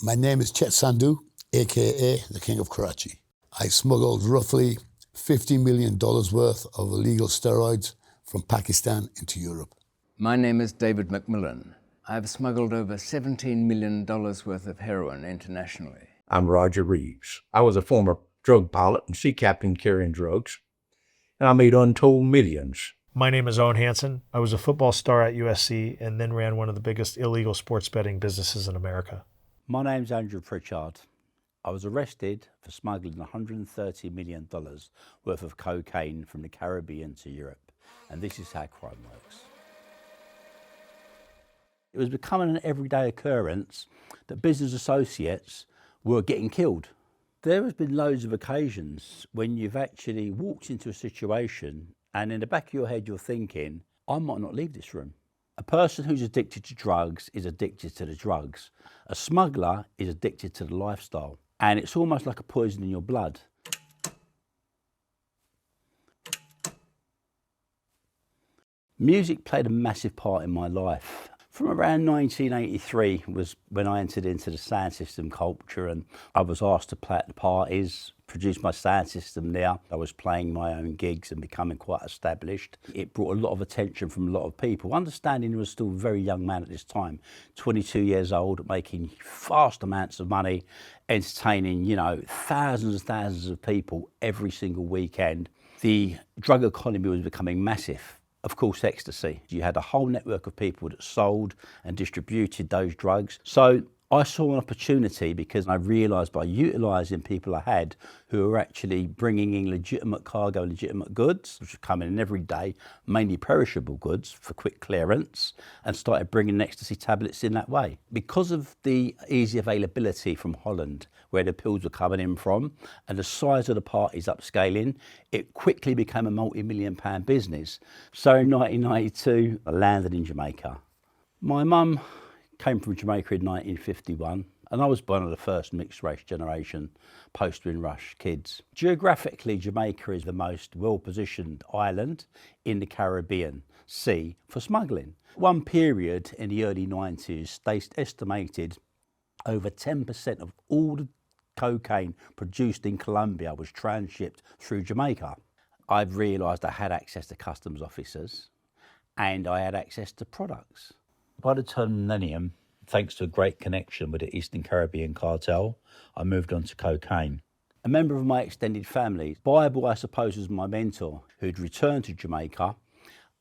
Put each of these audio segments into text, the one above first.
My name is Chet Sandhu, aka the King of Karachi. I smuggled roughly $50 million worth of illegal steroids from Pakistan into Europe. My name is David McMillan. I've smuggled over $17 million worth of heroin internationally. I'm Roger Reaves. I was a former drug pilot and sea captain carrying drugs, and I made untold millions. My name is Owen Hansen. I was a football star at USC and then ran one of the biggest illegal sports betting businesses in America. My name's Andrew Pritchard. I was arrested for smuggling $130 million worth of cocaine from the Caribbean to Europe, and this is how crime works. It was becoming an everyday occurrence that business associates were getting killed. There has been loads of occasions when you've actually walked into a situation and in the back of your head you're thinking, I might not leave this room. A person who's addicted to drugs is addicted to the drugs. A smuggler is addicted to the lifestyle. And it's almost like a poison in your blood. Music played a massive part in my life. From around 1983 was when I entered into the sound system culture, and I was asked to play at the parties, produce my sound system there. I was playing my own gigs and becoming quite established. It brought a lot of attention from a lot of people. Understanding I was still a very young man at this time, 22 years old, making vast amounts of money, entertaining, thousands and thousands of people every single weekend. The drug economy was becoming massive. Of course, ecstasy. You had a whole network of people that sold and distributed those drugs. So I saw an opportunity because I realised by utilising people I had who were actually bringing in legitimate cargo, legitimate goods, which were coming in every day, mainly perishable goods for quick clearance, and started bringing ecstasy tablets in that way. Because of the easy availability from Holland, where the pills were coming in from, and the size of the parties upscaling, it quickly became a multi-million-pound business. So in 1992, I landed in Jamaica. My mum came from Jamaica in 1951, and I was one of the first mixed race generation post-Windrush kids. Geographically, Jamaica is the most well-positioned island in the Caribbean Sea for smuggling. One period in the early 90s, they estimated over 10% of all the cocaine produced in Colombia was transshipped through Jamaica. I've realised I had access to customs officers and I had access to products. By the turn of the millennium, thanks to a great connection with the Eastern Caribbean Cartel, I moved on to cocaine. A member of my extended family, Bible, I suppose, was my mentor, who'd returned to Jamaica,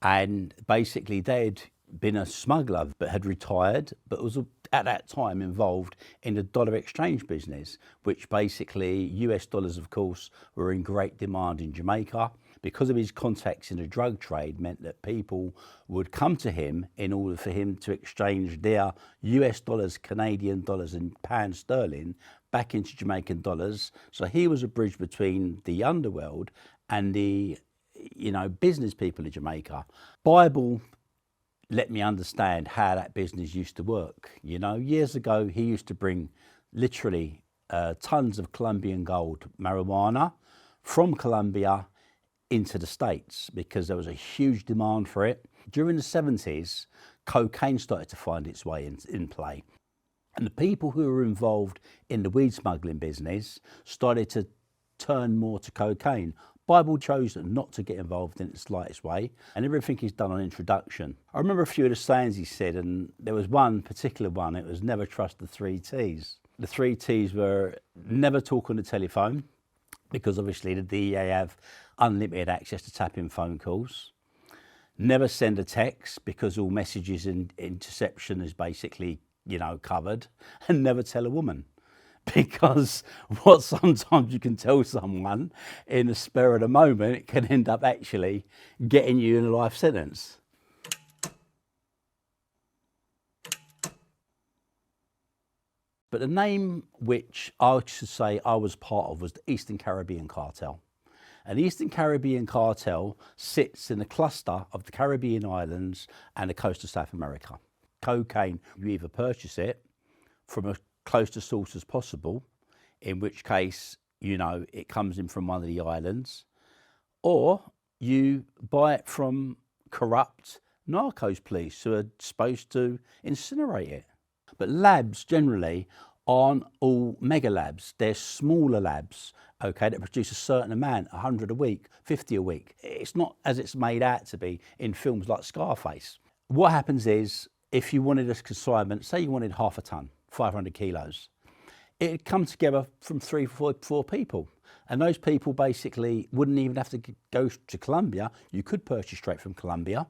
and basically they'd been a smuggler but had retired, but was at that time involved in the dollar exchange business, which basically US dollars, of course, were in great demand in Jamaica. Because of his contacts in the drug trade meant that people would come to him in order for him to exchange their US dollars, Canadian dollars and pound sterling back into Jamaican dollars. So he was a bridge between the underworld and the business people of Jamaica. Bible let me understand how that business used to work. Years ago, he used to bring literally tons of Colombian gold marijuana from Colombia into the States because there was a huge demand for it. During the 70s, cocaine started to find its way in play. And the people who were involved in the weed smuggling business started to turn more to cocaine. Bible chose not to get involved in it the slightest way, and everything is done on introduction. I remember a few of the sayings he said, and there was one particular one, it was never trust the 3 T's. The 3 T's were never talk on the telephone, because obviously the DEA have unlimited access to tap-in phone calls. Never send a text, because all messages and interception is basically, covered. And never tell a woman, because what sometimes you can tell someone in the spur of the moment, it can end up actually getting you in a life sentence. But the name which I should say I was part of was the Eastern Caribbean Cartel. And the Eastern Caribbean Cartel sits in a cluster of the Caribbean islands and the coast of South America. Cocaine, you either purchase it from as close to source as possible, in which case, it comes in from one of the islands, or you buy it from corrupt narcos police who are supposed to incinerate it. But labs generally aren't all mega labs. They're smaller labs, okay, that produce a certain amount, 100 a week, 50 a week. It's not as it's made out to be in films like Scarface. What happens is, if you wanted a consignment, say you wanted half a ton, 500 kilos, it'd come together from 3, 4 people. And those people basically wouldn't even have to go to Colombia. You could purchase straight from Colombia,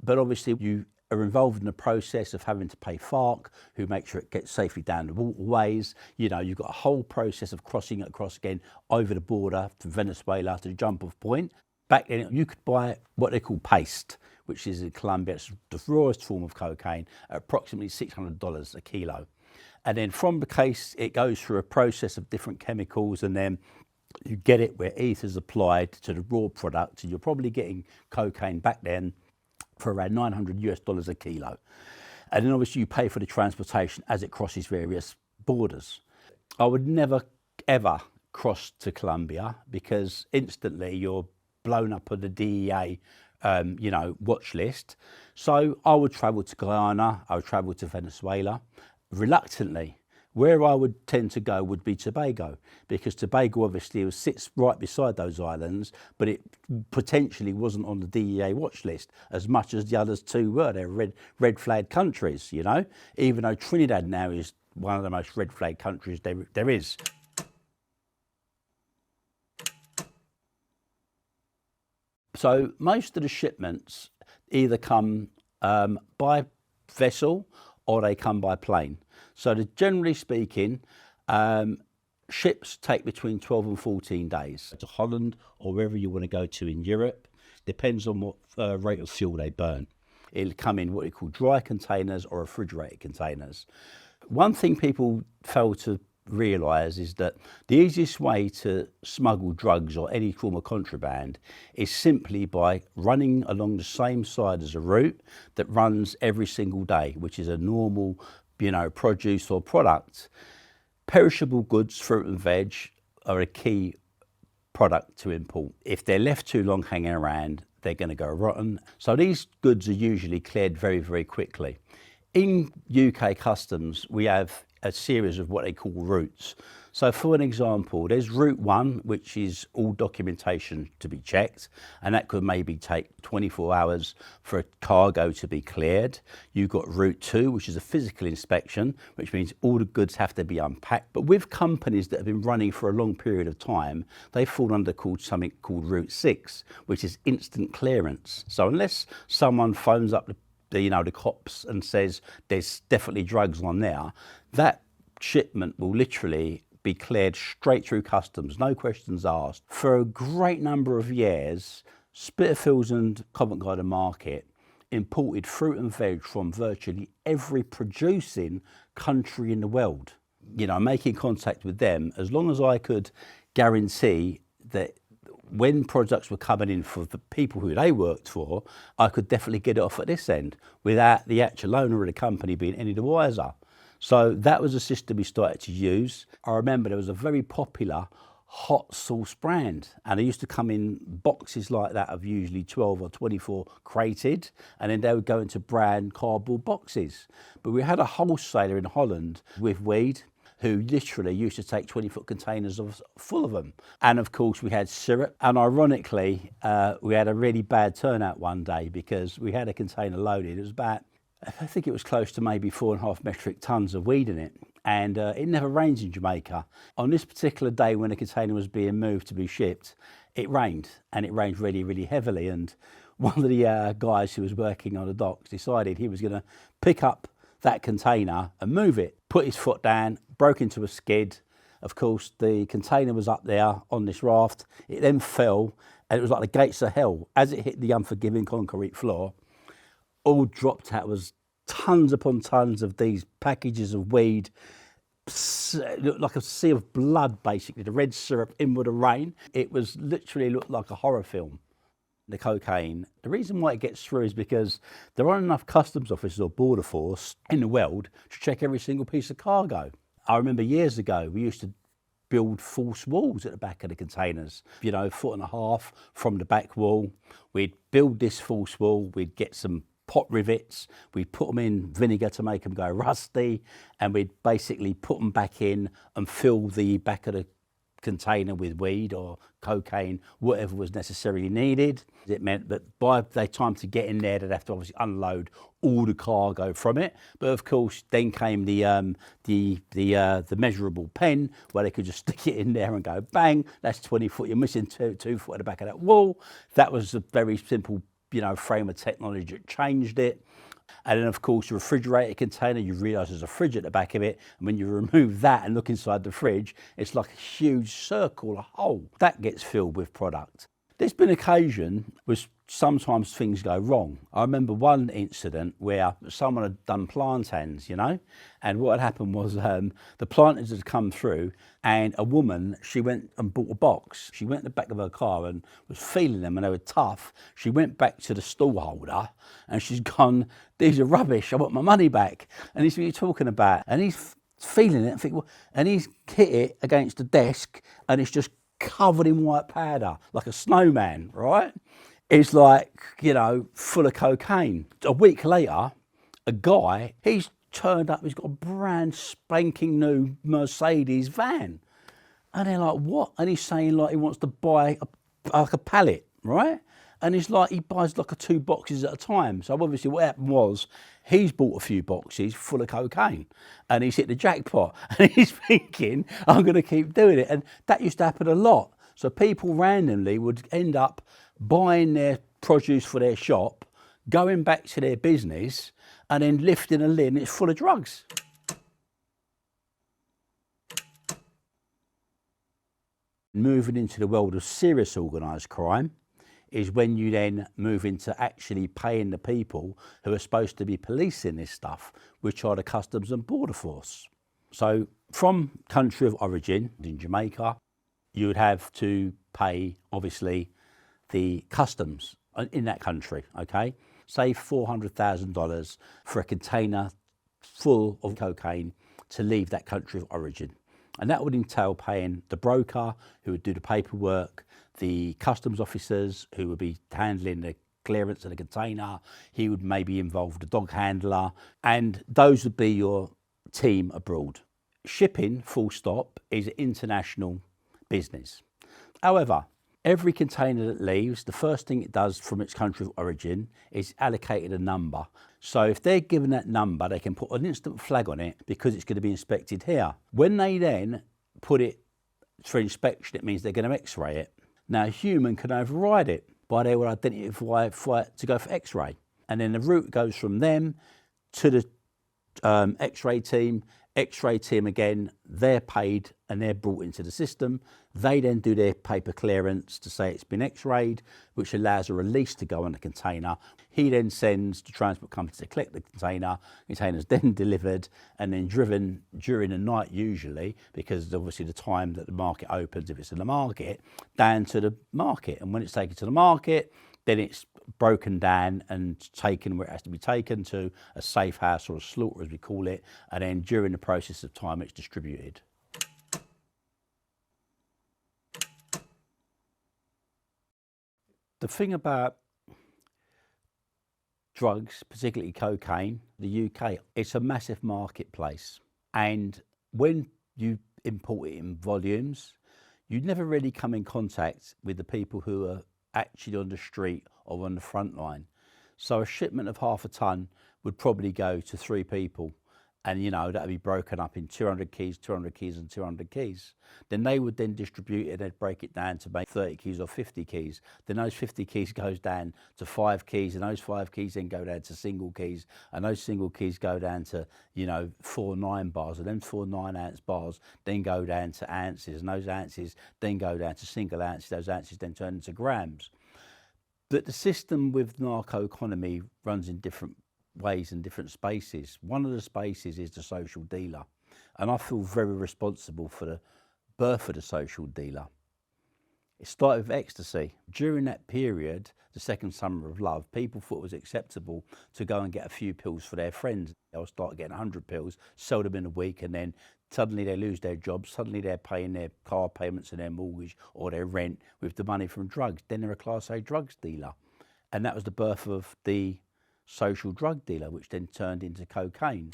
but obviously you are involved in the process of having to pay FARC, who make sure it gets safely down the waterways. You know, you've got a whole process of crossing it across again over the border from Venezuela to the jump-off point. Back then, you could buy what they call paste, which is in Colombia, it's the rawest form of cocaine, at approximately $600 a kilo. And then from the case, it goes through a process of different chemicals, and then you get it where ether's applied to the raw product, and you're probably getting cocaine back then for around $900 a kilo. And then obviously you pay for the transportation as it crosses various borders. I would never, ever cross to Colombia, because instantly you're blown up on the DEA watch list. So I would travel to Guyana, I would travel to Venezuela. Reluctantly, where I would tend to go would be Tobago, because Tobago obviously sits right beside those islands, but it potentially wasn't on the DEA watch list as much as the others two were. They're red flag countries, you know, even though Trinidad now is one of the most red flag countries there is. So most of the shipments either come by vessel or they come by plane. So generally speaking, ships take between 12 and 14 days to Holland or wherever you want to go to in Europe. Depends on what rate of fuel they burn. It'll come in what we call dry containers or refrigerated containers. One thing people fail to realise is that the easiest way to smuggle drugs or any form of contraband is simply by running along the same side as a route that runs every single day, which is a normal, produce or product. Perishable goods, fruit and veg, are a key product to import. If they're left too long hanging around, they're going to go rotten. So these goods are usually cleared very, very quickly. In UK customs, we have a series of what they call routes. So for an example, there's route 1, which is all documentation to be checked, and that could maybe take 24 hours for a cargo to be cleared. You've got route 2, which is a physical inspection, which means all the goods have to be unpacked. But with companies that have been running for a long period of time, they fall under something called route 6, which is instant clearance. So unless someone phones up the cops and says there's definitely drugs on there, that shipment will literally be cleared straight through customs, no questions asked. For a great number of years, Spitalfields and Covent Garden Market imported fruit and veg from virtually every producing country in the world. Making contact with them, as long as I could guarantee that when products were coming in for the people who they worked for, I could definitely get it off at this end without the actual owner of the company being any the wiser. So that was a system we started to use. I remember there was a very popular hot sauce brand, and they used to come in boxes like that of usually 12 or 24 crated, and then they would go into brown cardboard boxes. But we had a wholesaler in Holland with weed who literally used to take 20-foot containers full of them. And of course we had syrup, and ironically we had a really bad turnout one day because we had a container loaded. It was about, I think it was close to maybe 4.5 metric tons of weed in it. And it never rains in Jamaica. On this particular day when the container was being moved to be shipped, it rained, and it rained really, really heavily. And one of the guys who was working on the docks decided he was gonna pick up that container and move it, put his foot down, broke into a skid. Of course, the container was up there on this raft. It then fell, and it was like the gates of hell. As it hit the unforgiving concrete floor, all dropped out was tons upon tons of these packages of weed. It looked like a sea of blood, basically, the red syrup in with the rain. It was literally looked like a horror film. The cocaine, the reason why it gets through is because there aren't enough customs officers or border force in the world to check every single piece of cargo. I remember years ago, we used to build false walls at the back of the containers, 1.5 feet from the back wall. We'd build this false wall, we'd get some pot rivets, we'd put them in vinegar to make them go rusty, and we'd basically put them back in and fill the back of the container with weed or cocaine, whatever was necessarily needed. It meant that by the time to get in there, they'd have to obviously unload all the cargo from it. But of course, then came the measurable pen, where they could just stick it in there and go bang. That's 20 foot. You're missing two foot at the back of that wall. That was a very simple, frame of technology that changed it. And then, of course, the refrigerator container, you realise there's a fridge at the back of it. And when you remove that and look inside the fridge, it's like a huge circle, a hole. That gets filled with product. There's been occasion where sometimes things go wrong. I remember one incident where someone had done plantains, and what had happened was the planters had come through, and a woman, she went and bought a box. She went in the back of her car and was feeling them, and they were tough. She went back to the stall holder and she's gone, "These are rubbish, I want my money back." And he's, "What are you talking about?" And he's feeling it and he's hit it against the desk, and it's just covered in white powder, like a snowman, right? It's like, full of cocaine. A week later, a guy, he's turned up, he's got a brand spanking new Mercedes van. And they're like, "What?" And he's saying like he wants to buy a pallet, right? And it's like he buys like 2 boxes at a time. So obviously what happened was he's bought a few boxes full of cocaine and he's hit the jackpot. And he's thinking, "I'm going to keep doing it." And that used to happen a lot. So people randomly would end up buying their produce for their shop, going back to their business, and then lifting a lid and it's full of drugs. Moving into the world of serious organised crime is when you then move into actually paying the people who are supposed to be policing this stuff, which are the Customs and Border Force. So from country of origin, in Jamaica, you would have to pay, obviously, the customs in that country, okay? Say $400,000 for a container full of cocaine to leave that country of origin. And that would entail paying the broker who would do the paperwork, the customs officers who would be handling the clearance of the container, he would maybe involve the dog handler, and those would be your team abroad. Shipping, full stop, is an international business. However, every container that leaves, the first thing it does from its country of origin is allocated a number. So if they're given that number, they can put an instant flag on it because it's going to be inspected here. When they then put it for inspection, it means they're going to x-ray it. Now, a human can override it by they will identify it to go for x-ray. And then the route goes from them to the x-ray team. X-ray team again, they're paid and they're brought into the system. They then do their paper clearance to say it's been x-rayed, which allows a release to go on the container. He then sends the transport company to collect the container. Container's then delivered and then driven during the night usually, because obviously the time that the market opens, if it's in the market, down to the market. And when it's taken to the market, then it's broken down and taken where it has to be taken to a safe house or a slaughter as we call it, and then during the process of time it's distributed. The thing about drugs, particularly cocaine, the UK, it's a massive marketplace, and when you import it in volumes, you never really come in contact with the people who are actually on the street or on the front line. So a shipment of 1/2 a tonne would probably go to 3 people, and that would be broken up in 200 keys, 200 keys and 200 keys. Then they would then distribute it, they'd break it down to make 30 keys or 50 keys. Then those 50 keys goes down to 5 keys, and those 5 keys then go down to single keys, and those single keys go down to 4 9-bars, and then 4 9-ounce bars then go down to ounces, and those ounces then go down to single ounces. Those ounces then turn into grams. But the system with narco economy runs in different ways and different spaces. One of the spaces is the social dealer, and I feel very responsible for the birth of the social dealer. It started with ecstasy. During that period, the second summer of love, people thought it was acceptable to go and get a few pills for their friends. They'll start getting 100 pills, sell them in a week, and then suddenly they lose their jobs, suddenly they're paying their car payments and their mortgage or their rent with the money from drugs. Then they're a Class A drugs dealer. And that was the birth of the social drug dealer, which then turned into cocaine.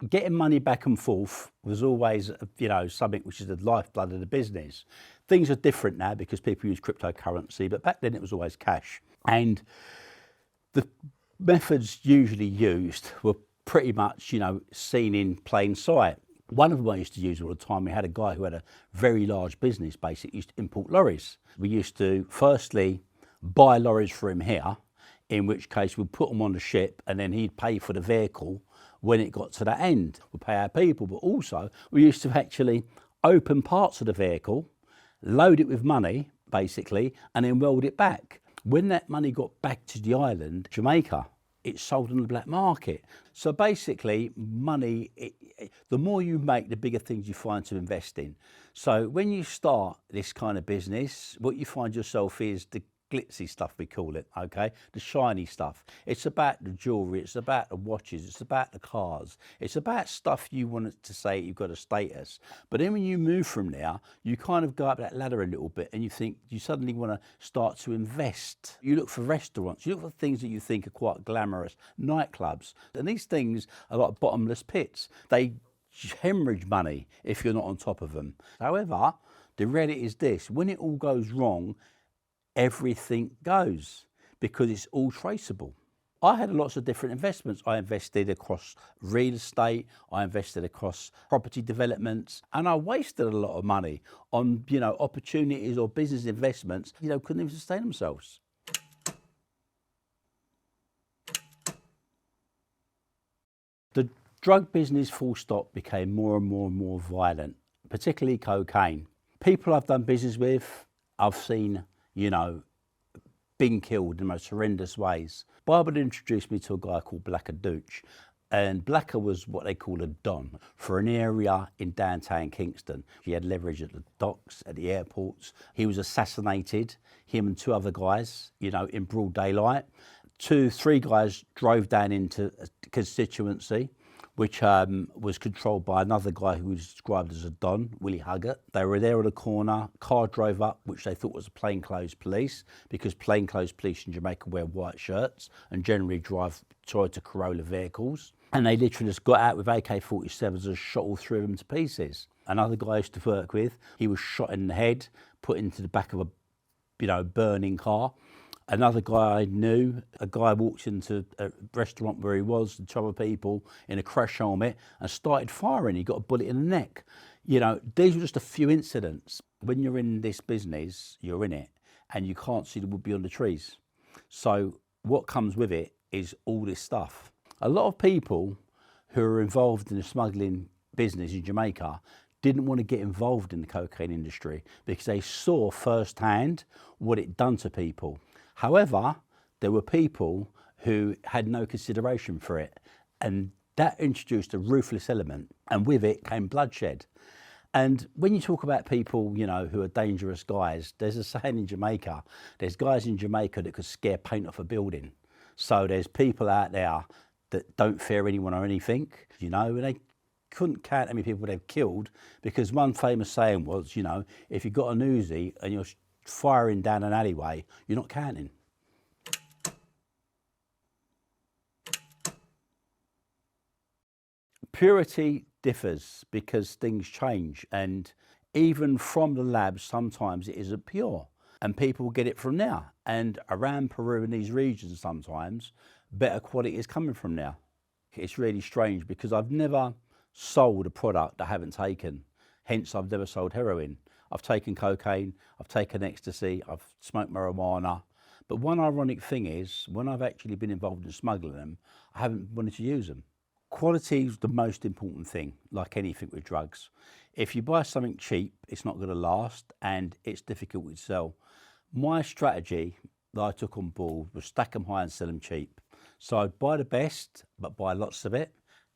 Getting money back and forth was always, you know, something which is the lifeblood of the business. Things are different now because people use cryptocurrency, but back then it was always cash. And the methods usually used were pretty much, you know, seen in plain sight. One of them I used to use all the time, we had a guy who had a very large business, basically, used to import lorries. We used to firstly buy lorries for him here, in which case we'd put them on the ship and then he'd pay for the vehicle when it got to that end. We'd pay our people, but also we used to actually open parts of the vehicle, load it with money, basically, and then weld it back. When that money got back to the island, Jamaica, it sold on the black market. So basically, money, the more you make, the bigger things you find to invest in. So when you start this kind of business, what you find yourself is the glitzy stuff, we call it, okay? The shiny stuff. It's about the jewellery, it's about the watches, it's about the cars. It's about stuff you want to say you've got a status. But then when you move from there, you kind of go up that ladder a little bit and you think, you suddenly want to start to invest. You look for restaurants, you look for things that you think are quite glamorous, nightclubs. And these things are like bottomless pits. They hemorrhage money if you're not on top of them. However, the reality is this, when it all goes wrong, everything goes because it's all traceable. I had lots of different investments. I invested across real estate, I invested across property developments, and I wasted a lot of money on, you know, opportunities or business investments, you know, couldn't even sustain themselves. The drug business, full stop, became more and more and more violent, particularly cocaine. People I've done business with, I've seen, you know, been killed in the most horrendous ways. Barbara introduced me to a guy called Blacker Dooch, and Blacker was what they call a don for an area in downtown Kingston. He had leverage at the docks, at the airports. He was assassinated, him and two other guys, you know, in broad daylight. Three guys drove down into a constituency, which was controlled by another guy who was described as a don, Willie Huggett. They were there at a corner, car drove up, which they thought was plainclothes police, because plainclothes police in Jamaica wear white shirts and generally drive Toyota Corolla vehicles. And they literally just got out with AK-47s and shot all three of them to pieces. Another guy I used to work with, he was shot in the head, put into the back of a, you know, burning car. Another guy I knew, a guy walked into a restaurant where he was, and two other people in a crash helmet, and started firing. He got a bullet in the neck. You know, these were just a few incidents. When you're in this business, you're in it, and you can't see the wood beyond the trees. So what comes with it is all this stuff. A lot of people who are involved in the smuggling business in Jamaica didn't want to get involved in the cocaine industry because they saw firsthand what it done to people. However, there were people who had no consideration for it, and that introduced a ruthless element, and with it came bloodshed. And when you talk about people, you know, who are dangerous guys, there's a saying in Jamaica, there's guys in Jamaica that could scare paint off a building. So there's people out there that don't fear anyone or anything, you know, and they couldn't count how many people they've killed, because one famous saying was, you know, if you've got an Uzi and you're firing down an alleyway, you're not counting. Purity differs because things change, and even from the lab sometimes it isn't pure, and people get it from there. And around Peru and these regions sometimes better quality is coming from there. It's really strange because I've never sold a product I haven't taken, hence I've never sold heroin. I've taken cocaine, I've taken ecstasy, I've smoked marijuana. But one ironic thing is, when I've actually been involved in smuggling them, I haven't wanted to use them. Quality is the most important thing, like anything with drugs. If you buy something cheap, it's not going to last and it's difficult to sell. My strategy that I took on board was stack them high and sell them cheap. So I'd buy the best, but buy lots of it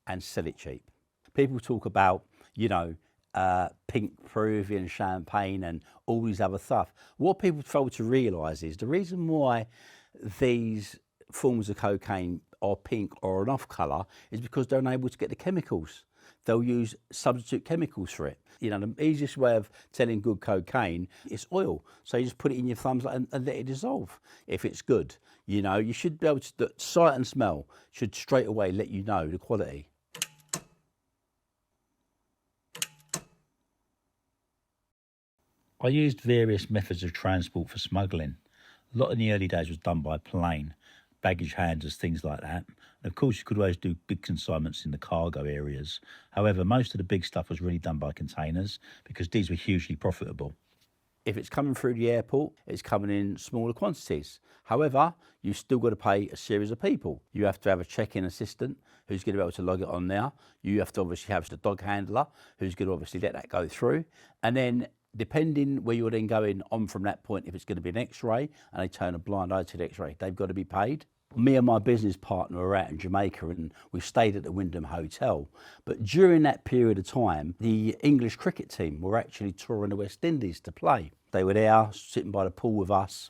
and sell it cheap. People talk about, you know, pink Peruvian champagne and all these other stuff. What people fail to realise is the reason why these forms of cocaine are pink or an off colour is because they're unable to get the chemicals. they'll use substitute chemicals for it. You know, the easiest way of telling good cocaine is oil. So you just put it in your thumbs and let it dissolve. If it's good, you know, you should be able to, the sight and smell should straight away let you know the quality. I used various methods of transport for smuggling. A lot in the early days was done by plane, baggage handlers, things like that. And of course, you could always do big consignments in the cargo areas. However, most of the big stuff was really done by containers because these were hugely profitable. If it's coming through the airport, it's coming in smaller quantities. However, you've still got to pay a series of people. You have to have a check-in assistant who's going to be able to log it on there. You have to obviously have the dog handler who's going to obviously let that go through. And then depending where you're then going on from that point, if it's going to be an X-ray and they turn a blind eye to the X-ray, they've got to be paid. Me and my business partner were out in Jamaica and we stayed at the Wyndham Hotel. But during that period of time, the English cricket team were actually touring the West Indies to play. They were there, sitting by the pool with us.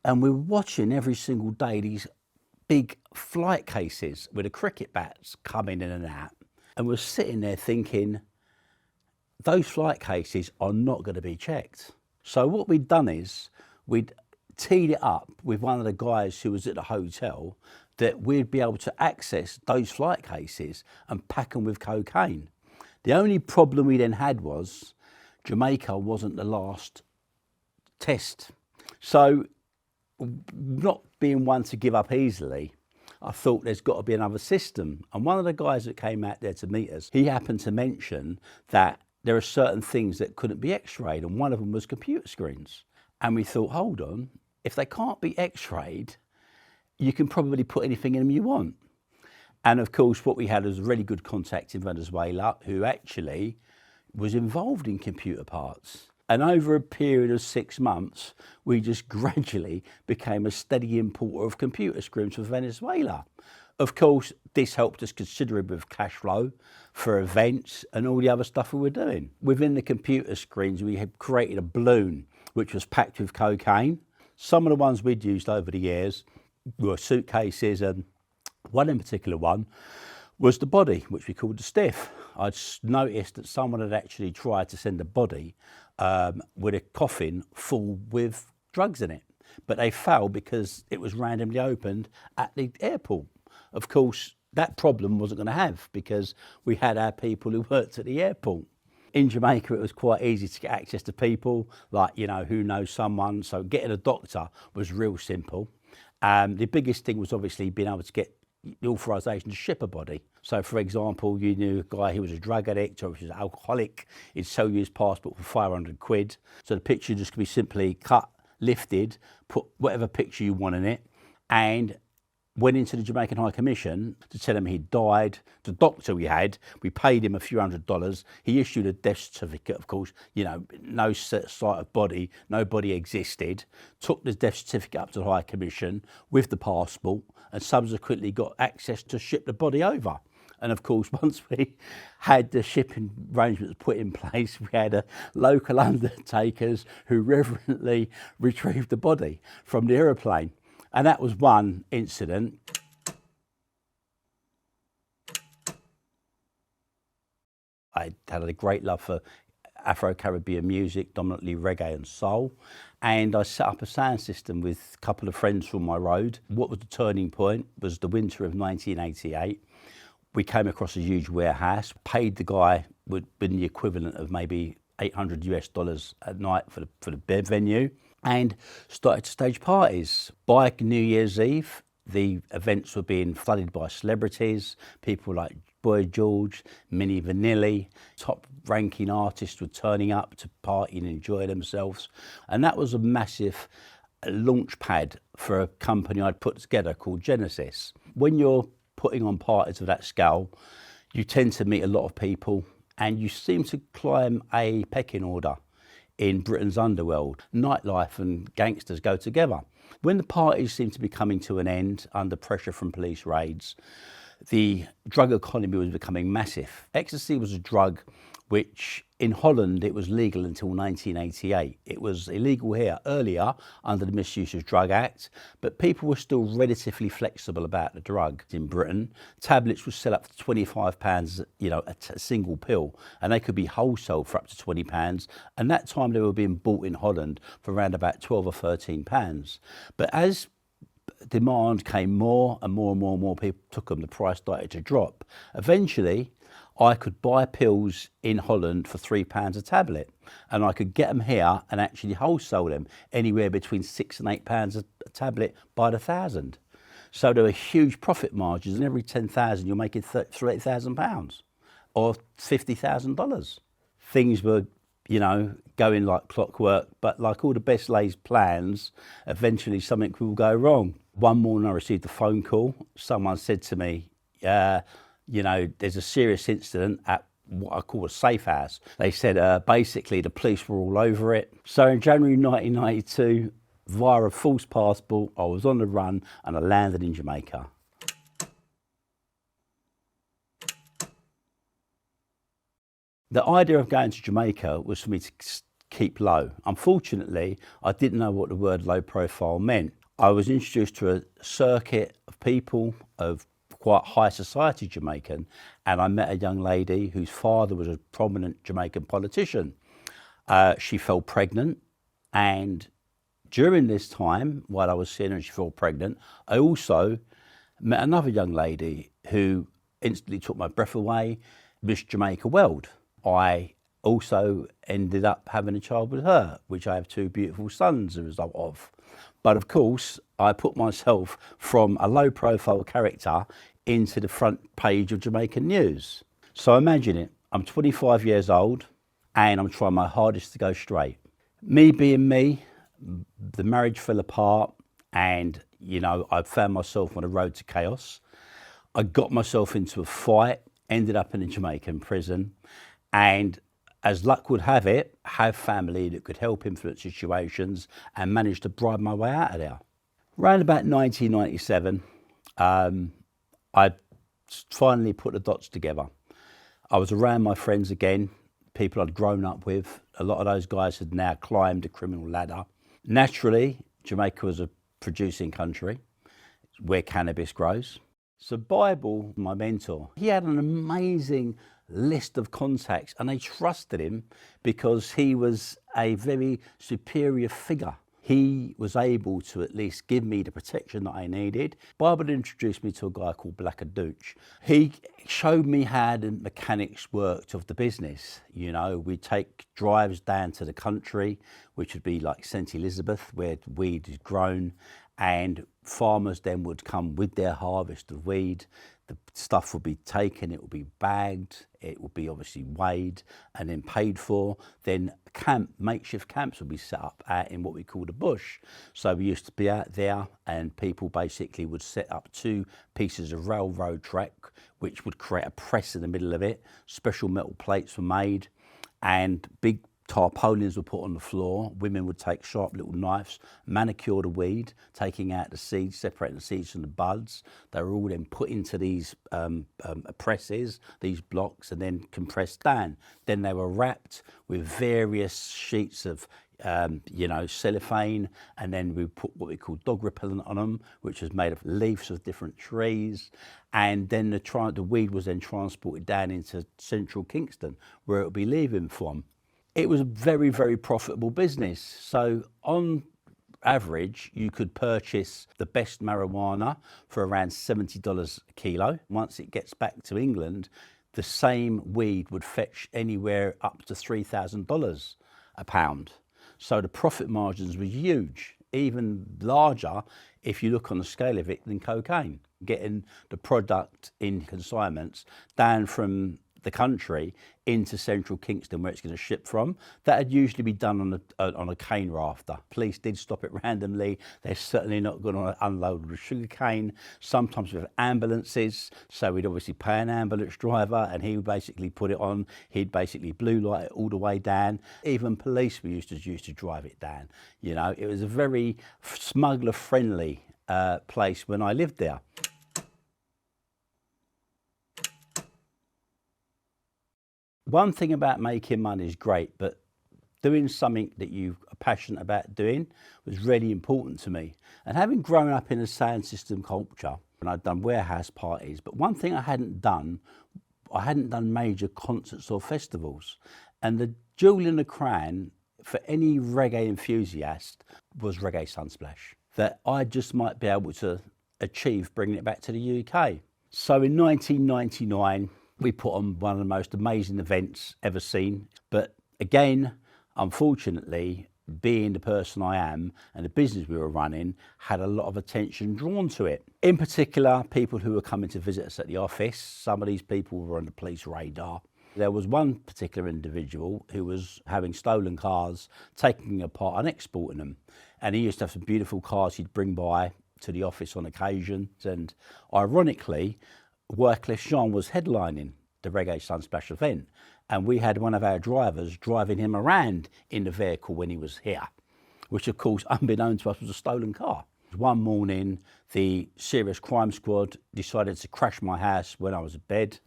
And we were watching every single day these big flight cases with the cricket bats coming in and out. And we're sitting there thinking, those flight cases are not going to be checked. So what we'd done is we'd teed it up with one of the guys who was at the hotel that we'd be able to access those flight cases and pack them with cocaine. The only problem we then had was Jamaica wasn't the last test. So not being one to give up easily, I thought there's got to be another system. And one of the guys that came out there to meet us, he happened to mention that there are certain things that couldn't be x-rayed, and one of them was computer screens. And we thought, hold on, if they can't be x-rayed, you can probably put anything in them you want. And of course, what we had was a really good contact in Venezuela who actually was involved in computer parts. And over a period of 6 months, we just gradually became a steady importer of computer screens for Venezuela. Of course, this helped us considerably with cash flow for events and all the other stuff we were doing. Within the computer screens, we had created a balloon which was packed with cocaine. Some of the ones we'd used over the years were suitcases, and one in particular one was the body, which we called the stiff. I'd noticed that someone had actually tried to send a body with a coffin full with drugs in it, but they failed because it was randomly opened at the airport. Of course, that problem wasn't going to have because we had our people who worked at the airport. In Jamaica, it was quite easy to get access to people, like, you know, who knows someone. So getting a doctor was real simple. The biggest thing was obviously being able to get the authorisation to ship a body. So, for example, you knew a guy who was a drug addict or was an alcoholic, he'd sell you his passport for 500 quid. So the picture just could be simply cut, lifted, put whatever picture you want in it, and went into the Jamaican High Commission to tell him he'd died. The doctor we had, we paid him a few $100s. He issued a death certificate, of course, you know, no sight of body, no body existed. Took the death certificate up to the High Commission with the passport and subsequently got access to ship the body over. And of course, once we had the shipping arrangements put in place, we had local undertakers who reverently retrieved the body from the aeroplane. And that was one incident. I had a great love for Afro-Caribbean music, dominantly reggae and soul. And I set up a sound system with a couple of friends from my road. What was the turning point was the winter of 1988. We came across a huge warehouse, paid the guy would been the equivalent of maybe $800 at night for the venue, and started to stage parties. By New Year's Eve, the events were being flooded by celebrities, people like Boy George, Minnie Vanilli, top-ranking artists were turning up to party and enjoy themselves. And that was a massive launch pad for a company I'd put together called Genesis. When you're putting on parties of that scale, you tend to meet a lot of people and you seem to climb a pecking order in Britain's underworld. Nightlife and gangsters go together. When the parties seemed to be coming to an end under pressure from police raids, the drug economy was becoming massive. Ecstasy was a drug which in Holland it was legal until 1988. It was illegal here earlier under the Misuse of Drug Act, but people were still relatively flexible about the drug. In Britain, tablets were sell up to £25, a single pill, and they could be wholesaled for up to £20. And that time they were being bought in Holland for around about £12 or £13. But as demand came more and more and more and more people took them, the price started to drop. Eventually, I could buy pills in Holland for £3 a tablet, and I could get them here and actually wholesale them anywhere between £6 and £8 a tablet by the thousand. So there were huge profit margins, and every 10,000 you're making £38,000 or $50,000. Things were, going like clockwork, but like all the best laid plans, eventually something will go wrong. One morning I received a phone call. Someone said to me, there's a serious incident at what I call a safe house. They said basically the police were all over it. So in January 1992, via a false passport, I was on the run and I landed in Jamaica. The idea of going to Jamaica was for me to keep low. Unfortunately, I didn't know what the word low profile meant. I was introduced to a circuit of people of quite high society Jamaican, and I met a young lady whose father was a prominent Jamaican politician. She fell pregnant, and during this time, while I was seeing her and she fell pregnant, I also met another young lady who instantly took my breath away, Miss Jamaica World. I also ended up having a child with her, which I have two beautiful sons as a result of. But of course, I put myself from a low profile character into the front page of Jamaican news. So imagine it, I'm 25 years old and I'm trying my hardest to go straight. Me being me, the marriage fell apart and, I found myself on a road to chaos. I got myself into a fight, ended up in a Jamaican prison, and as luck would have it, have family that could help influence situations and managed to bribe my way out of there. Around about 1997, I finally put the dots together. I was around my friends again, people I'd grown up with. A lot of those guys had now climbed the criminal ladder. Naturally, Jamaica was a producing country where cannabis grows. So Bible, my mentor, he had an amazing list of contacts and they trusted him because he was a very superior figure. He was able to at least give me the protection that I needed. Bible introduced me to a guy called Blackaduch. He showed me how the mechanics worked of the business. We'd take drives down to the country, which would be like St. Elizabeth, where weed is grown, and farmers then would come with their harvest of weed. The stuff would be taken, it would be bagged, it would be obviously weighed and then paid for. Then makeshift camps would be set up out in what we call the bush. So we used to be out there and people basically would set up two pieces of railroad track, which would create a press in the middle of it. Special metal plates were made and big tarpaulins were put on the floor. Women would take sharp little knives, manicure the weed, taking out the seeds, separating the seeds from the buds. They were all then put into these presses, these blocks, and then compressed down. Then they were wrapped with various sheets of cellophane, and then we put what we call dog repellent on them, which was made of leaves of different trees. And then the weed was then transported down into central Kingston, where it would be leaving from. It was a very, very profitable business. So on average, you could purchase the best marijuana for around $70 a kilo. Once it gets back to England, the same weed would fetch anywhere up to $3,000 a pound. So the profit margins were huge, even larger if you look on the scale of it than cocaine. Getting the product in consignments down from the country into central Kingston where it's going to ship from, that would usually be done on a cane rafter. Police did stop it randomly. They're certainly not going to unload the sugar cane. Sometimes with ambulances, so we'd obviously pay an ambulance driver and he would basically put it on. He'd basically blue light it all the way down. Even police were used to drive it down. It was a very smuggler friendly place when I lived there. One thing about making money is great, but doing something that you are passionate about doing was really important to me. And having grown up in a sound system culture, and I'd done warehouse parties, but one thing I hadn't done major concerts or festivals. And the jewel in the crown for any reggae enthusiast was Reggae Sunsplash, that I just might be able to achieve bringing it back to the UK. So in 1999, we put on one of the most amazing events ever seen. But again, unfortunately, being the person I am and the business we were running had a lot of attention drawn to it. In particular, people who were coming to visit us at the office, some of these people were on the police radar. There was one particular individual who was having stolen cars, taking them apart and exporting them. And he used to have some beautiful cars he'd bring by to the office on occasion. And ironically, Wycliffe Jean was headlining the Reggae Sunsplash event, and we had one of our drivers driving him around in the vehicle when he was here, which of course, unbeknown to us, was a stolen car. One morning, the Serious Crime Squad decided to crash my house when I was in bed.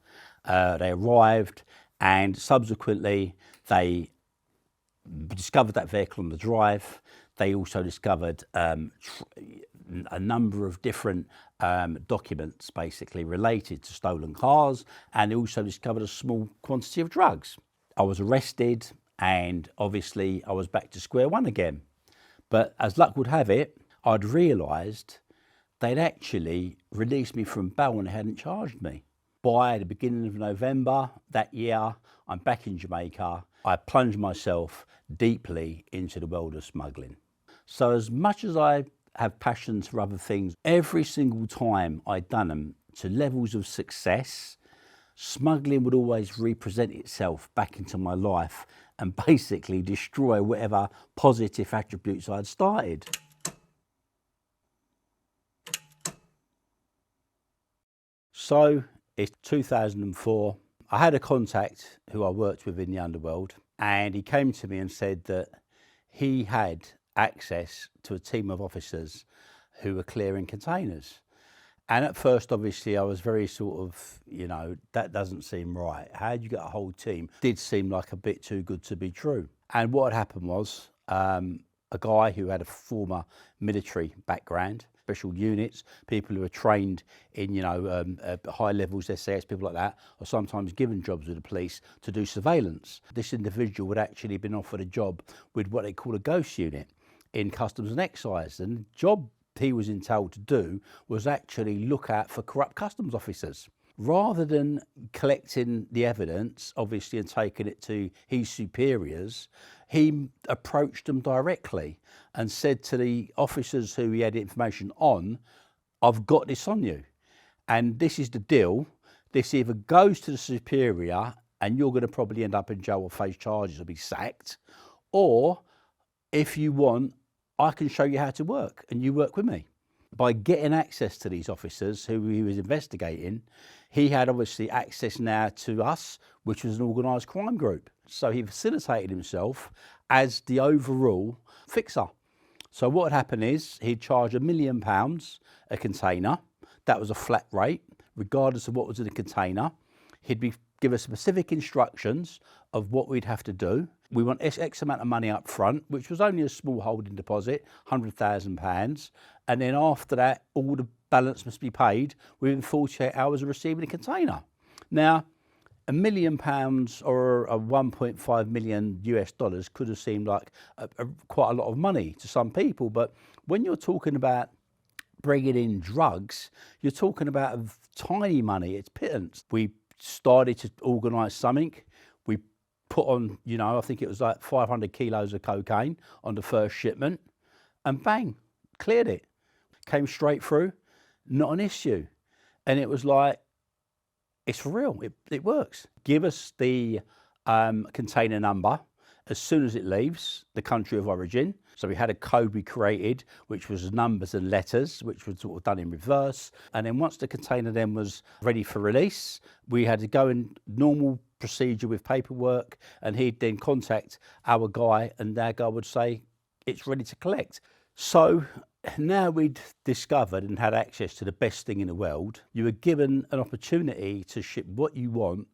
They arrived, and subsequently they discovered that vehicle on the drive. They also discovered a number of different documents basically related to stolen cars, and they also discovered a small quantity of drugs. I was arrested, and obviously I was back to square one again. But as luck would have it, I'd realised they'd actually released me from bail and they hadn't charged me. By the beginning of November that year, I'm back in Jamaica. I plunged myself deeply into the world of smuggling. So as much as I have passions for other things, every single time I'd done them to levels of success, smuggling would always represent itself back into my life and basically destroy whatever positive attributes I'd started. So it's 2004. I had a contact who I worked with in the underworld, and he came to me and said that he had access to a team of officers who were clearing containers. And at first, obviously, I was very sort of, that doesn't seem right. How do you get a whole team? It did seem like a bit too good to be true. And what had happened was a guy who had a former military background, special units, people who are trained in, high levels SAS, people like that, are sometimes given jobs with the police to do surveillance. This individual had actually been offered a job with what they call a ghost unit in Customs and Excise, and the job he was entitled to do was actually look out for corrupt customs officers. Rather than collecting the evidence, obviously, and taking it to his superiors, he approached them directly and said to the officers who he had information on, I've got this on you. And this is the deal. This either goes to the superior and you're going to probably end up in jail or face charges or be sacked, or if you want, I can show you how to work and you work with me. By getting access to these officers who he was investigating, he had obviously access now to us, which was an organised crime group. So he facilitated himself as the overall fixer. So what would happen is he'd charge £1 million a container. That was a flat rate, regardless of what was in the container. He'd give us specific instructions of what we'd have to do. We want X amount of money up front, which was only a small holding deposit, £100,000. And then after that, all the balance must be paid within 48 hours of receiving the container. Now, £1 million or a 1.5 million US dollars could have seemed like quite a lot of money to some people. But when you're talking about bringing in drugs, you're talking about tiny money, it's pittance. We started to organise something. We put on, I think it was like 500 kilos of cocaine on the first shipment, and bang, cleared it. Came straight through, not an issue. And it was like, it's for real, it works. Give us the container number as soon as it leaves the country of origin. So we had a code we created, which was numbers and letters, which was sort of done in reverse. And then once the container then was ready for release, we had to go in normal procedure with paperwork, and he'd then contact our guy, and our guy would say, it's ready to collect. So now we'd discovered and had access to the best thing in the world. You were given an opportunity to ship what you want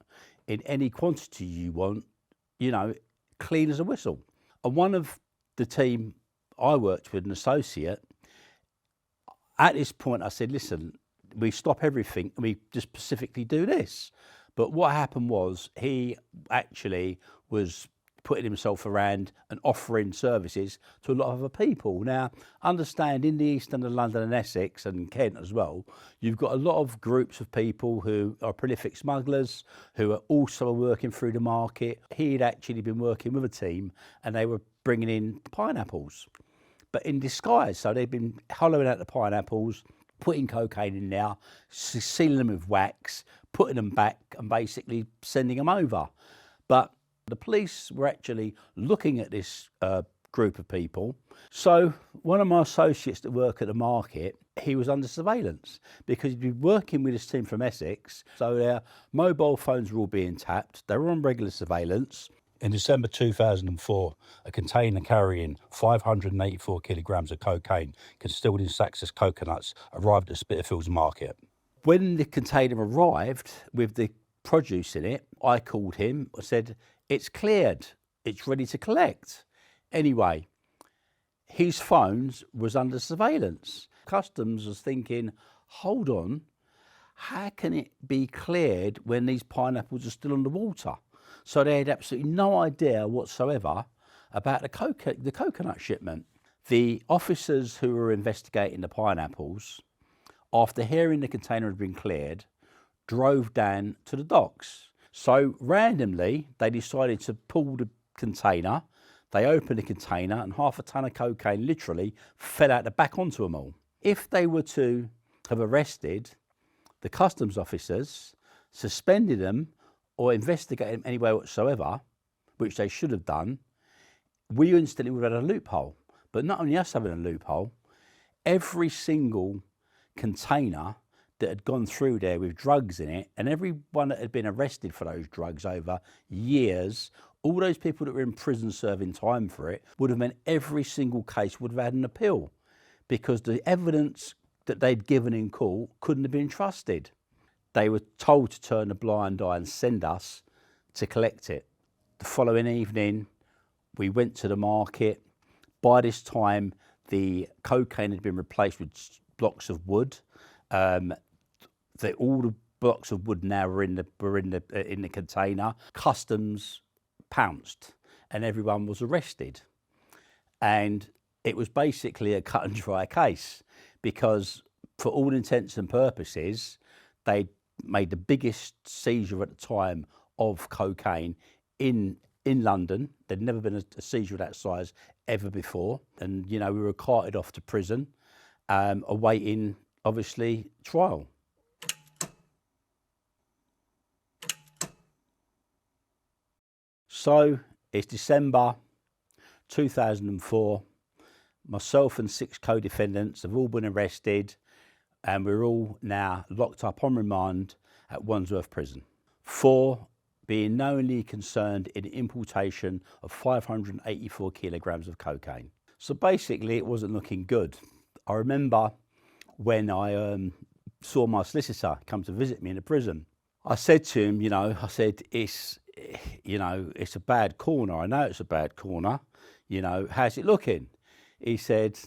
in any quantity you want, you know, clean as a whistle. And one of the team I worked with, an associate, at this point I said, listen, we stop everything and we just specifically do this. But what happened was he actually was putting himself around and offering services to a lot of other people. Now, understand in the east end of London and Essex and Kent as well, you've got a lot of groups of people who are prolific smugglers, who are also working through the market. He'd actually been working with a team and they were bringing in pineapples, but in disguise. So they'd been hollowing out the pineapples, putting cocaine in there, sealing them with wax, putting them back and basically sending them over. But the police were actually looking at this group of people. So one of my associates that work at the market, he was under surveillance because he'd been working with his team from Essex. So their mobile phones were all being tapped. They were on regular surveillance. In December 2004, a container carrying 584 kilograms of cocaine concealed in sacks as coconuts arrived at Spitalfields Market. When the container arrived with the produce in it, I called him. I said, it's cleared, it's ready to collect. Anyway, his phone was under surveillance. Customs was thinking, hold on, how can it be cleared when these pineapples are still on the water? So they had absolutely no idea whatsoever about the coconut shipment. The officers who were investigating the pineapples, after hearing the container had been cleared, drove down to the docks. So randomly, they decided to pull the container. They opened the container and half a ton of cocaine literally fell out the back onto them all. If they were to have arrested the customs officers, suspended them, or investigate them any way whatsoever, which they should have done, we instantly would have had a loophole. But not only us having a loophole, every single container that had gone through there with drugs in it, and everyone that had been arrested for those drugs over years, all those people that were in prison serving time for it, would have meant every single case would have had an appeal because the evidence that they'd given in court couldn't have been trusted. They were told to turn a blind eye and send us to collect it. The following evening, we went to the market. By this time, the cocaine had been replaced with blocks of wood. All the blocks of wood now were in the container. Customs pounced, and everyone was arrested. And it was basically a cut and dry case because, for all intents and purposes, they made the biggest seizure at the time of cocaine in London. There'd never been a seizure of that size ever before. And, you know, we were carted off to prison, awaiting, obviously, trial. So it's December 2004. Myself and 6 co-defendants have all been arrested, and we're all now locked up on remand at Wandsworth Prison. 4 being knowingly concerned in importation of 584 kilograms of cocaine. So basically it wasn't looking good. I remember when I saw my solicitor come to visit me in the prison, I said to him, it's a bad corner. I know it's a bad corner. How's it looking? He said,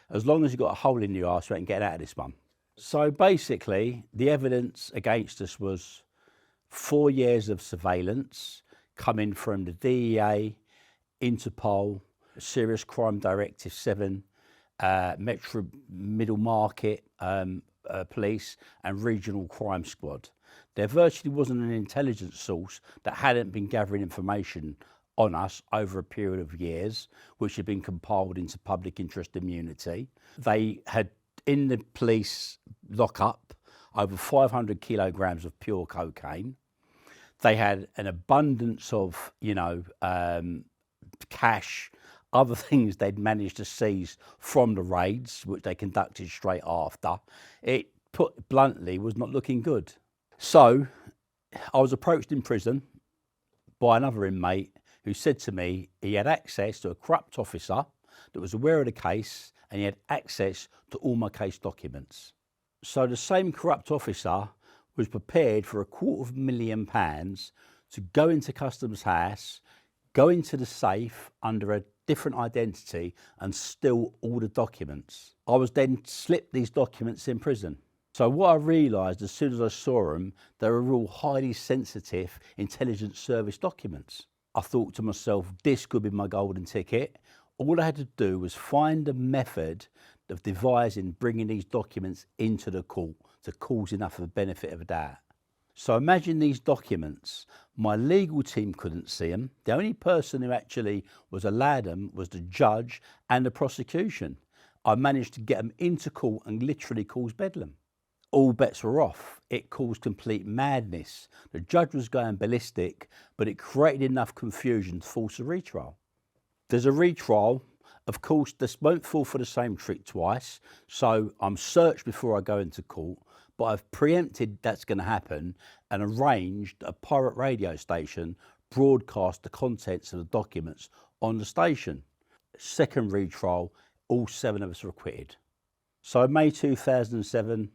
as long as you've got a hole in your arse, you ain't getting out of this one. So basically, the evidence against us was 4 years of surveillance coming from the DEA, Interpol, Serious Crime Directive 7, Metro Middle Market Police, and Regional Crime Squad. There virtually wasn't an intelligence source that hadn't been gathering information on us over a period of years, which had been compiled into public interest immunity. They had, in the police lockup, over 500 kilograms of pure cocaine. They had an abundance of, cash, other things they'd managed to seize from the raids, which they conducted straight after. It, put bluntly, was not looking good. So I was approached in prison by another inmate who said to me he had access to a corrupt officer that was aware of the case, and he had access to all my case documents. So the same corrupt officer was prepared for £250,000 to go into Customs House, go into the safe under a different identity and steal all the documents. I was then slipped these documents in prison. So what I realised as soon as I saw them, they were all highly sensitive intelligence service documents. I thought to myself, this could be my golden ticket. All I had to do was find a method of devising bringing these documents into the court to cause enough of a benefit of a doubt. So imagine these documents. My legal team couldn't see them. The only person who actually was allowed them was the judge and the prosecution. I managed to get them into court and literally cause bedlam. All bets were off. It caused complete madness. The judge was going ballistic, but it created enough confusion to force a retrial. There's a retrial. Of course, this won't fall for the same trick twice, so I'm searched before I go into court, but I've preempted that's going to happen and arranged a pirate radio station broadcast the contents of the documents on the station. Second retrial, all 7 of us were acquitted. So in May 2007,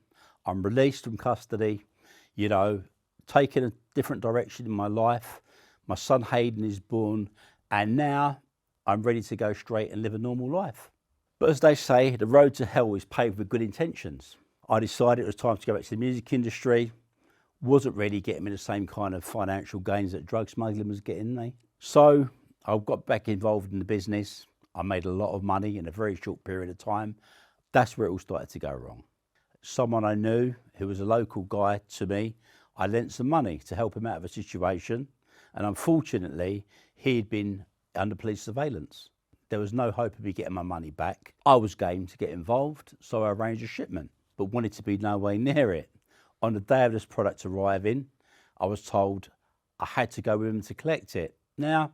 I'm released from custody, you know, taking a different direction in my life. My son Hayden is born, and now I'm ready to go straight and live a normal life. But as they say, the road to hell is paved with good intentions. I decided it was time to go back to the music industry. Wasn't really getting me the same kind of financial gains that drug smuggling was getting me. So I got back involved in the business. I made a lot of money in a very short period of time. That's where it all started to go wrong. Someone I knew who was a local guy to me, I lent some money to help him out of a situation. And unfortunately, he'd been under police surveillance. There was no hope of me getting my money back. I was game to get involved, so I arranged a shipment, but wanted to be no way near it. On the day of this product arriving, I was told I had to go with him to collect it. Now,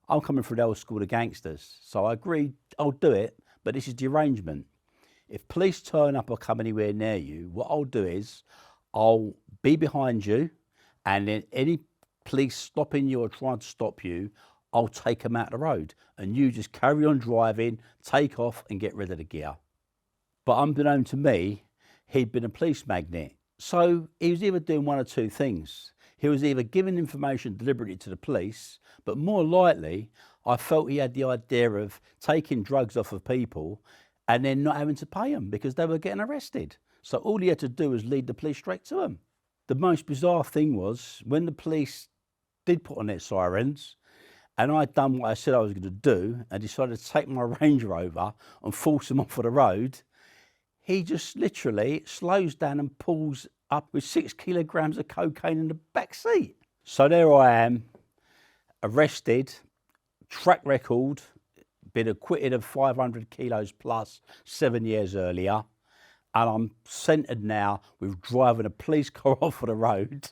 I'm coming from the old school of gangsters, so I agreed I'll do it, but this is the arrangement. If police turn up or come anywhere near you, what I'll do is I'll be behind you, and then any police stopping you or trying to stop you, I'll take them out the road, and you just carry on driving, take off and get rid of the gear. But unbeknown to me, he'd been a police magnet. So he was either doing one or two things. He was either giving information deliberately to the police, but more likely, I felt he had the idea of taking drugs off of people and then not having to pay them because they were getting arrested. So all he had to do was lead the police straight to them. The most bizarre thing was when the police did put on their sirens, and I'd done what I said I was going to do and decided to take my Range Rover and force him off of the road, he just literally slows down and pulls up with 6 kilograms of cocaine in the back seat. So there I am, arrested, track record, been acquitted of 500 kilos plus 7 years earlier, and I'm centred now with driving a police car off of the road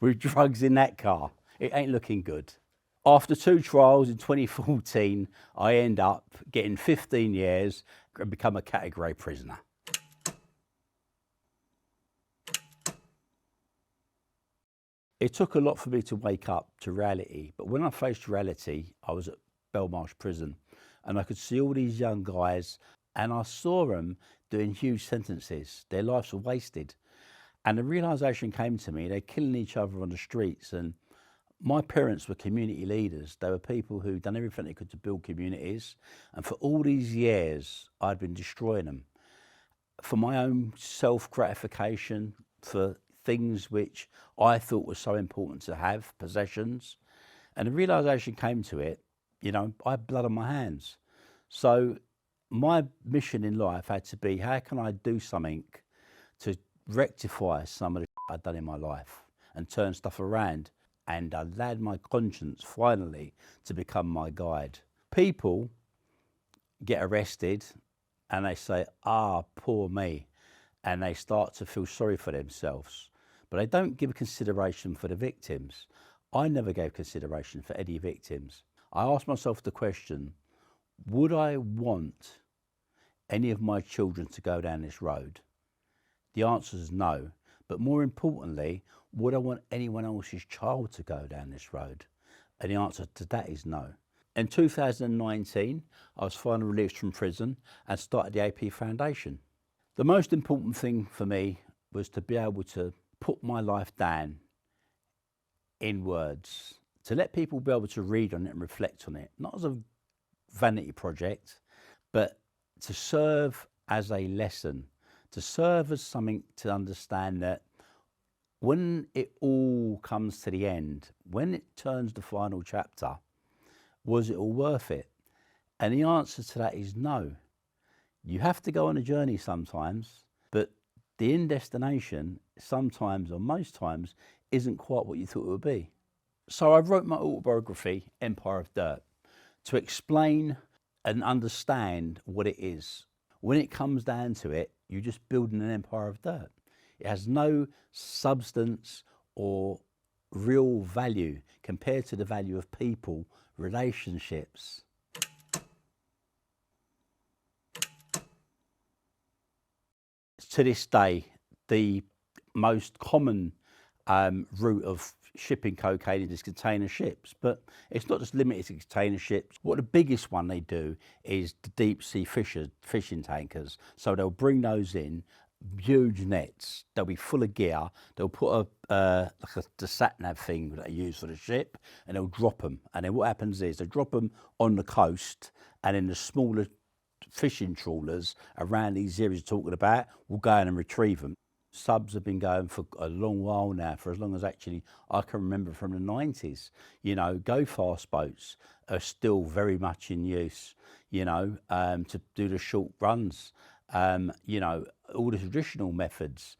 with drugs in that car. It ain't looking good. After 2 trials in 2014, I end up getting 15 years and become a category A prisoner. It took a lot for me to wake up to reality, but when I faced reality, I was at Belmarsh prison and I could see all these young guys and I saw them doing huge sentences. Their lives were wasted. And the realisation came to me, they're killing each other on the streets, and my parents were community leaders. They were people who'd done everything they could to build communities. And for all these years, I'd been destroying them. For my own self-gratification, for things which I thought were so important to have, possessions. And the realisation came to it, you know, I had blood on my hands. So my mission in life had to be, how can I do something to rectify some of the shit I'd done in my life and turn stuff around? And I allowed my conscience finally to become my guide. People get arrested and they say, ah, poor me. And they start to feel sorry for themselves. But they don't give consideration for the victims. I never gave consideration for any victims. I asked myself the question, would I want any of my children to go down this road? The answer is no. But more importantly, would I want anyone else's child to go down this road? And the answer to that is no. In 2019, I was finally released from prison and started the AP Foundation. The most important thing for me was to be able to put my life down in words, to let people be able to read on it and reflect on it, not as a vanity project, but to serve as a lesson, to serve as something to understand that when it all comes to the end, when it turns the final chapter, was it all worth it? And the answer to that is no. You have to go on a journey sometimes, but the end destination sometimes or most times isn't quite what you thought it would be. So I wrote my autobiography, Empire of Dirt, to explain and understand what it is. When it comes down to it, you're just building an empire of dirt. It has no substance or real value compared to the value of people, relationships. To this day, the most common route of shipping cocaine is container ships, but it's not just limited to container ships. What the biggest one they do is the deep sea fishing tankers. So they'll bring those in, huge nets. They'll be full of gear. They'll put the sat-nav thing that they use for the ship, and they'll drop them. And then what happens is they drop them on the coast, and then the smaller fishing trawlers around these areas you're talking about will go in and retrieve them. Subs have been going for a long while now, for as long as actually I can remember from the 90s. You know, go fast boats are still very much in use, you know, to do the short runs. You know, all the traditional methods.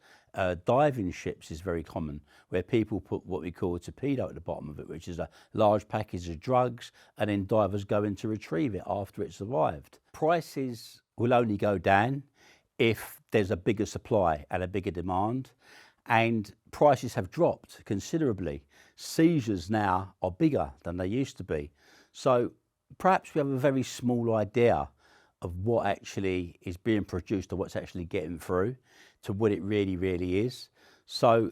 Diving ships is very common, where people put what we call a torpedo at the bottom of it, which is a large package of drugs, and then divers go in to retrieve it after it's survived. Prices will only go down if there's a bigger supply and a bigger demand, and prices have dropped considerably. Seizures now are bigger than they used to be. So perhaps we have a very small idea of what actually is being produced or what's actually getting through to what it really, really is. So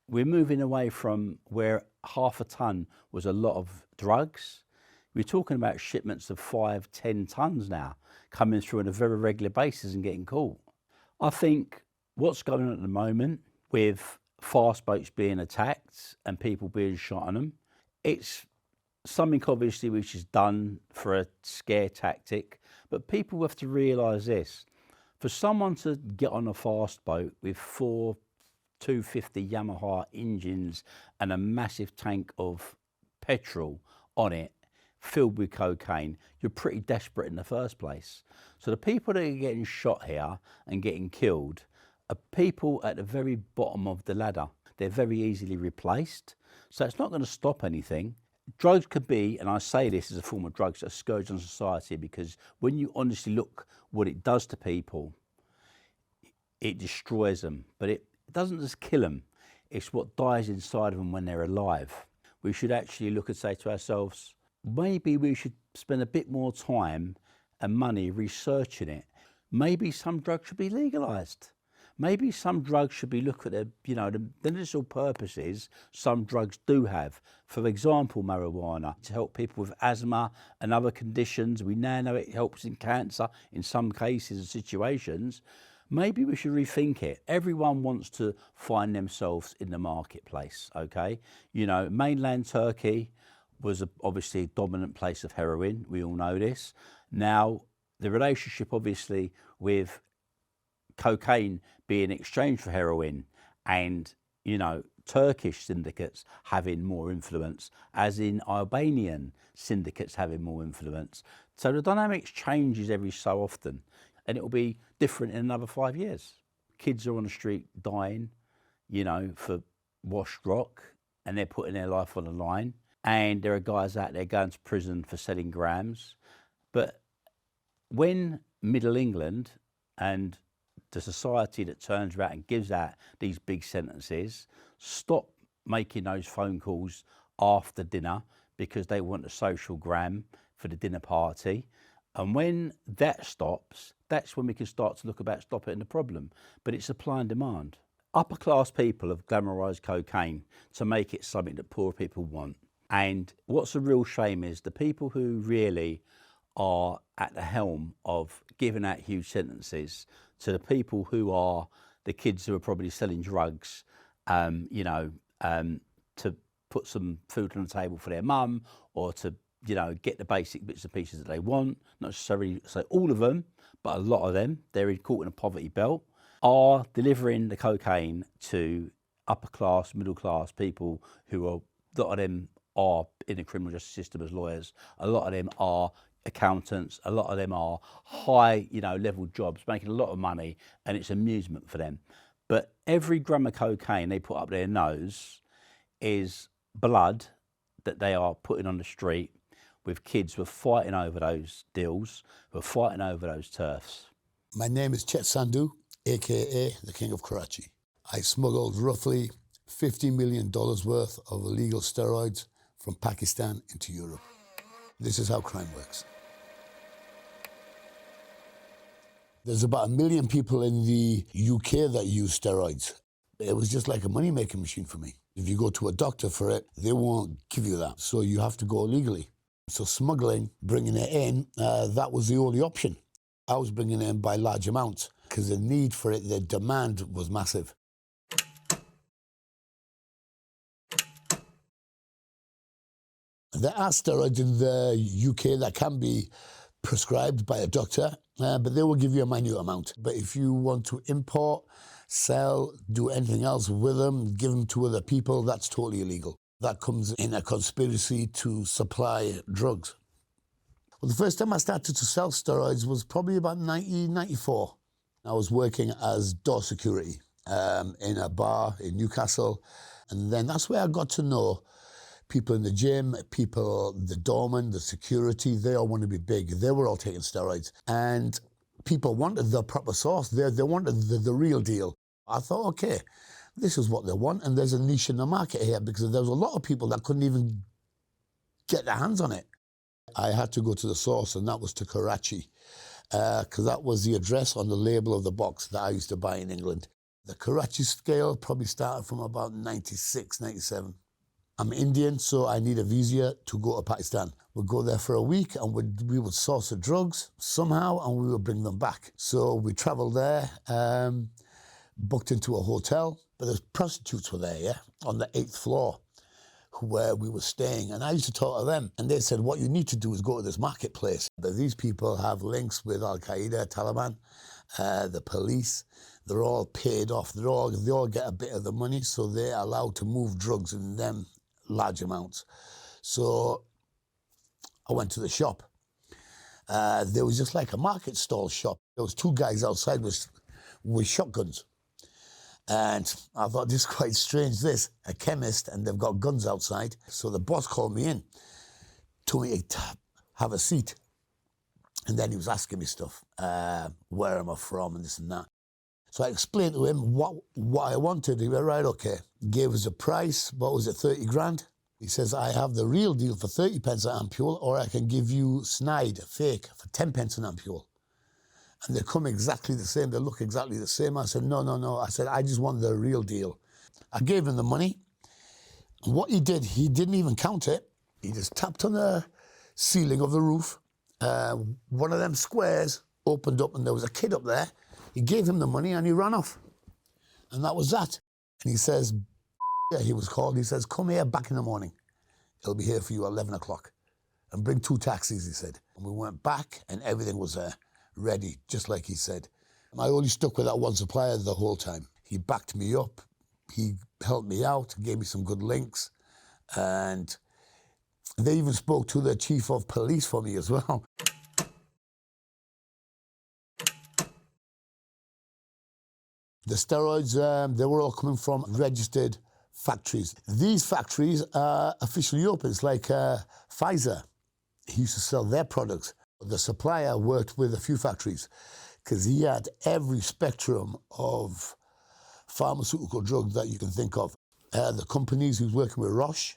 we're moving away from where half a ton was a lot of drugs. We're talking about shipments of 5-10 tons now coming through on a very regular basis and getting caught. I think what's going on at the moment with fast boats being attacked and people being shot on them, it's something obviously which is done for a scare tactic, but people have to realise this. For someone to get on a fast boat with 4 250 Yamaha engines and a massive tank of petrol on it, filled with cocaine, you're pretty desperate in the first place. So the people that are getting shot here and getting killed are people at the very bottom of the ladder. They're very easily replaced. So it's not going to stop anything. Drugs could be, and I say this as a form of drugs, a scourge on society, because when you honestly look what it does to people, it destroys them. But it doesn't just kill them, it's what dies inside of them when they're alive. We should actually look and say to ourselves, maybe we should spend a bit more time and money researching it. Maybe some drugs should be legalised. Maybe some drugs should be looked at, the medicinal purposes some drugs do have. For example, marijuana, to help people with asthma and other conditions. We now know it helps in cancer in some cases and situations. Maybe we should rethink it. Everyone wants to find themselves in the marketplace, okay? You know, mainland Turkey was obviously a dominant place of heroin. We all know this. Now, the relationship obviously with cocaine being exchanged for heroin and, you know, Turkish syndicates having more influence, as in Albanian syndicates having more influence. So the dynamics changes every so often, and it will be different in another 5 years. Kids are on the street dying, you know, for washed rock, and they're putting their life on the line. And there are guys out there going to prison for selling grams. But when Middle England and the society that turns around and gives out these big sentences stop making those phone calls after dinner because they want a social gram for the dinner party, and when that stops, that's when we can start to look about stopping the problem. But it's supply and demand. Upper class people have glamorised cocaine to make it something that poor people want. And what's a real shame is the people who really are at the helm of giving out huge sentences to the people who are the kids who are probably selling drugs you know, to put some food on the table for their mum, or to, you know, get the basic bits and pieces that they want. Not necessarily say all of them, but a lot of them, they're caught in a poverty belt, are delivering the cocaine to upper class, middle class people who are, a lot of them are in the criminal justice system as lawyers. A lot of them are accountants. A lot of them are high, you know, level jobs, making a lot of money, and it's amusement for them. But every gram of cocaine they put up their nose is blood that they are putting on the street, with kids who are fighting over those deals, who are fighting over those turfs. My name is Chet Sandhu, aka the King of Karachi. I smuggled roughly $50 million worth of illegal steroids from Pakistan into Europe. This is how crime works. There's about 1 million people in the UK that use steroids. It was just like a money-making machine for me. If you go to a doctor for it, they won't give you that. So you have to go legally. So smuggling, bringing it in, that was the only option. I was bringing it in by large amounts because the need for it, the demand was massive. There are steroids in the UK that can be prescribed by a doctor, but they will give you a minute amount. But if you want to import, sell, do anything else with them, give them to other people, that's totally illegal. That comes in a conspiracy to supply drugs. Well, the first time I started to sell steroids was probably about 1994. I was working as door security in a bar in Newcastle, and then that's where I got to know people in the gym, people, the doorman, the security. They all want to be big. They were all taking steroids, and people wanted the proper source. They wanted the real deal. I thought, okay, this is what they want, and there's a niche in the market here, because there was a lot of people that couldn't even get their hands on it. I had to go to the source, and that was to Karachi, because that was the address on the label of the box that I used to buy in England. The Karachi scale probably started from about 96, 97. I'm Indian, so I need a visa to go to Pakistan. We'd go there for a week, and we would source the drugs somehow, and we would bring them back. So we travelled there, booked into a hotel, but the prostitutes were there, yeah, on the 8th floor where we were staying. And I used to talk to them, and they said, what you need to do is go to this marketplace. But these people have links with Al-Qaeda, Taliban, the police. They're all paid off. They all get a bit of the money, so they're allowed to move drugs in them large amounts. So I went to the shop. There was just like a market stall shop. There was 2 guys outside with shotguns. And I thought, this is quite strange, this, a chemist, and they've got guns outside. So the boss called me in, told me to have a seat. And then he was asking me stuff, where am I from and this and that. So I explained to him what I wanted. He went, right, okay. Gave us a price, what was it, 30 grand? He says, I have the real deal for 30 pence an ampule, or I can give you snide, fake, for 10 pence an ampule. And they come exactly the same, they look exactly the same. I said, no. I said, I just want the real deal. I gave him the money. And what he did, he didn't even count it. He just tapped on the ceiling of the roof. One of them squares opened up, and there was a kid up there. He gave him the money, and he ran off. And that was that. And he says, yeah, he was called. He says, come here back in the morning. He'll be here for you at 11 o'clock. And bring 2 taxis, he said. And we went back, and everything was there. Ready, just like he said. I only stuck with that one supplier the whole time. He backed me up, he helped me out, gave me some good links, and they even spoke to the chief of police for me as well. The steroids, they were all coming from registered factories. These factories are officially open. It's like Pfizer. He used to sell their products. The supplier worked with a few factories because he had every spectrum of pharmaceutical drugs that you can think of. The companies he was working with, Roche.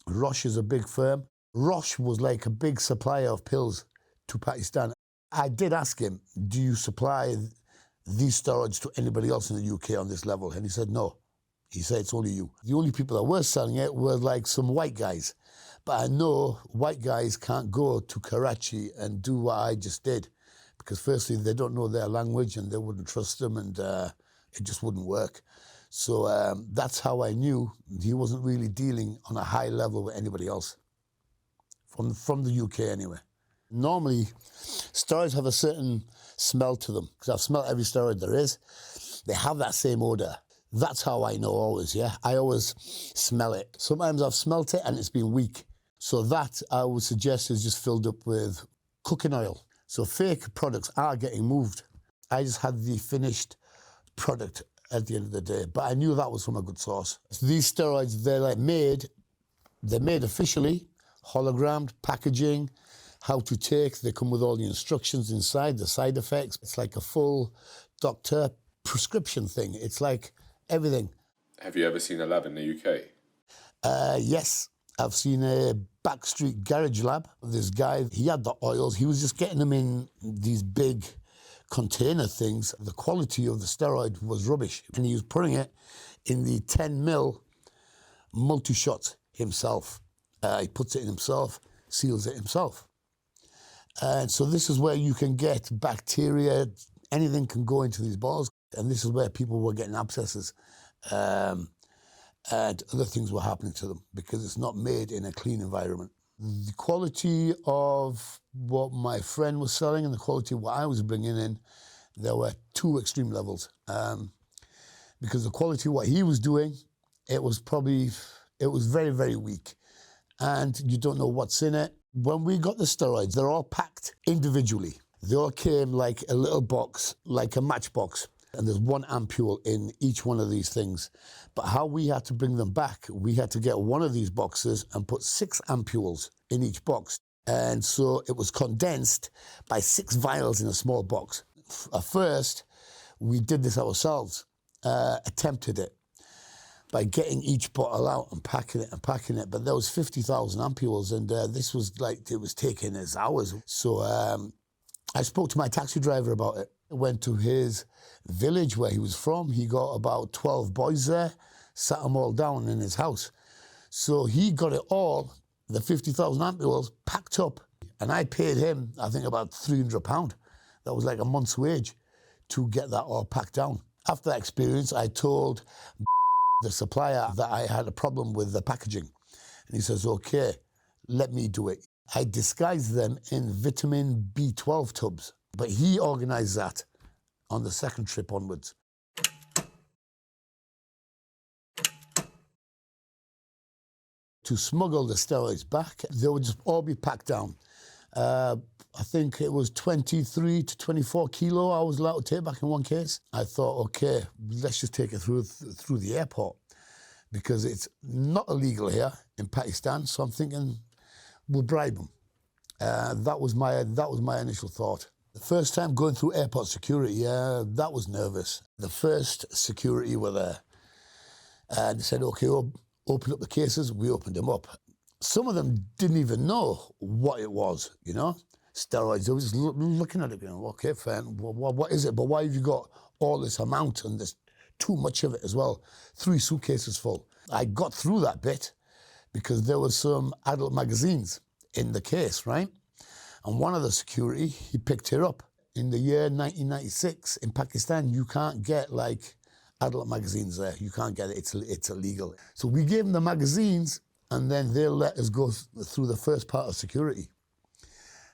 Roche is a big firm. Roche was like a big supplier of pills to Pakistan. I did ask him, do you supply these steroids to anybody else in the UK on this level? And he said, no. He said, it's only you. The only people that were selling it were like some white guys. But I know white guys can't go to Karachi and do what I just did, because firstly, they don't know their language and they wouldn't trust them, and it just wouldn't work. So that's how I knew he wasn't really dealing on a high level with anybody else, from the UK anyway. Normally, steroids have a certain smell to them, because I've smelled every steroid there is. They have that same odour. That's how I know always, yeah? I always smell it. Sometimes I've smelt it and it's been weak. So that, I would suggest, is just filled up with cooking oil. So fake products are getting moved. I just had the finished product at the end of the day, but I knew that was from a good source. So these steroids, they're made officially, hologrammed, packaging, how to take. They come with all the instructions inside, the side effects. It's like a full doctor prescription thing. It's like everything. Have you ever seen a lab in the UK? Yes, I've seen a backstreet garage lab. This guy, he had the oils. He was just getting them in these big container things. The quality of the steroid was rubbish. And he was putting it in the 10 mil multi-shot himself. He puts it in himself, seals it himself. And so this is where you can get bacteria. Anything can go into these bottles. And this is where people were getting abscesses. And other things were happening to them because it's not made in a clean environment. The quality of what my friend was selling and the quality of what I was bringing in, there were two extreme levels. Because the quality of what he was doing, it was very, very weak. And you don't know what's in it. When we got the steroids, they're all packed individually. They all came like a little box, like a matchbox. And there's one ampule in each one of these things. But how we had to bring them back, we had to get one of these boxes and put 6 ampules in each box. And so it was condensed by 6 vials in a small box. At first, we did this ourselves, attempted it by getting each bottle out and packing it. But there was 50,000 ampules, and this was like, it was taking us hours. So I spoke to my taxi driver about it. I went to his village where he was from. He got about 12 boys there, sat them all down in his house. So he got it all, the 50,000 ampules, packed up. And I paid him, I think, about £300. That was like a month's wage to get that all packed down. After that experience, I told the supplier that I had a problem with the packaging. And he says, okay, let me do it. I disguised them in vitamin B12 tubs, but he organised that on the second trip onwards. To smuggle the steroids back, they would just all be packed down. I think it was 23 to 24 kilo I was allowed to take back in one case. I thought, okay, let's just take it through the airport because it's not illegal here in Pakistan. So I'm thinking we'll bribe them. That was my initial thought. The first time going through airport security, that was nervous. The first security were there. And they said, okay, open up the cases. We opened them up. Some of them didn't even know what it was, you know, steroids. They were just looking at it going, okay, fine, what is it? But why have you got all this amount and there's too much of it as well? 3 suitcases full. I got through that bit because there was some adult magazines in the case, right? And one of the security, he picked it up. In the year 1996, in Pakistan, you can't get like adult magazines there. You can't get it, it's illegal. So we gave them the magazines and then they let us go through the first part of security.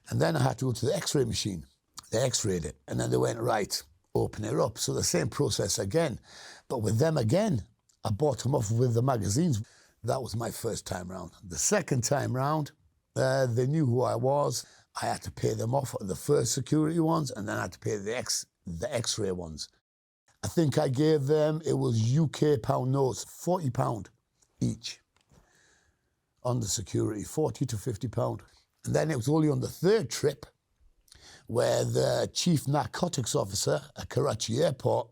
And then I had to go to the x-ray machine. They x-rayed it. And then they went, right, open it up. So the same process again. But with them again, I bought them off with the magazines. That was my first time round. The second time round, they knew who I was. I had to pay them off the first security ones, and then I had to pay the x-ray ones. I think I gave them, it was UK pound notes, £40 each on the security, 40 to £50. And then it was only on the third trip where the chief narcotics officer at Karachi airport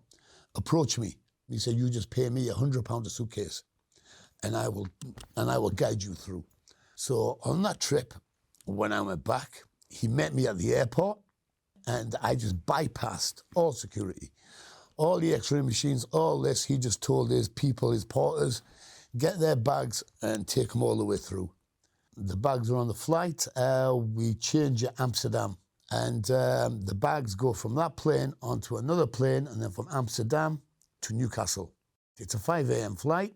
approached me. He said, you just pay me £100 a suitcase and I will guide you through. So on that trip, when I went back, he met me at the airport and I just bypassed all security. All the x-ray machines, all this, he just told his people, his porters, get their bags and take them all the way through. The bags are on the flight. We change at Amsterdam. And the bags go from that plane onto another plane and then from Amsterdam to Newcastle. It's a 5 a.m. flight.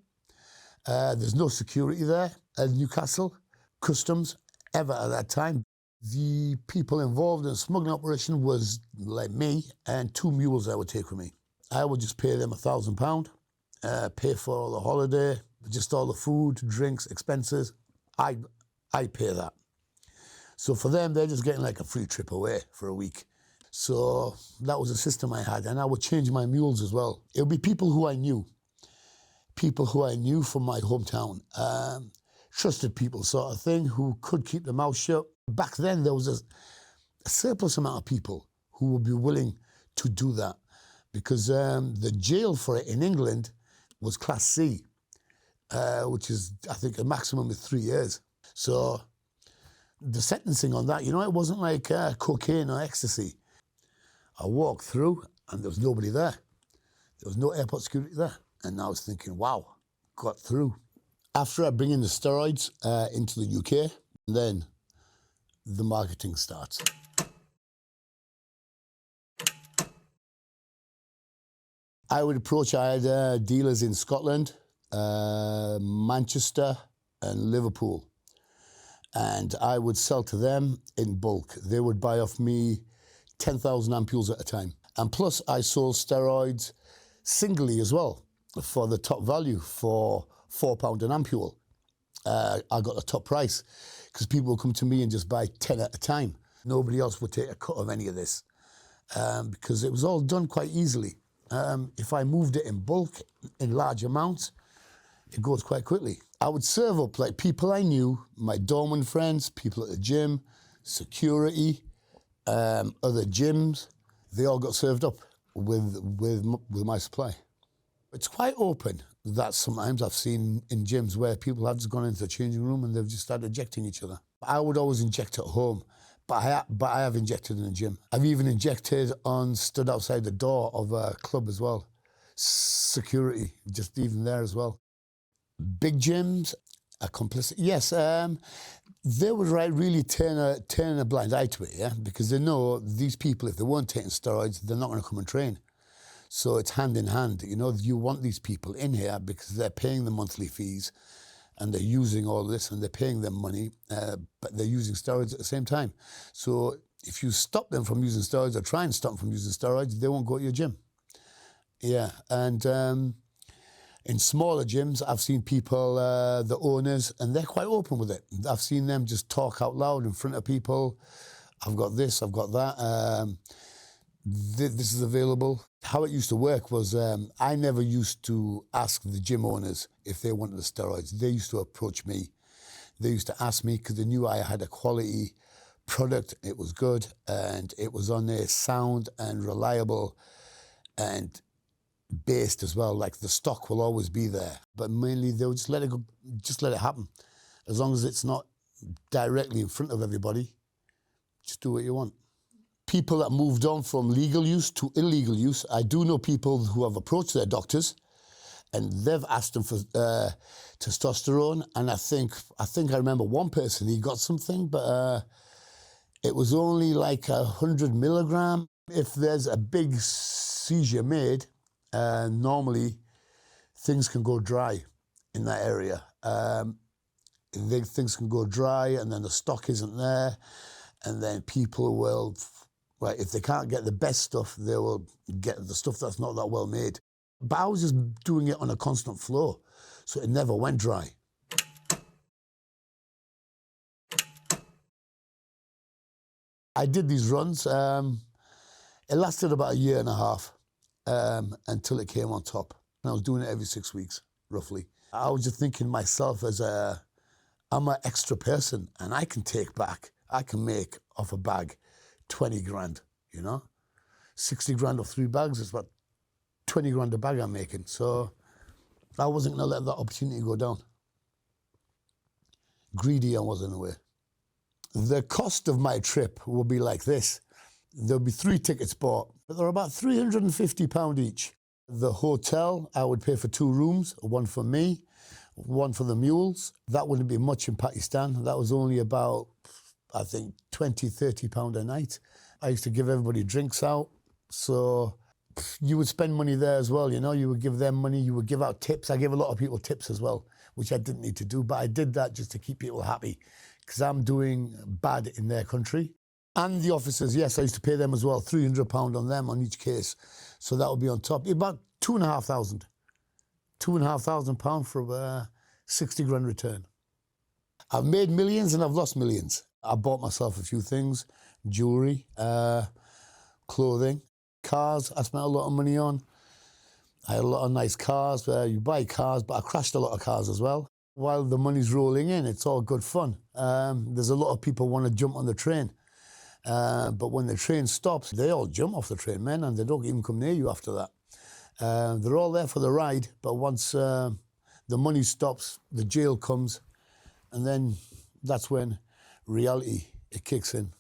There's no security there at Newcastle, customs, ever at that time. The people involved in the smuggling operation was like me and 2 mules I would take with me. I would just pay them £1,000, pay for all the holiday, just all the food, drinks, expenses. I pay that. So for them, they're just getting like a free trip away for a week. So that was a system I had, and I would change my mules as well. It would be people who I knew from my hometown, trusted people sort of thing, who could keep their mouth shut. Back then, there was a surplus amount of people who would be willing to do that, because the jail for it in England was Class C, which is, I think, a maximum of 3 years. So the sentencing on that, it wasn't like cocaine or ecstasy. I walked through and there was nobody there. There was no airport security there. And I was thinking, wow, got through. After I bring in the steroids into the UK, then the marketing starts. I would approach, I had dealers in Scotland, Manchester and Liverpool. And I would sell to them in bulk. They would buy off me 10,000 ampules at a time. And plus I sold steroids singly as well for the top value, for £4 an ampule. I got the top price because people would come to me and just buy 10 at a time. Nobody else would take a cut of any of this because it was all done quite easily. If I moved it in bulk, in large amounts, it goes quite quickly. I would serve up like people I knew, my doorman friends, people at the gym, security, other gyms. They all got served up with my supply. It's quite open. That sometimes I've seen in gyms where people have just gone into the changing room and they've just started injecting each other. I would always inject at home, but I have injected in the gym. I've even injected stood outside the door of a club as well. Security, just even there as well. Big gyms are complicit. Yes, they would really turn a blind eye to it, yeah, because they know these people, if they weren't taking steroids, they're not going to come and train. So it's hand in hand. You want these people in here because they're paying the monthly fees and they're using all this and they're paying them money, but they're using steroids at the same time. So if you stop them from using steroids or try and stop them from using steroids, they won't go to your gym. Yeah, and in smaller gyms, I've seen people, the owners, and they're quite open with it. I've seen them just talk out loud in front of people. I've got this, I've got that. This is available. How it used to work was I never used to ask the gym owners if they wanted the steroids. They used to approach me. They used to ask me because they knew I had a quality product. It was good and it was on there sound and reliable and based as well. Like the stock will always be there, but mainly they would just let it go, just let it happen. As long as it's not directly in front of everybody, just do what you want. People that moved on from legal use to illegal use, I do know people who have approached their doctors and they've asked them for testosterone. And I think I remember one person, he got something, but it was only like 100 milligram. If there's a big seizure made, normally things can go dry in that area. Things can go dry and then the stock isn't there. And then people will, right, if they can't get the best stuff, they will get the stuff that's not that well made. But I was just doing it on a constant flow, so it never went dry. I did these runs. It lasted about 1.5 years until it came on top. And I was doing it every 6 weeks, roughly. I was just thinking myself as I'm an extra person and I can make off a bag 20 grand, 60 grand off 3 bags is about 20 grand a bag I'm making. So I wasn't gonna let that opportunity go down. Greedy I was in a way. The cost of my trip will be like this. There'll be 3 tickets bought, but they're about £350 each. The hotel, I would pay for 2 rooms, one for me, one for the mules. That wouldn't be much in Pakistan. That was only about, I think, £20, £30 a night. I used to give everybody drinks out. So You would spend money there as well, you know, you would give them money, you would give out tips. I gave a lot of people tips as well, which I didn't need to do, but I did that just to keep people happy because I'm doing bad in their country. And the officers, yes, I used to pay them as well, £300 on them on each case. So that would be on top, about £2,500 for a 60 grand return. I've made millions and I've lost millions. I bought myself a few things, jewelry, clothing, cars I spent a lot of money on. I had a lot of nice cars where you buy cars, but I crashed a lot of cars as well. While the money's rolling in, it's all good fun. There's a lot of people want to jump on the train. But when the train stops, they all jump off the train, man, and they don't even come near you after that. They're all there for the ride, but once the money stops, the jail comes, and then that's when reality, it kicks in.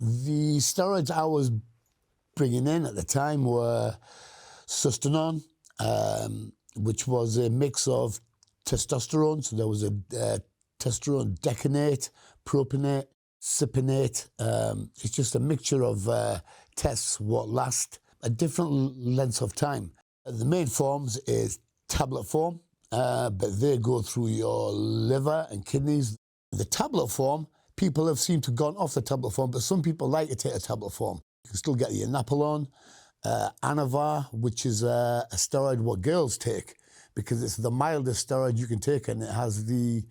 The steroids I was bringing in at the time were Sustanon, which was a mix of testosterone. So there was a testosterone decanate, propionate, cypionate. It's just a mixture of tests what last a different length of time. The main forms is tablet form, but they go through your liver and kidneys. The tablet form, people have seemed to have gone off the tablet form, but some people like to take a tablet form. You can still get the Anapolon, Anavar, which is a steroid what girls take, because it's the mildest steroid you can take and it has the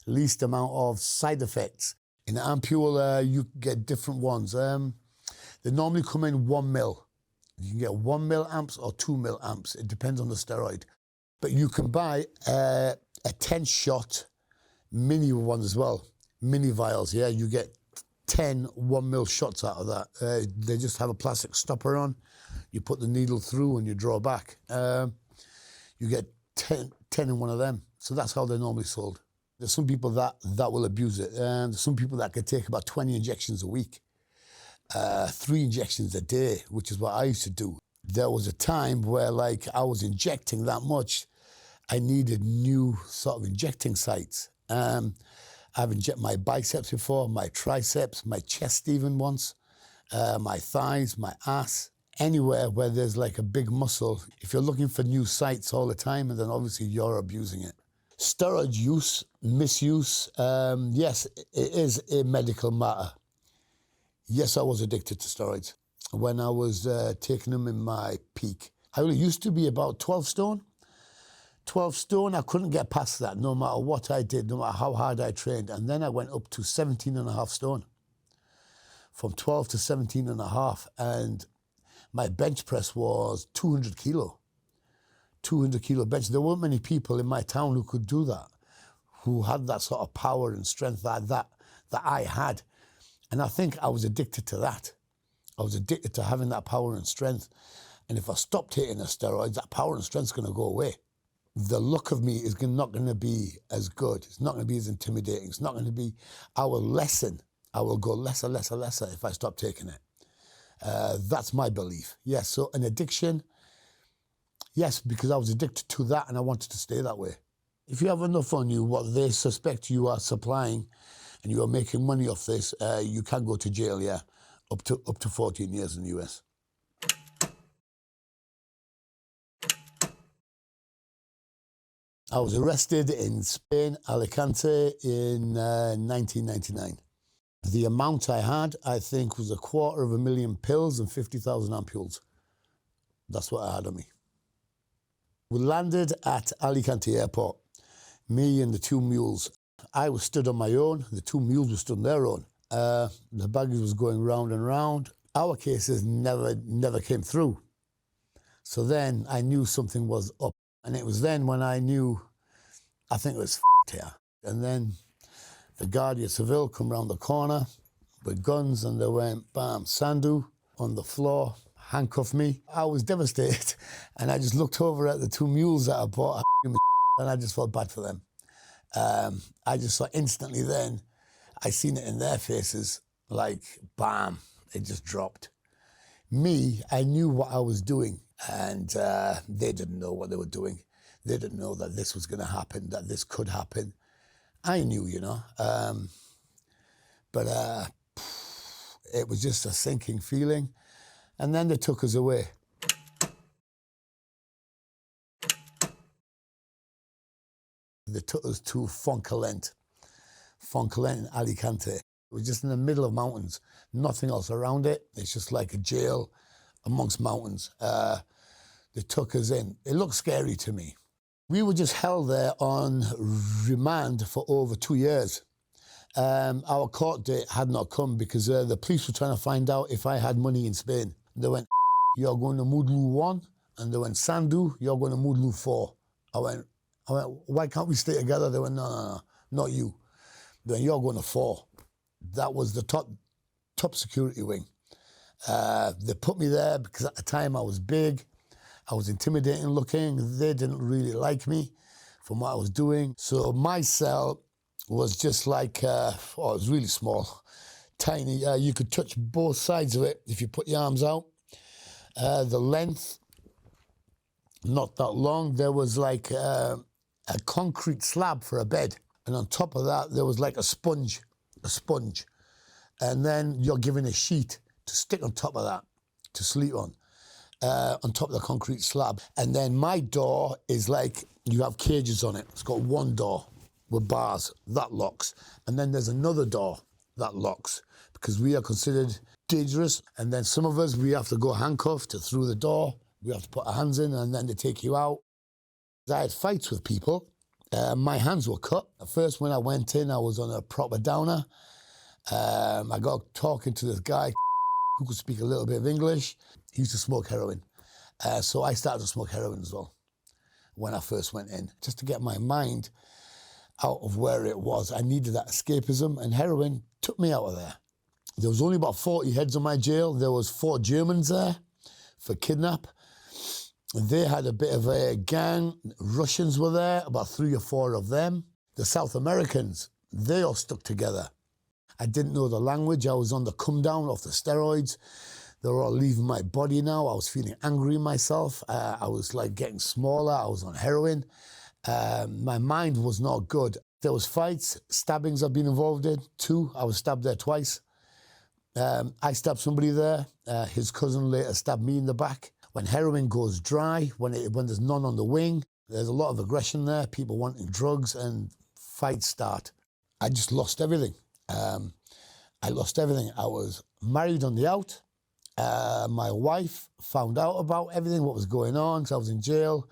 least amount of side effects. In ampule, you get different ones. They normally come in 1 mil. You can get 1 mil amps or 2 mil amps. It depends on the steroid. But you can buy a 10-shot mini one as well. Mini vials, yeah. You get 10 1 mil shots out of that. They just have a plastic stopper on. You put the needle through and you draw back. You get 10 in one of them. So that's how they're normally sold. There's some people that will abuse it. There's some people that could take about 20 injections a week. 3 injections a day, which is what I used to do. There was a time where, like, I was injecting that much, I needed new sort of injecting sites. I've injected my biceps before, my triceps, my chest even once, my thighs, my ass, anywhere where there's like a big muscle. If you're looking for new sites all the time, then obviously you're abusing it. Steroid use, misuse, yes, it is a medical matter. Yes, I was addicted to steroids when I was taking them in my peak. I only used to be about 12 stone. 12 stone, I couldn't get past that no matter what I did, no matter how hard I trained. And then I went up to 17 and a half stone. From 12 to 17 and a half. And my bench press was 200 kilo. 200 kilo bench. There weren't many people in my town who could do that, who had that sort of power and strength that I had. And I think I was addicted to that. I was addicted to having that power and strength. And if I stop taking the steroids, that power and strength's going to go away. The look of me is not going to be as good. It's not going to be as intimidating. It's not going to be, I will lessen. I will go lesser if I stop taking it. That's my belief. Yes, so an addiction, yes, because I was addicted to that and I wanted to stay that way. If you have enough on you, what they suspect you are supplying, and you are making money off this, you can go to jail, yeah, up to 14 years in the US. I was arrested in Spain, Alicante, in 1999. The amount I had, I think, was 250,000 pills and 50,000 ampules. That's what I had on me. We landed at Alicante Airport, me and the 2 mules. I was stood on my own, the 2 mules were stood on their own. The baggage was going round and round. Our cases never came through. So then I knew something was up. And it was then when I knew, I think it was here. And then the Guardia Civil come round the corner with guns and they went, bam, Sandu on the floor, handcuffed me. I was devastated. And I just looked over at the 2 mules that I bought and I just felt bad for them. I just saw instantly then, I seen it in their faces, like, bam, it just dropped. Me, I knew what I was doing. And they didn't know what they were doing. They didn't know that this was going to happen, that this could happen. I knew, you know. But it was just a sinking feeling. And then they took us away. They took us to Fontcalent in Alicante. It was just in the middle of mountains, nothing else around it. It's just like a jail amongst mountains. They took us in. It looked scary to me. We were just held there on remand for over 2 years. Our court date had not come because the police were trying to find out if I had money in Spain. They went, you're going to Moodloo 1, and they went, Sandu, you're going to Moodloo 4. I went, why can't we stay together? They went, no, not you. Then you're going to 4. That was the top security wing. They put me there because at the time I was big, I was intimidating looking. They didn't really like me from what I was doing. So my cell was just like, it was really small, tiny. You could touch both sides of it if you put your arms out. The length, not that long. There was like a concrete slab for a bed. And on top of that, there was like a sponge. And then you're given a sheet to stick on top of that, to sleep on top of the concrete slab. And then my door is like, you have cages on it. It's got one door with bars, that locks. And then there's another door that locks because we are considered dangerous. And then some of us, we have to go handcuffed through the door. We have to put our hands in and then they take you out. I had fights with people. My hands were cut. At first, when I went in, I was on a proper downer. I got talking to this guy who could speak a little bit of English. He used to smoke heroin. So I started to smoke heroin as well when I first went in, just to get my mind out of where it was. I needed that escapism, and heroin took me out of there. There was only about 40 heads in my jail. There was 4 Germans there for kidnap. They had a bit of a gang. Russians were there, about 3 or 4 of them. The South Americans, they all stuck together. I didn't know the language. I was on the come down off the steroids. They were all leaving my body now. I was feeling angry myself. I was like getting smaller. I was on heroin. My mind was not good. There was fights, stabbings I've been involved in, 2. I was stabbed there twice. I stabbed somebody there. His cousin later stabbed me in the back. When heroin goes dry, when there's none on the wing, there's a lot of aggression there, people wanting drugs, and fights start. I just lost everything. I lost everything. I was married on the out. My wife found out about everything, what was going on, because I was in jail.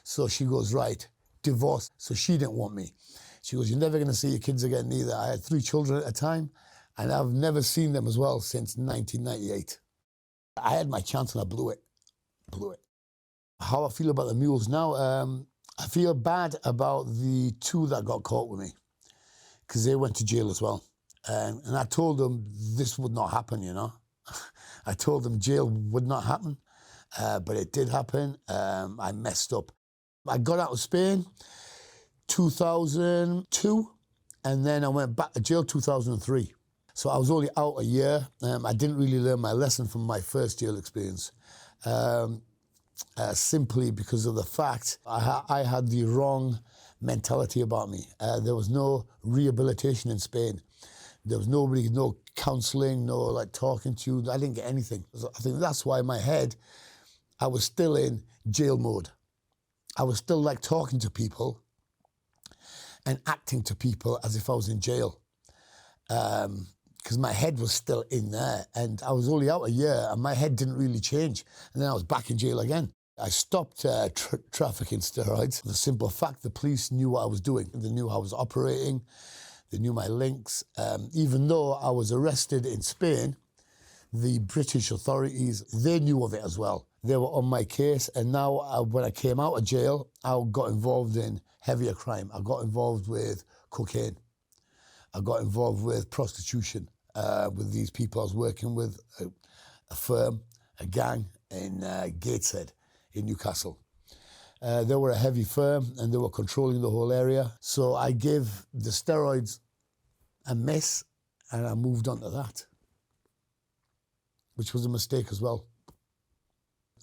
So she goes, right, divorce. So she didn't want me. She goes, you're never going to see your kids again either. I had 3 children at a time, and I've never seen them as well since 1998. I had my chance and I blew it. How I feel about the mules now, I feel bad about the 2 that got caught with me because they went to jail as well. And I told them this would not happen, you know. I told them jail would not happen, but it did happen. I messed up. I got out of Spain 2002, and then I went back to jail 2003. So I was only out a year. I didn't really learn my lesson from my first jail experience. Simply because of the fact I had the wrong mentality about me. There was no rehabilitation in Spain. There was nobody, no counselling, no like talking to you. I didn't get anything. So I think that's why in my head, I was still in jail mode. I was still like talking to people and acting to people as if I was in jail. Because my head was still in there, and I was only out a year, and my head didn't really change. And then I was back in jail again. I stopped trafficking steroids. The simple fact, the police knew what I was doing. They knew how I was operating. They knew my links. Even though I was arrested in Spain, the British authorities, they knew of it as well. They were on my case, and now when I came out of jail, I got involved in heavier crime. I got involved with cocaine. I got involved with prostitution. With these people. I was working with a firm, a gang in Gateshead in Newcastle. They were a heavy firm and they were controlling the whole area. So I gave the steroids a miss and I moved on to that, which was a mistake as well.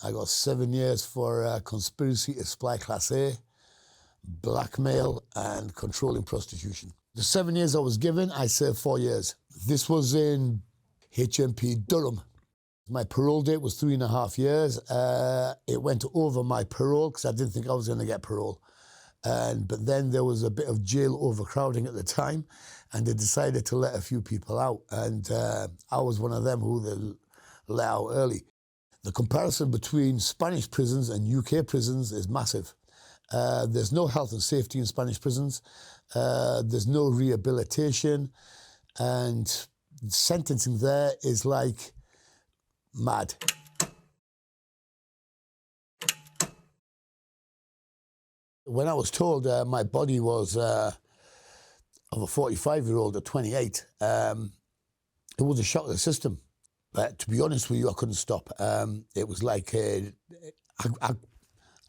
I got 7 years for conspiracy to supply Class A, blackmail and controlling prostitution. The 7 years I was given, I served 4 years. This was in HMP Durham. My parole date was 3.5 years. It went over my parole because I didn't think I was going to get parole. But then there was a bit of jail overcrowding at the time, and they decided to let a few people out. And I was one of them who they let out early. The comparison between Spanish prisons and UK prisons is massive. There's no health and safety in Spanish prisons. There's no rehabilitation. And sentencing there is like mad. When I was told my body was of a 45-year-old at 28, it was a shock to the system. But to be honest with you, I couldn't stop. It was like I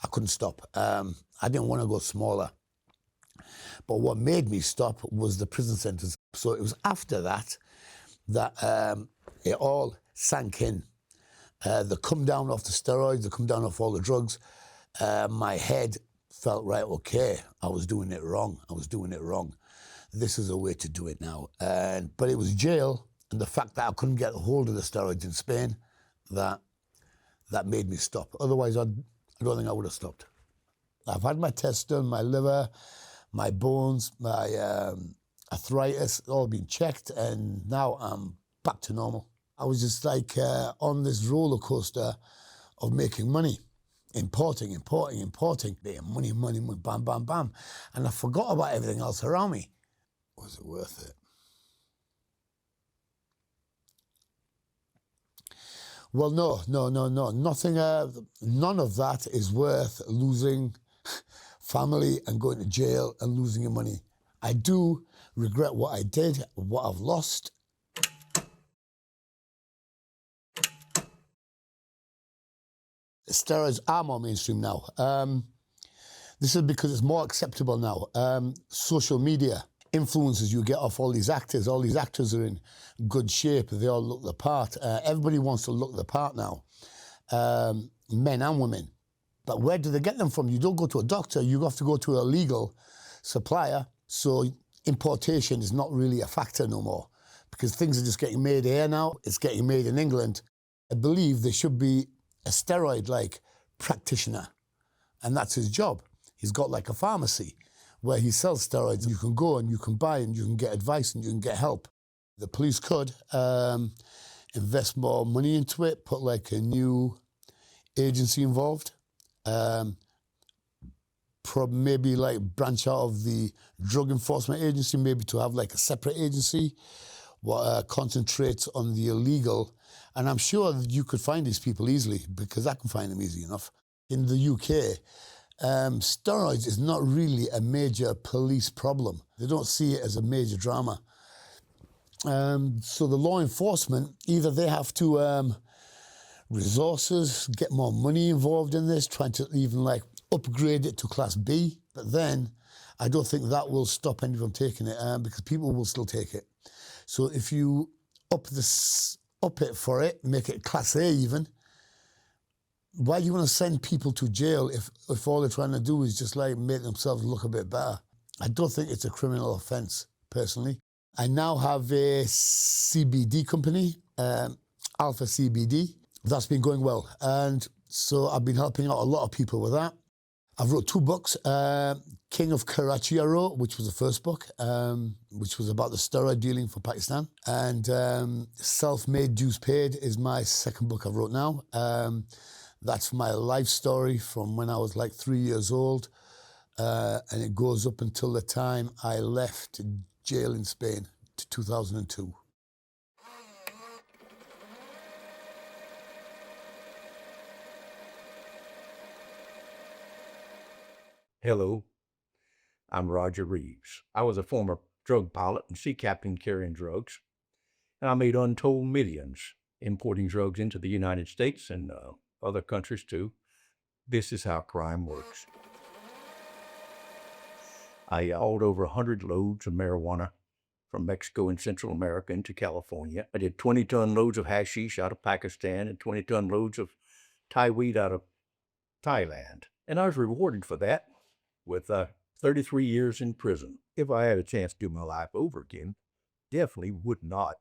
couldn't stop. I didn't want to go smaller. But what made me stop was the prison sentence. So it was after that it all sank in. The come down off the steroids, the come down off all the drugs. My head felt, right, okay, I was doing it wrong. This is a way to do it now. But it was jail and the fact that I couldn't get a hold of the steroids in Spain that made me stop. Otherwise, I don't think I would have stopped. I've had my tests done, my liver, my bones, my arthritis, all been checked, and now I'm back to normal. I was just like on this roller coaster of making money, importing, making money, bam, bam, bam. And I forgot about everything else around me. Was it worth it? Well, no. Nothing, none of that is worth losing family and going to jail and losing your money. I do regret what I did, what I've lost. Steroids are more mainstream now. This is because it's more acceptable now. Social media influences you get off all these actors. All these actors are in good shape. They all look the part. Everybody wants to look the part now, men and women. But where do they get them from? You don't go to a doctor. You have to go to a legal supplier. So importation is not really a factor no more because things are just getting made here now. It's getting made in England. I believe there should be a steroid-like practitioner, and that's his job. He's got like a pharmacy where he sells steroids. You can go and you can buy and you can get advice and you can get help. The police could invest more money into it, put like a new agency involved, maybe like branch out of the drug enforcement agency, maybe to have like a separate agency what concentrates on the illegal. And I'm sure that you could find these people easily because I can find them easy enough. In the UK, steroids is not really a major police problem. They don't see it as a major drama. So the law enforcement, either they have to resources, get more money involved in this, trying to even like upgrade it to class B. But then I don't think that will stop anyone from taking it because people will still take it. So if you up it for it, make it class A even, why do you want to send people to jail if all they're trying to do is just like make themselves look a bit better? I don't think it's a criminal offence, personally. I now have a CBD company, Alpha CBD. That's been going well. And so I've been helping out a lot of people with that. I've wrote 2 books. King of Karachi I wrote, which was the first book, which was about the steroid dealing for Pakistan. And Self-Made Dues Paid is my second book I wrote now. That's my life story from when I was like 3 years old. And it goes up until the time I left jail in Spain to 2002. Hello, I'm Roger Reaves. I was a former drug pilot and sea captain carrying drugs, and I made untold millions importing drugs into the United States and other countries too. This is how crime works. I hauled over 100 loads of marijuana from Mexico and Central America into California. I did 20-ton loads of hashish out of Pakistan and 20-ton loads of Thai weed out of Thailand. And I was rewarded for that with 33 years in prison. If I had a chance to do my life over again, definitely would not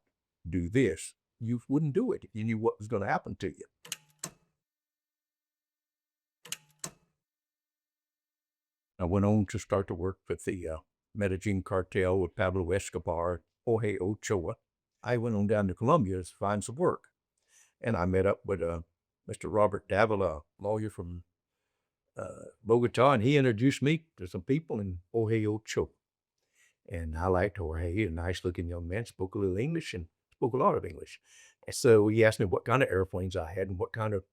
do this. You wouldn't do it if you knew what was going to happen to you. I went on to start to work with the Medellín Cartel with Pablo Escobar, Jorge Ochoa. I went on down to Colombia to find some work. And I met up with Mr. Robert Davila, lawyer from Bogota, and he introduced me to some people in Jorge Ochoa. And I liked Jorge, a nice-looking young man, spoke a little English and spoke a lot of English. And so he asked me what kind of airplanes I had and what kind of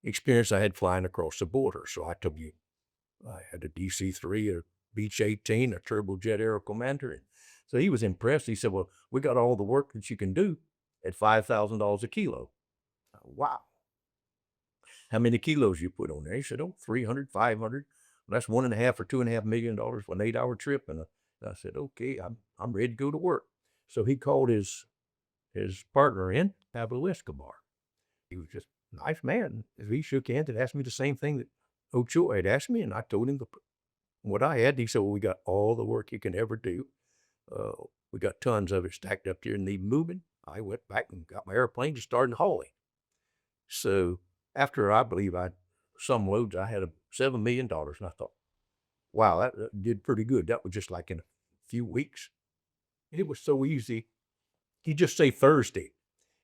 experience I had flying across the border. So I told you I had a DC-3, a Beech 18, a turbojet Aero Commander. And so he was impressed. He said, well, we got all the work that you can do at $5,000 a kilo. Wow. How many kilos you put on there? He said, 300, 500. That's $1.5 or $2.5 million for an 8-hour trip. And I said, okay, I'm ready to go to work. So he called his partner in, Pablo Escobar. He was just a nice man. He shook hands and asked me the same thing that Ochoa had asked me, and I told him what I had. He said, well, we got all the work you can ever do. We got tons of it stacked up here and need moving. I went back and got my airplane and started hauling. So after I believe some loads, I had $7 million. And I thought, wow, that did pretty good. That was just like in a few weeks. And it was so easy. You just say Thursday.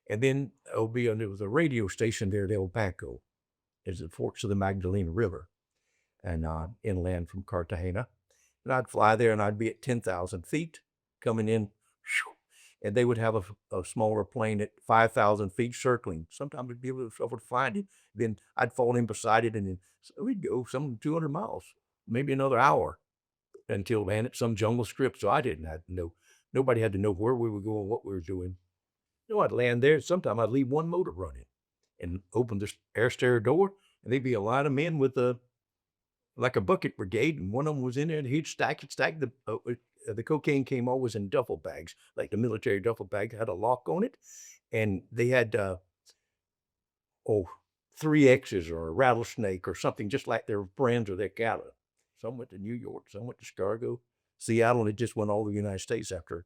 And then there was a radio station there at El Banco. It's the forks of the Magdalena River and inland from Cartagena. And I'd fly there and I'd be at 10,000 feet coming in. And they would have a smaller plane at 5,000 feet circling. Sometimes we'd be able to find it. Then I'd fall in beside it, and then so we'd go some 200 miles, maybe another hour, until land at some jungle strip. So I didn't have to know. Nobody had to know where we were going, what we were doing. I'd land there. Sometimes I'd leave one motor running and open the air stair door, and there'd be a line of men with like a bucket brigade, and one of them was in there, and he'd stack the cocaine came always in duffel bags, like the military duffel bag had a lock on it. And they had, 3 X's or a rattlesnake or something just like their brands or their cattle. Some went to New York, some went to Chicago, Seattle, and it just went all over the United States after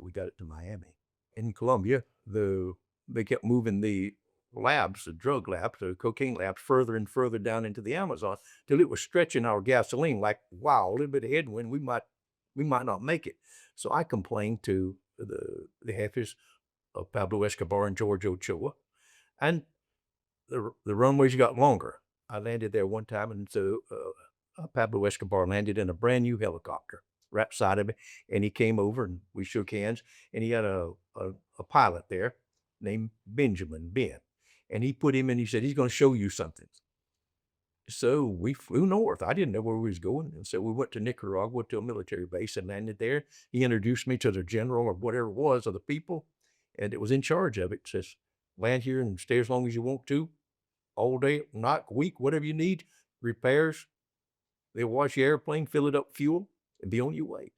we got it to Miami. In Colombia, they kept moving the labs, the drug labs, the cocaine labs, further and further down into the Amazon till it was stretching our gasoline like, wow, a little bit of headwind, we might not make it. So I complained to the jefes of Pablo Escobar and George Ochoa, and the runways got longer. I landed there one time, and so Pablo Escobar landed in a brand new helicopter right beside of me, and he came over and we shook hands, and he had a pilot there named Ben, and he put him in. He said, he's going to show you something. So we flew north. I didn't know where we was going. And so we went to Nicaragua to a military base and landed there. He introduced me to the general or whatever it was of the people, and it was in charge of it. Says, land here and stay as long as you want to, all day, night, week, whatever you need, repairs. They'll wash your airplane, fill it up fuel, and be on your way.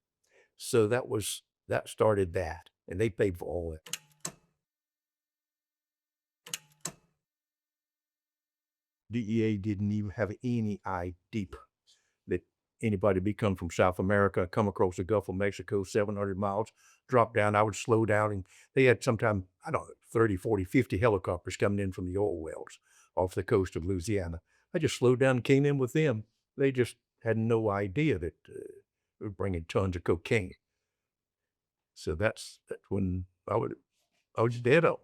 So that started that, and they paid for all that. DEA didn't even have any idea that anybody be come from South America, come across the Gulf of Mexico, 700 miles, drop down. I would slow down, and they had sometimes, 30, 40, 50 helicopters coming in from the oil wells off the coast of Louisiana. I just slowed down and came in with them. They just had no idea that we were bringing tons of cocaine. So that's when I was dead up.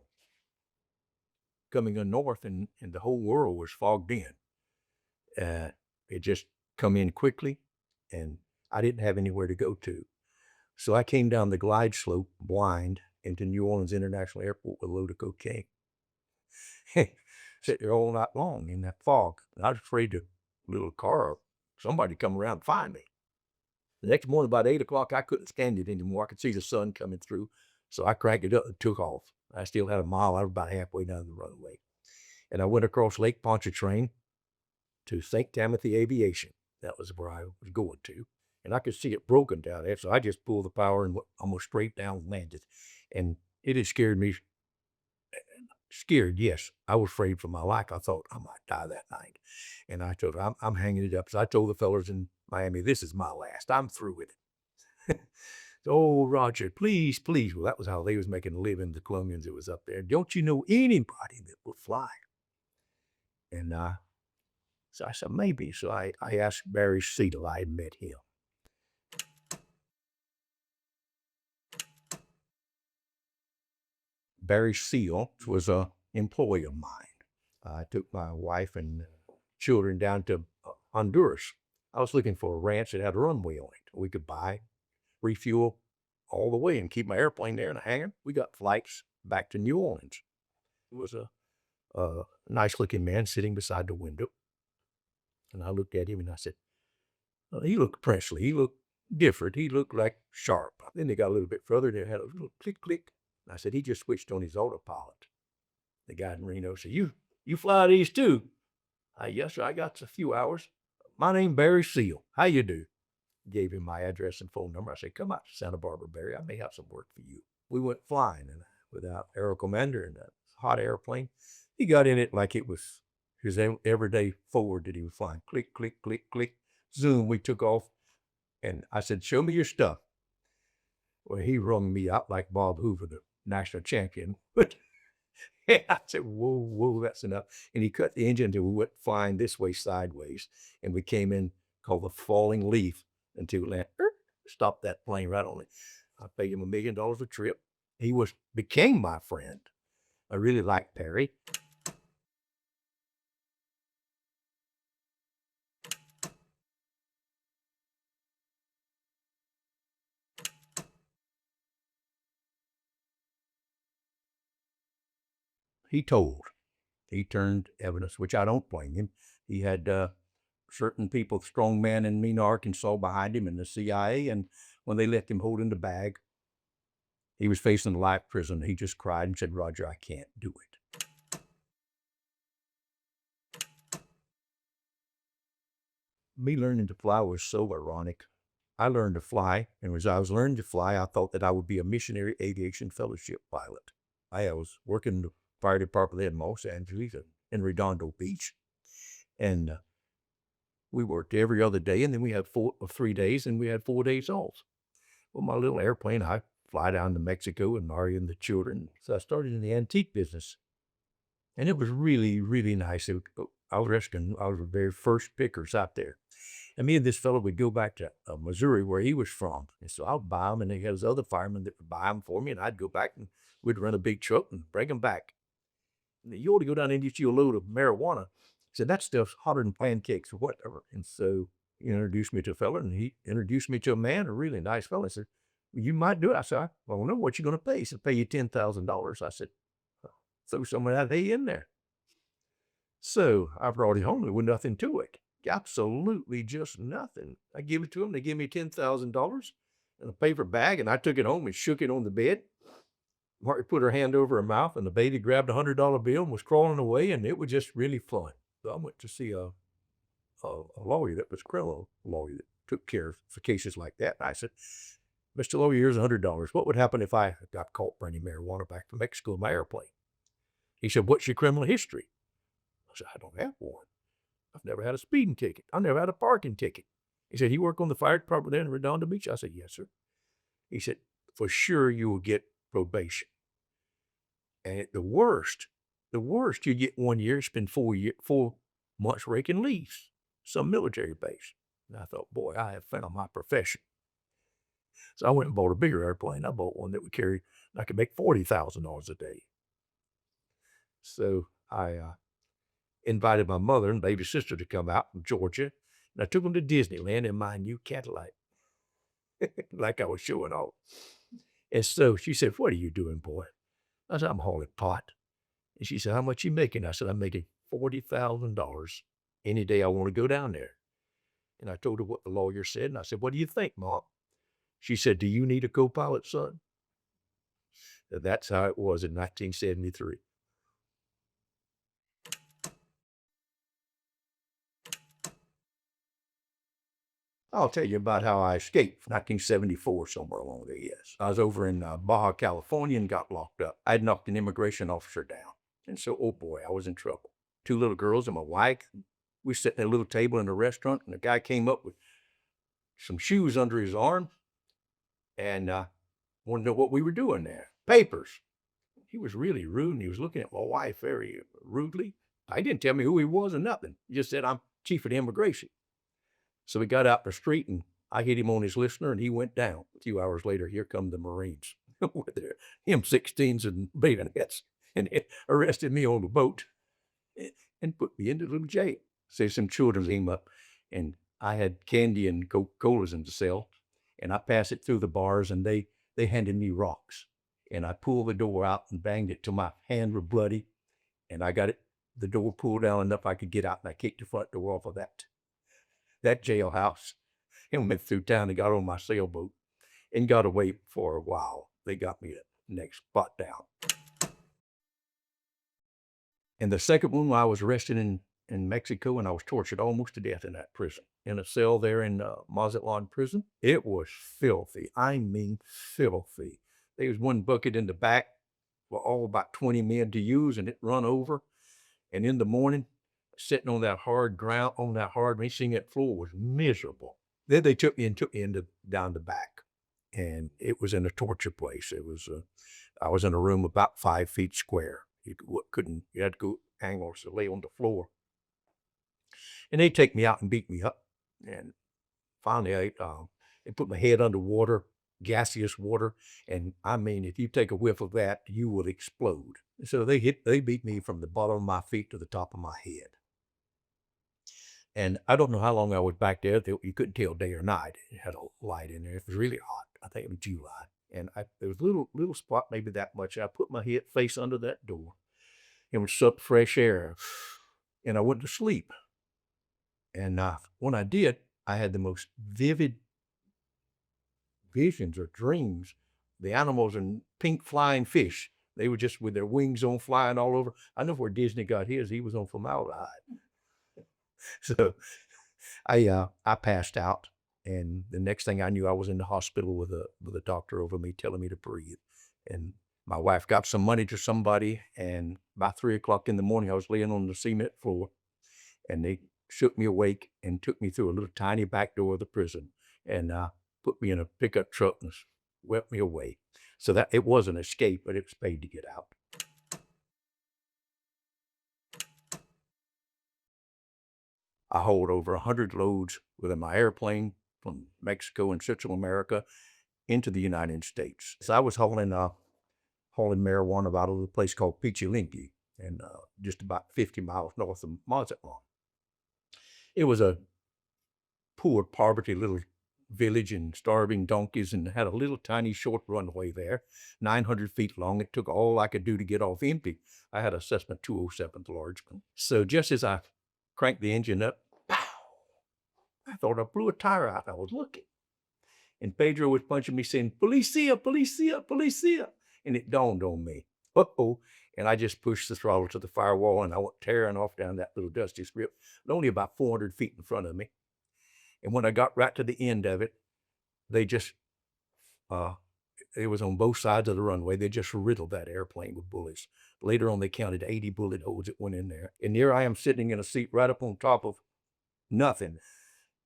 Coming in north, and the whole world was fogged in. It just come in quickly, and I didn't have anywhere to go to. So I came down the glide slope blind into New Orleans International Airport with a load of cocaine. Sit there all night long in that fog. And I was afraid a little car or somebody come around and find me. The next morning, about 8 o'clock, I couldn't stand it anymore. I could see the sun coming through. So I cranked it up and took off. I still had a mile. I was about halfway down the runway. And I went across Lake Pontchartrain to St. Timothy Aviation. That was where I was going to. And I could see it broken down there. So I just pulled the power and went almost straight down and landed. And it had scared me. Scared, yes. I was afraid for my life. I thought I might die that night. And I told I'm hanging it up. So I told the fellas in Miami, this is my last. I'm through with it. Oh, Roger, please, please. Well, that was how they was making a living, the Colombians that was up there. Don't you know anybody that would fly? And so I said, maybe. So I asked Barry Seidel. I had met him. Barry Seal was a employee of mine. I took my wife and children down to Honduras. I was looking for a ranch that had a runway on it. We could buy, refuel all the way and keep my airplane there in a hangar. We got flights back to New Orleans. It was a nice looking man sitting beside the window. And I looked at him and I said, he looked princely. He looked different. He looked like sharp. Then they got a little bit further and they had a little click, click. And I said, he just switched on his autopilot. The guy in Reno said, you fly these too? Yes, sir. I got a few hours. My name Barry Seal. How you do? Gave him my address and phone number. I said, come out to Santa Barbara, Barry. I may have some work for you. We went flying and without Aero Commander in a hot airplane. He got in it like it was his everyday Ford that he was flying. Click, click, click, click. Zoom, we took off. And I said, show me your stuff. Well, he wrung me out like Bob Hoover, the national champion. But I said, whoa, whoa, that's enough. And he cut the engine until we went flying this way sideways. And we came in called the falling leaf until we stopped that plane right on it. I paid him $1 million a trip. He became my friend. I really liked Perry. He told. He turned evidence, which I don't blame him. He had certain people, strong men in Mena, Arkansas behind him in the CIA, and when they left him holding the bag, he was facing life prison. He just cried and said, Roger, I can't do it. Me learning to fly was so ironic. I learned to fly, and as I was learning to fly, I thought that I would be a missionary aviation fellowship pilot. I was working in the fire department in Los Angeles in Redondo Beach, and we worked every other day, and then we had 3 days, and we had 4 days off. Well, my little airplane, I fly down to Mexico and Mario and the children. So I started in the antique business, and it was really, really nice. I was the very first pickers out there. And me and this fellow would go back to Missouri, where he was from. And so I'd buy them, and he had his other firemen that would buy them for me, and I'd go back and we'd run a big truck and bring them back. And you ought to go down and get you a load of marijuana. He said, that stuff's hotter than pancakes or whatever. And so he introduced me to a fella, and he introduced me to a man, a really nice fella. He said, well, you might do it. I said, I don't know what you're going to pay. He said, pay you $10,000. I said, throw some of that hay in there. So I brought it home. There was nothing to it. Absolutely just nothing. I give it to them. They give me $10,000 in a paper bag, and I took it home and shook it on the bed. Marty put her hand over her mouth, and the baby grabbed a $100 bill and was crawling away, and it was just really fun. So I went to see a lawyer that was a criminal lawyer that took care of cases like that. And I said, Mr. Lawyer, here's $100. What would happen if I got caught bringing marijuana back from Mexico in my airplane? He said, what's your criminal history? I said, I don't have one. I've never had a speeding ticket. I've never had a parking ticket. He said, you work on the fire department there in Redondo Beach? I said, yes, sir. He said, for sure you will get probation. And the worst, you get 1 year, spend 4 months raking leaves, some military base. And I thought, boy, I have found my profession. So I went and bought a bigger airplane. I bought one that would carry, I could make $40,000 a day. So I invited my mother and baby sister to come out from Georgia, and I took them to Disneyland in my new Cadillac, like I was showing off. And so she said, what are you doing, boy? I said, I'm hauling pot. And she said, how much you making? I said, I'm making $40,000 any day I want to go down there. And I told her what the lawyer said, and I said, what do you think, Mom? She said, do you need a co-pilot, son? And that's how it was in 1973. I'll tell you about how I escaped 1974, somewhere along there, yes. I was over in Baja, California, and got locked up. I'd knocked an immigration officer down. And so, oh boy, I was in trouble. 2 little girls and my wife. We sat at a little table in a restaurant, and a guy came up with some shoes under his arm. and wanted to know what we were doing there. Papers. He was really rude, and he was looking at my wife very rudely. He didn't tell me who he was or nothing. He just said, I'm chief of the immigration. So we got out the street, and I hit him on his listener, and he went down. A few hours later, here come the Marines with their M16s and bayonets, and they arrested me on the boat and put me into the little jail. So some children came up, and I had candy and Coca-Colas in the cell, and I passed it through the bars, and they handed me rocks. And I pulled the door out and banged it till my hand was bloody, and I got the door pulled down enough I could get out, and I kicked the front door off of that jailhouse and went through town and got on my sailboat and got away for a while. They got me the next spot down. And the second one, I was arrested in Mexico, and I was tortured almost to death in that prison, in a cell there in Mazatlan prison. It was filthy. I mean, filthy. There was one bucket in the back for all about 20 men to use, and it run over. And in the morning, sitting on that hard ground, on that hard cement floor was miserable. Then they took me down the back, and it was in a torture place. It was, I was in a room about 5 feet square. You had to go hang or lay on the floor. And they take me out and beat me up. And finally, they put my head under water, gaseous water. And I mean, if you take a whiff of that, you will explode. So they beat me from the bottom of my feet to the top of my head. And I don't know how long I was back there. You couldn't tell day or night. It had a light in there. It was really hot. I think it was July. And there was a little spot, maybe that much. I put my face under that door and was sucked fresh air. And I went to sleep. And when I did, I had the most vivid visions or dreams. The animals and pink flying fish, they were just with their wings on flying all over. I know where Disney got his. He was on formaldehyde. So I passed out, and the next thing I knew, I was in the hospital with a doctor over me telling me to breathe. And my wife got some money to somebody, and by 3 o'clock in the morning, I was laying on the cement floor, and they shook me awake and took me through a little tiny back door of the prison and put me in a pickup truck and swept me away. So that it was an escape, but it was paid to get out. I hauled over 100 loads within my airplane from Mexico and Central America into the United States. So I was hauling marijuana out of a place called Pritchard, and just about 50 miles north of Mazatlan. It was a poor, poverty little village and starving donkeys, and had a little tiny short runway there, 900 feet long. It took all I could do to get off empty. I had a Cessna 207 large one. So just as I cranked the engine up, pow! I thought I blew a tire out. I was looking. And Pedro was punching me saying, "Policia, policia, policia." And it dawned on me, uh-oh. And I just pushed the throttle to the firewall, and I went tearing off down that little dusty strip, only about 400 feet in front of me. And when I got right to the end of it, they just, it was on both sides of the runway. They just riddled that airplane with bullets. Later on, they counted 80 bullet holes that went in there. And here I am sitting in a seat right up on top of nothing.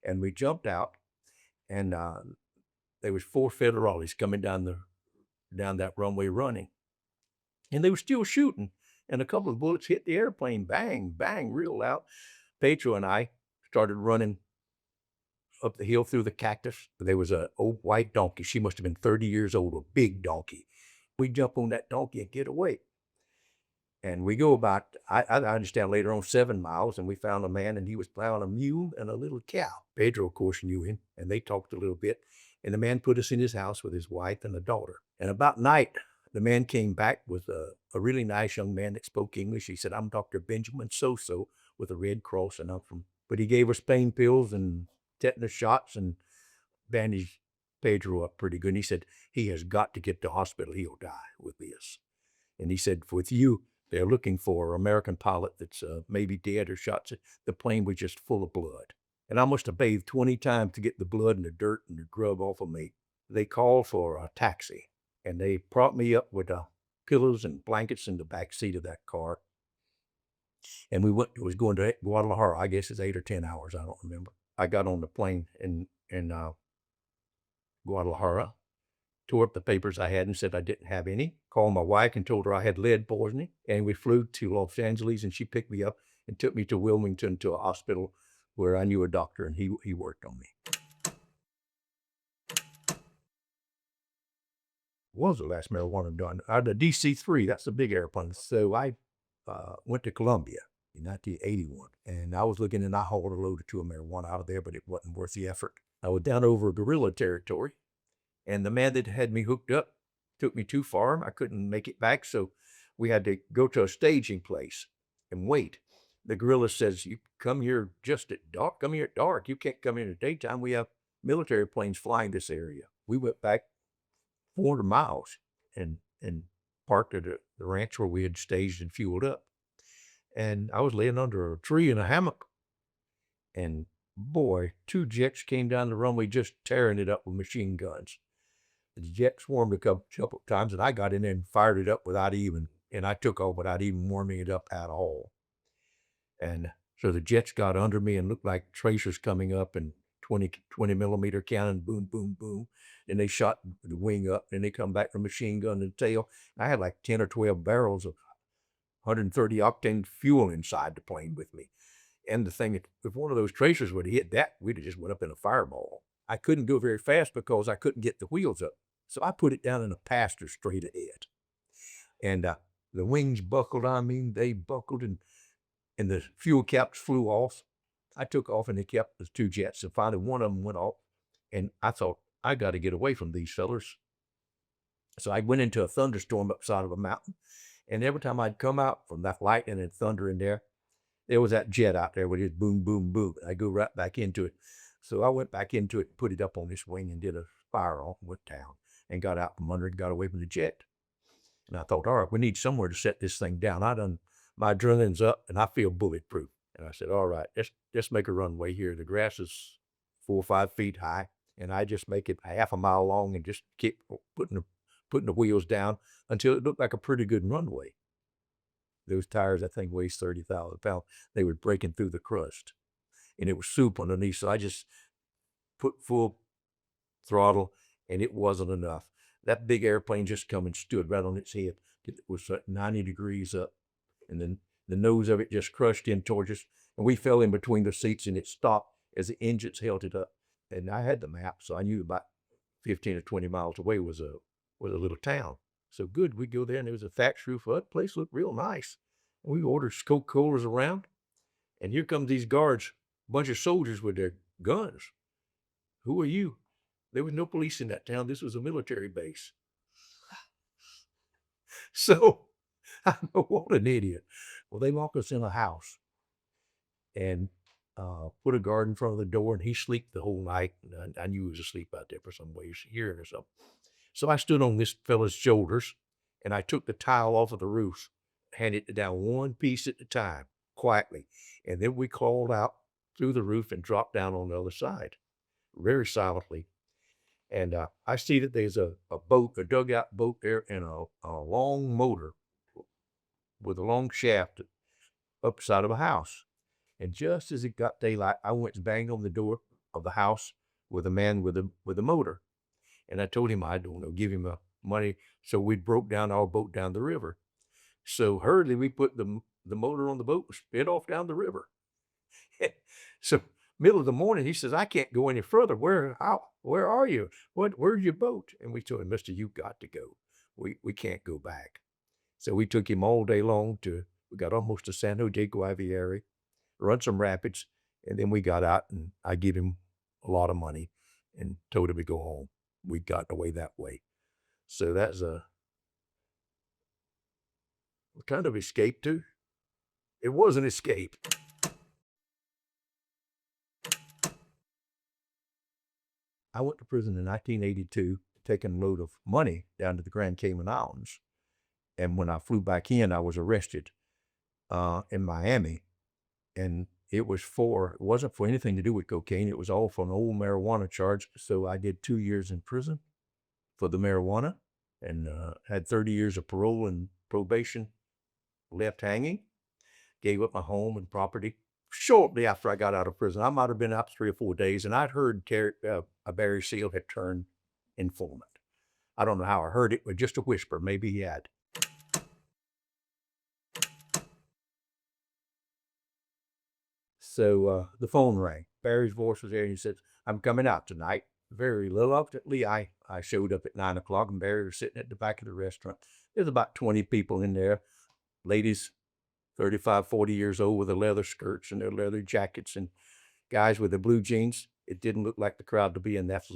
And we jumped out, and there was 4 federales coming down that runway running. And they were still shooting. And a couple of bullets hit the airplane, bang, bang, real loud. Pedro and I started running up the hill through the cactus. There was an old white donkey. She must have been 30 years old, a big donkey. We jump on that donkey and get away. And we go about, I understand later on, 7 miles, and we found a man, and he was plowing a mule and a little cow. Pedro, of course, knew him, and they talked a little bit. And the man put us in his house with his wife and a daughter. And about night, the man came back with a really nice young man that spoke English. He said, "I'm Dr. Benjamin So-So with a Red Cross, and I'm from..." But he gave us pain pills and tetanus shots and bandaged Pedro up pretty good. And he said, "He has got to get to hospital. He'll die with this." And he said, "With you, they're looking for an American pilot that's maybe dead or shot." The plane was just full of blood. And I must have bathed 20 times to get the blood and the dirt and the grub off of me. They called for a taxi, and they propped me up with pillows and blankets in the back seat of that car. And it was going to Guadalajara. I guess it's 8 or 10 hours. I don't remember. I got on the plane in Guadalajara, tore up the papers I had and said I didn't have any. Called my wife and told her I had lead poisoning. And we flew to Los Angeles, and she picked me up and took me to Wilmington to a hospital where I knew a doctor, and he worked on me. Was the last marijuana done? The DC-3, that's the big airplane. So I went to Colombia in 1981, and I was looking, and I hauled a load or two of marijuana out of there, but it wasn't worth the effort. I was down over guerrilla territory, and the man that had me hooked up took me too far. I couldn't make it back, so we had to go to a staging place and wait. The guerrilla says, "You come here just at dark. Come here at dark. You can't come here in the daytime. We have military planes flying this area." We went back 400 miles and parked at the ranch where we had staged and fueled up. And I was laying under a tree in a hammock. And boy, 2 jets came down the runway just tearing it up with machine guns. The jet swarmed a couple of times, and I got in there and fired it up and I took off without even warming it up at all. And so the jets got under me and looked like tracers coming up, and 20 millimeter cannon, boom, boom, boom. And they shot the wing up, and they come back from machine gun to the tail. I had like 10 or 12 barrels of 130 octane fuel inside the plane with me. And the thing, if one of those tracers would have hit that, we'd have just went up in a fireball. I couldn't go very fast because I couldn't get the wheels up. So I put it down in a pasture straight ahead. And the wings buckled, they buckled, and the fuel caps flew off. I took off, and they kept the 2 jets, and finally one of them went off. And I thought, I got to get away from these fellers. So I went into a thunderstorm upside of a mountain. And every time I'd come out from that lightning and thunder in there was that jet out there with his boom, boom, boom. I go right back into it. So I went back into it, put it up on this wing, and did a spiral, went down, and got out from under it, got away from the jet. And I thought, all right, we need somewhere to set this thing down. My adrenaline's up, and I feel bulletproof. And I said, all right, let's make a runway here. The grass is 4 or 5 feet high, and I just make it half a mile long and just keep putting the wheels down until it looked like a pretty good runway. Those tires, that thing weighs 30,000 pounds. They were breaking through the crust, and it was soup underneath. So I just put full throttle, and it wasn't enough. That big airplane just come and stood right on its head. It was 90 degrees up, and then the nose of it just crushed in towards us, and we fell in between the seats, and it stopped as the engines held it up. And I had the map, so I knew about 15 or 20 miles away was a little town. So good, we go there, and there was a thatch roof hut. The place looked real nice. And we ordered Coca-Colas around, and here comes these guards, a bunch of soldiers with their guns. Who are you? There was no police in that town. This was a military base. So I know, what an idiot. Well, they locked us in a house and put a guard in front of the door, and he slept the whole night. And I knew he was asleep out there for some way, hearing or something. So I stood on this fella's shoulders, and I took the tile off of the roof, handed it down one piece at a time, quietly. And then we crawled out through the roof and dropped down on the other side, very silently. And I see that there's a boat, a dugout boat there, and a long motor with a long shaft upside of a house. And just as it got daylight, I went and banged on the door of the house with a man with a motor. And I told him I don't know, give him money. So we broke down our boat down the river. So hurriedly, we put the motor on the boat and sped off down the river. So middle of the morning, he says, I can't go any further. Where are you? Where's your boat? And we told him, mister, you've got to go. We can't go back. So we took him all day long we got almost to San Jose Guaviare, run some rapids, and then we got out, and I gave him a lot of money and told him to go home. We got away that way. So that's a kind of escape too. It was an escape. I went to prison in 1982, taking a load of money down to the Grand Cayman Islands. And when I flew back in, I was arrested in Miami. And it wasn't for anything to do with cocaine. It was all for an old marijuana charge. So I did 2 years in prison for the marijuana, and had 30 years of parole and probation, left hanging, gave up my home and property. Shortly after I got out of prison, I might have been out 3 or 4 days, and I'd heard a Barry Seal had turned informant. I don't know how I heard it, but just a whisper. Maybe he had. So the phone rang. Barry's voice was there, and he said, "I'm coming out tonight." Very reluctantly, I showed up at 9 o'clock, and Barry was sitting at the back of the restaurant. There's about 20 people in there, ladies 35, 40 years old with their leather skirts and their leather jackets, and guys with the blue jeans. It didn't look like the crowd to be in that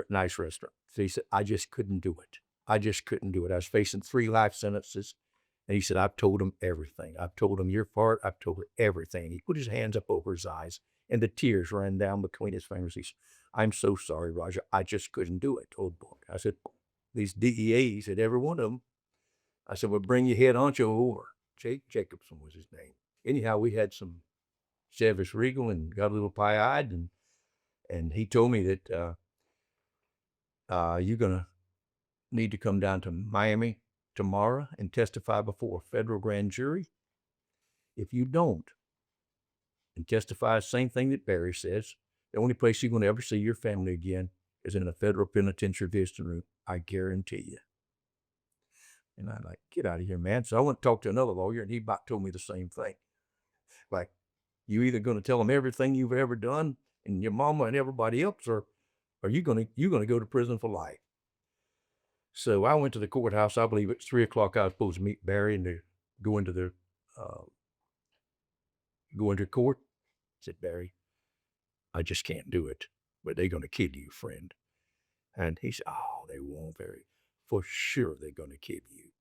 nice restaurant. So he said, "I just couldn't do it. I just couldn't do it. I was facing 3 life sentences." And he said, "I've told him everything. I've told him your part. I've told her everything." He put his hands up over his eyes, and the tears ran down between his fingers. He said, "I'm so sorry, Roger. I just couldn't do it, old boy." I said, "These DEA," he said, "every one of them." I said, "Well, bring your head honcho over." Jake Jacobson was his name. Anyhow, we had some Chivas Regal and got a little pie-eyed, and he told me that you're going to need to come down to Miami tomorrow and testify before a federal grand jury. If you don't, and testify the same thing that Barry says, the only place you're going to ever see your family again is in a federal penitentiary visiting room. I guarantee you. And I'm like, "Get out of here, man." So I went and talked to another lawyer, and he about told me the same thing. Like, you either going to tell them everything you've ever done and your mama and everybody else, or are you going to go to prison for life? So I went to the courthouse. I believe it's 3 o'clock. I was supposed to meet Barry and to go into court. I said, "Barry, I just can't do it, but they're going to kill you, friend." And he said, "Oh, they won't, Barry. For sure they're going to kill you."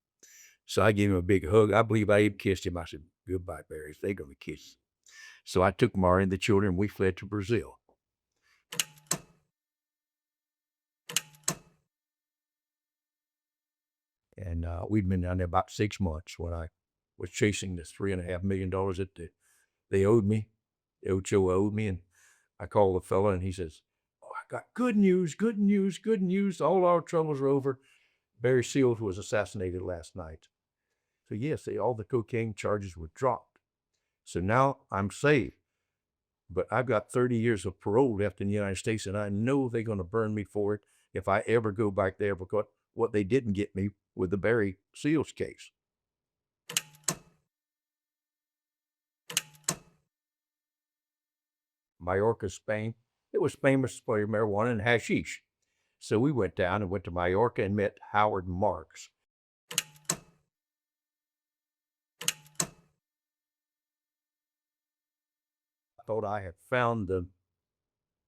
So I gave him a big hug. I believe I even kissed him. I said, "Goodbye, Barry. They're going to kiss." So I took Mari and the children, and we fled to Brazil. And we'd been down there about 6 months when I was chasing this $3.5 million that they owed me. The Ocho owed me. And I called the fella, and he says, "Oh, I got good news, good news, good news. All our troubles are over. Barry Seals was assassinated last night." So yes, all the cocaine charges were dropped. So now I'm saved. But I've got 30 years of parole left in the United States, and I know they're going to burn me for it if I ever go back there, because what they didn't get me with the Barry Seals case. Mallorca, Spain. It was famous for marijuana and hashish. So we went down and went to Mallorca and met Howard Marks. I thought I had found the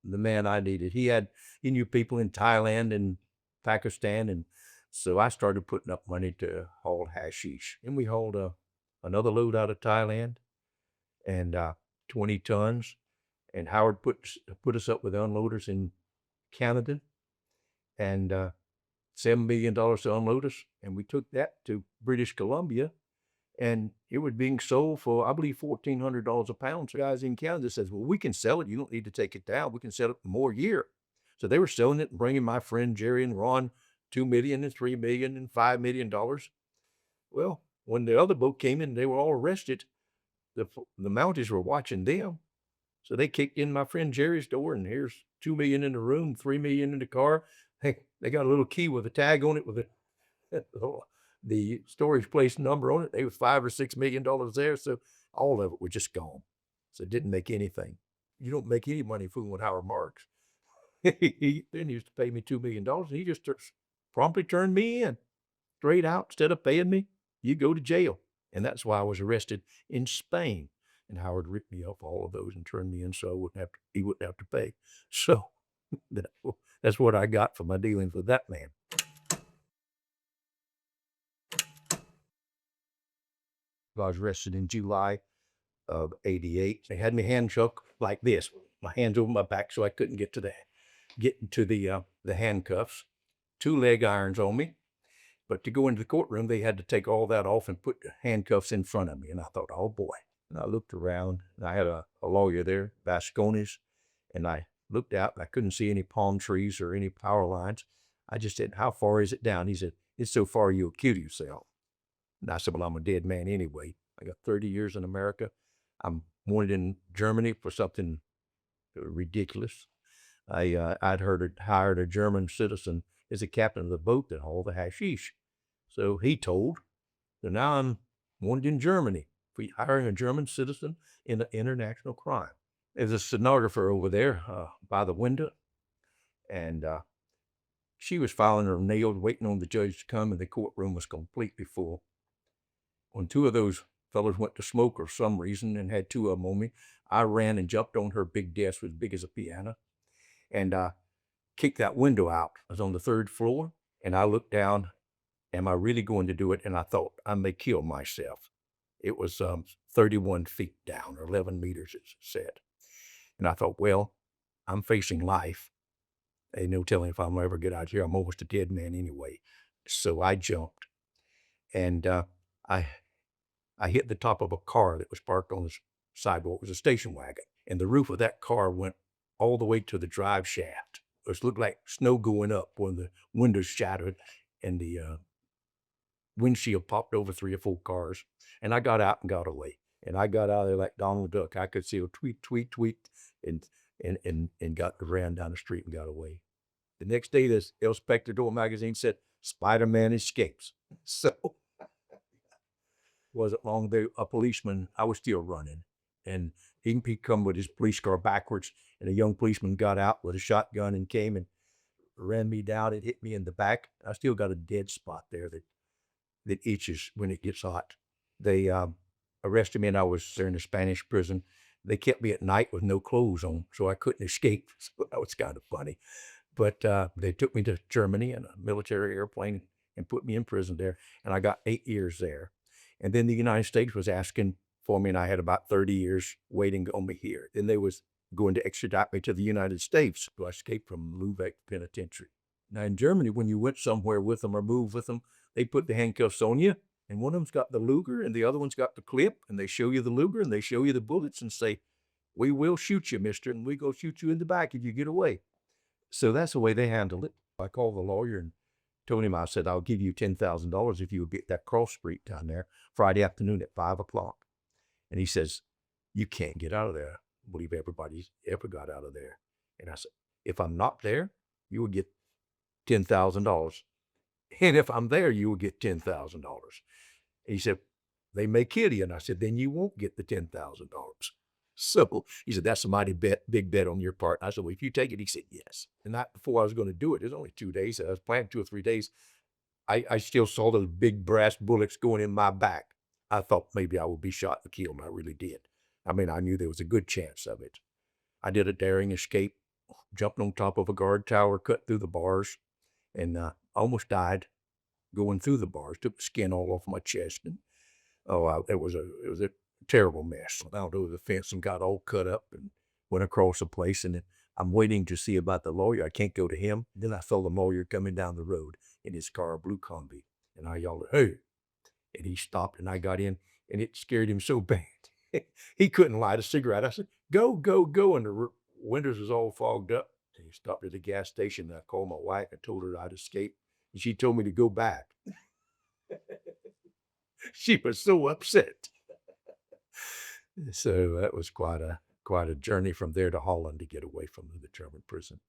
man I needed. He knew people in Thailand and Pakistan, and so I started putting up money to haul hashish. And we hauled another load out of Thailand, and 20 tons. And Howard put us up with unloaders in Canada, and $7 million to unload us. And we took that to British Columbia, and it was being sold for, I believe, $1,400 a pound. So guys in Canada says, "Well, we can sell it. You don't need to take it down. We can sell it for more a year." So they were selling it and bringing my friend Jerry and Ron $2 million and $3 million and $5 million. Well, when the other boat came in, they were all arrested. The Mounties were watching them. So they kicked in my friend Jerry's door, and here's $2 million in the room, $3 million in the car. Hey, they got a little key with a tag on it with the storage place number on it. They was $5 or $6 million there. So all of it was just gone. So it didn't make anything. You don't make any money fooling with Howard Marks. He then used to pay me $2 million, and he just promptly turned me in straight out. Instead of paying me, you go to jail. And that's why I was arrested in Spain. And Howard ripped me off all of those and turned me in so he wouldn't have to pay. So that's what I got for my dealings with that man. I was arrested in July of '88. They had me handcuffed like this, my hands over my back, so I couldn't get into the handcuffs. 2 leg irons on me. But to go into the courtroom, they had to take all that off and put the handcuffs in front of me. And I thought, oh boy. And I looked around, and I had a lawyer there, Vascones, and I looked out, and I couldn't see any palm trees or any power lines. I just said, "How far is it down?" He said, "It's so far you'll kill yourself." And I said, "Well, I'm a dead man anyway. I got 30 years in America. I'm wanted in Germany for something ridiculous. I'd hired a German citizen is the captain of the boat that hauled the hashish. So he told, so now I'm wanted in Germany for hiring a German citizen in an international crime. There's a stenographer over there by the window, and she was filing her nails, waiting on the judge to come, and the courtroom was completely full. When two of those fellows went to smoke for some reason and had two of them on me, I ran and jumped on her big desk, was big as a piano, and kicked that window out. I was on the third floor, and I looked down. Am I really going to do it? And I thought, I may kill myself. It was 31 feet down, or 11 meters, it said. And I thought, well, I'm facing life. Ain't no telling if I'll ever get out here. I'm almost a dead man anyway. So I jumped, and I hit the top of a car that was parked on the sidewalk. It was a station wagon, and the roof of that car went all the way to the drive shaft. It looked like snow going up when the windows shattered, and the windshield popped over 3 or 4 cars. And I got out and got away. And I got out of there like Donald Duck. I could see a tweet, tweet, tweet, and ran down the street and got away. The next day, this El Spectador magazine said, Spider-Man escapes. So wasn't long there, a policeman, I was still running. And he come with his police car backwards, and a young policeman got out with a shotgun and came and ran me down. It hit me in the back. I still got a dead spot there that itches when it gets hot. They arrested me, and I was there in a Spanish prison. They kept me at night with no clothes on, so I couldn't escape. So that was kind of funny. But they took me to Germany in a military airplane and put me in prison there, and I got 8 years there. And then the United States was asking for me, and I had about 30 years waiting on me here. Then they was going to extradite me to the United States. So I escaped from Lübeck Penitentiary. Now in Germany, when you went somewhere with them or moved with them, they put the handcuffs on you, and one of them's got the Luger and the other one's got the clip, and they show you the Luger and they show you the bullets and say, we will shoot you, mister, and we go shoot you in the back if you get away. So that's the way they handled it. I called the lawyer and told him, I said, I'll give you $10,000 if you would get that cross street down there Friday afternoon at 5 o'clock. And he says, you can't get out of there. I believe everybody's ever got out of there. And I said, if I'm not there, you will get $10,000. And if I'm there, you will get $10,000. He said, they may kill you. And I said, then you won't get the $10,000. So he said, that's a mighty big bet on your part. I said, well, if you take it, he said, yes. The night before I was going to do it, it was only 2 days. I was planning 2 or 3 days. I still saw those big brass bullets going in my back. I thought maybe I would be shot and killed, and I really did. I mean, I knew there was a good chance of it. I did a daring escape, jumped on top of a guard tower, cut through the bars, and almost died going through the bars. Took the skin all off my chest, and it was a terrible mess. I went over the fence and got all cut up and went across the place, and then I'm waiting to see about the lawyer. I can't go to him. Then I saw the lawyer coming down the road in his car, a blue Combi, and I yelled, hey, and he stopped, and I got in, and it scared him so bad. He couldn't light a cigarette. I said, go, go, go, and the windows was all fogged up. And he stopped at the gas station, and I called my wife and told her I'd escaped, and she told me to go back. She was so upset. So that was quite a journey from there to Holland to get away from the German prison.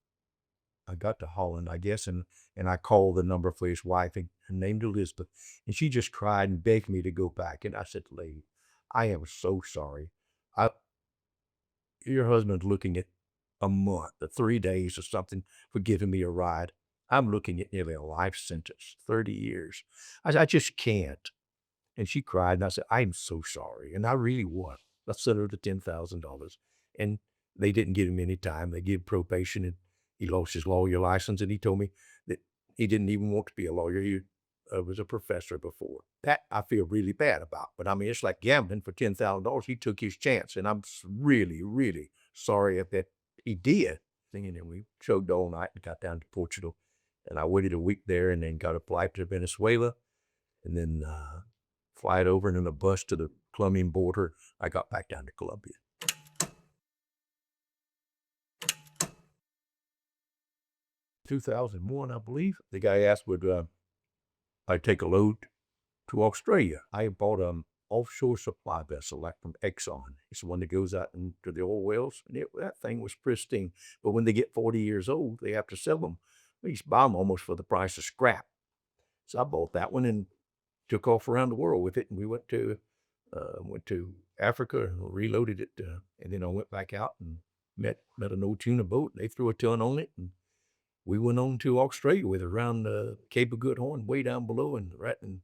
I got to Holland, I guess, and I called the number for his wife, and her named Elizabeth, and she just cried and begged me to go back. And I said, lady, I am so sorry. Your husband's looking at a month, or 3 days or something for giving me a ride. I'm looking at nearly a life sentence, 30 years. I just can't. And she cried, and I said, I'm so sorry. And I really was. I sent her the $10,000, and they didn't give him any time. They gave probation, and he lost his lawyer license, and he told me that he didn't even want to be a lawyer. He was a professor before. That I feel really bad about. But I mean, it's like gambling for $10,000. He took his chance, and I'm really, really sorry if that he did. And then we chugged all night and got down to Portugal, and I waited a week there, and then got a flight to Venezuela, and then flight over, and then a bus to the Colombian border. I got back down to Colombia. In 2001, I believe, the guy asked would I take a load to Australia. I bought an offshore supply vessel, like from Exxon. It's the one that goes out into the oil wells, and that thing was pristine. But when they get 40 years old, they have to sell them. We used to buy them almost for the price of scrap. So I bought that one and took off around the world with it. And we went to Africa and reloaded it. And then I went back out and met an old tuna boat. They threw a ton on it. And we went on to Australia with it, around Cape of Good Horn, way down below, and right in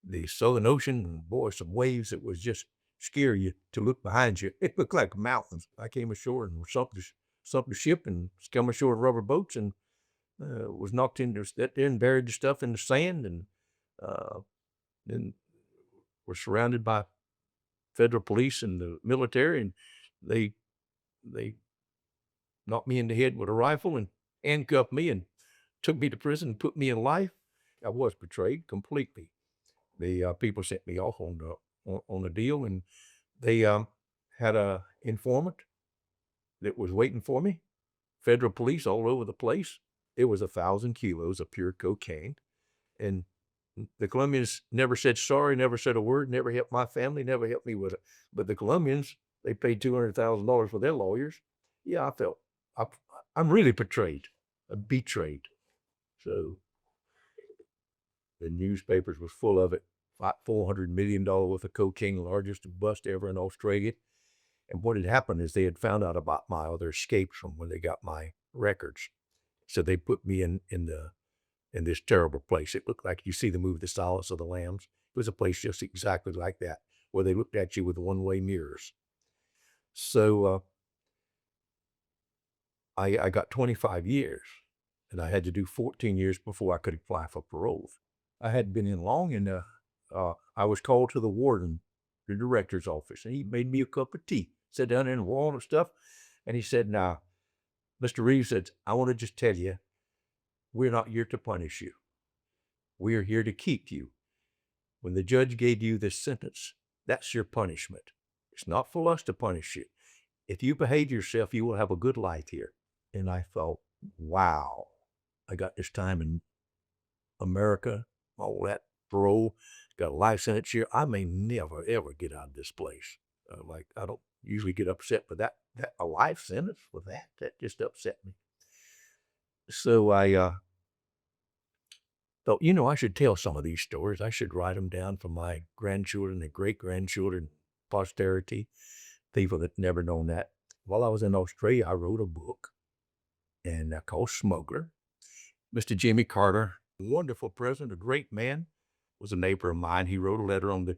the Southern Ocean. And boy, some waves that was just scare you to look behind you. It looked like mountains. I came ashore and sunk the ship and come ashore in rubber boats and was knocked into that there and buried the stuff in the sand, and then were surrounded by federal police and the military, and they knocked me in the head with a rifle and handcuffed me and took me to prison and put me in life. I was betrayed completely. The people sent me off on a deal, and they had a informant that was waiting for me. Federal police all over the place. It was 1,000 kilos of pure cocaine, and the Colombians never said sorry, never said a word, never helped my family, never helped me with it. But the Colombians, they paid $200,000 for their lawyers. Yeah, I'm really betrayed, betrayed. So the newspapers was full of it. $400 million worth of cocaine, largest bust ever in Australia. And what had happened is they had found out about my other escapes from when they got my records. So they put me in this terrible place. It looked like, you see the movie The Silence of the Lambs. It was a place just exactly like that, where they looked at you with one-way mirrors. So I got 25 years, and I had to do 14 years before I could apply for parole. I hadn't been in long, and I was called to the warden, the director's office, and he made me a cup of tea, sat down there and wall and stuff, and he said, "Now, Mr. Reeves," said, "I want to just tell you, we're not here to punish you. We're here to keep you. When the judge gave you this sentence, that's your punishment. It's not for us to punish you. If you behave yourself, you will have a good life here." And I thought, wow, I got this time in America, all that parole, got a life sentence here. I may never, ever get out of this place. I don't usually get upset, but that a life sentence for that just upset me. So I thought, I should tell some of these stories. I should write them down for my grandchildren and great-grandchildren, posterity, people that never known that. While I was in Australia, I wrote a book and called Smuggler. Mr. Jimmy Carter, a wonderful president, a great man, was a neighbor of mine. He wrote a letter on the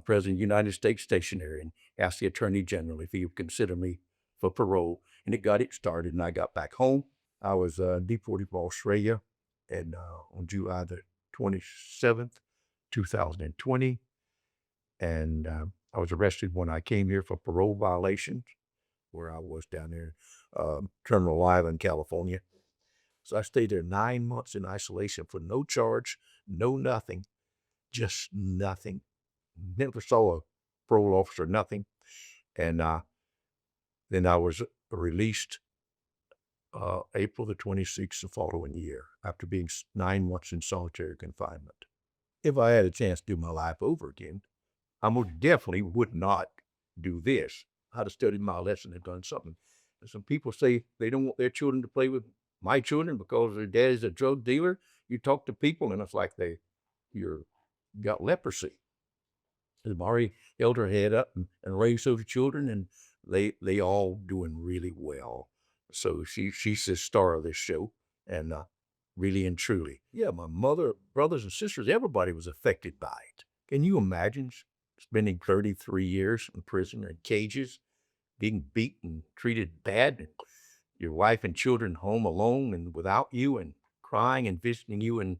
President of the United States stationery and asked the Attorney General if he would consider me for parole. And it got it started, and I got back home. I was deported from Australia and on July the 27th, 2020. And I was arrested when I came here for parole violations, where I was down there, Terminal Island, California. So I stayed there 9 months in isolation for no charge, no nothing, just nothing. Never saw a parole officer, nothing. And then I was released April the 26th the following year, after being 9 months in solitary confinement. If I had a chance to do my life over again, I most definitely would not do this. I'd have studied my lesson and done something. And some people say they don't want their children to play with my children because their dad is a drug dealer. You talk to people and it's like you're got leprosy. Mari held her head up and raised those children, and they all doing really well. So she's the star of this show, and really and truly. Yeah, my mother, brothers and sisters, everybody was affected by it. Can you imagine spending 33 years in prison or in cages, being beaten, treated bad, and your wife and children home alone and without you, and crying and visiting you in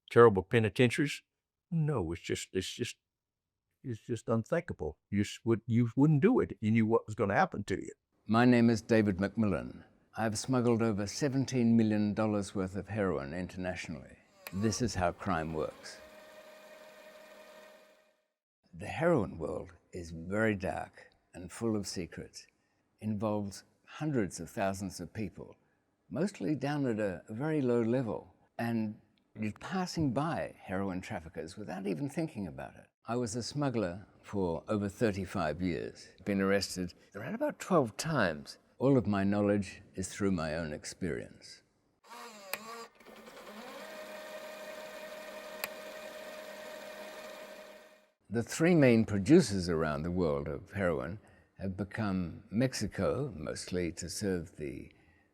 terrible penitentiaries? No, it's just unthinkable. You wouldn't do it. You knew what was going to happen to you. My name is David McMillan. I've smuggled over $17 million worth of heroin internationally. This is how crime works. The heroin world is very dark and full of secrets. Involves hundreds of thousands of people, mostly down at a very low level. And you're passing by heroin traffickers without even thinking about it. I was a smuggler for over 35 years. Been arrested around about 12 times. All of my knowledge is through my own experience. The three main producers around the world of heroin have become Mexico, mostly to serve the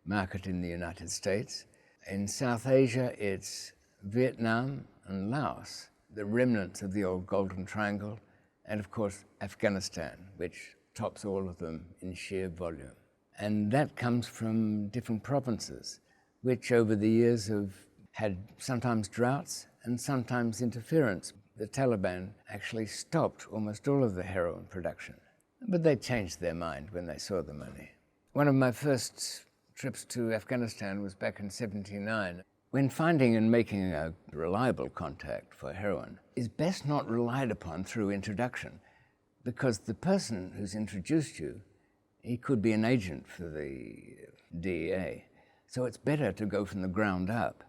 market in the United States. In South Asia, it's Vietnam and Laos, the remnants of the old Golden Triangle, and of course Afghanistan, which tops all of them in sheer volume. And that comes from different provinces, which over the years have had sometimes droughts and sometimes interference. The Taliban actually stopped almost all of the heroin production, but they changed their mind when they saw the money. One of my first trips to Afghanistan was back in '79. When finding and making a reliable contact for heroin is best not relied upon through introduction, because the person who's introduced you, he could be an agent for the DEA. So it's better to go from the ground up.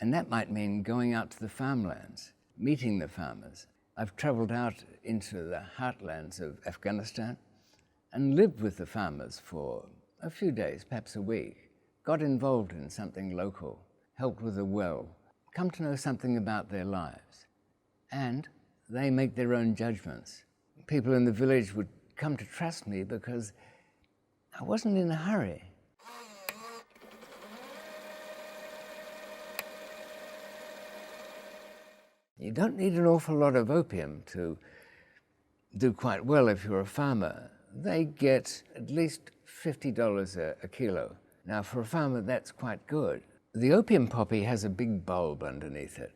And that might mean going out to the farmlands, meeting the farmers. I've traveled out into the heartlands of Afghanistan and lived with the farmers for a few days, perhaps a week, got involved in something local, helped with a well, come to know something about their lives. And they make their own judgments. People in the village would come to trust me because I wasn't in a hurry. You don't need an awful lot of opium to do quite well if you're a farmer. They get at least $50 a kilo. Now, for a farmer, that's quite good. The opium poppy has a big bulb underneath it,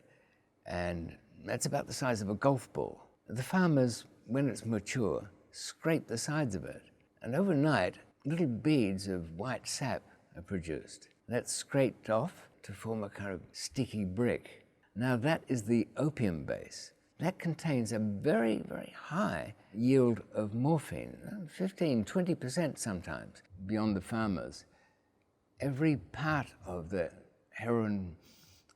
and that's about the size of a golf ball. The farmers, when it's mature, scrape the sides of it, and overnight, little beads of white sap are produced. That's scraped off to form a kind of sticky brick. Now that is the opium base. That contains a very, very high yield of morphine, 15, 20% sometimes, beyond the farmers. Every part of the heroin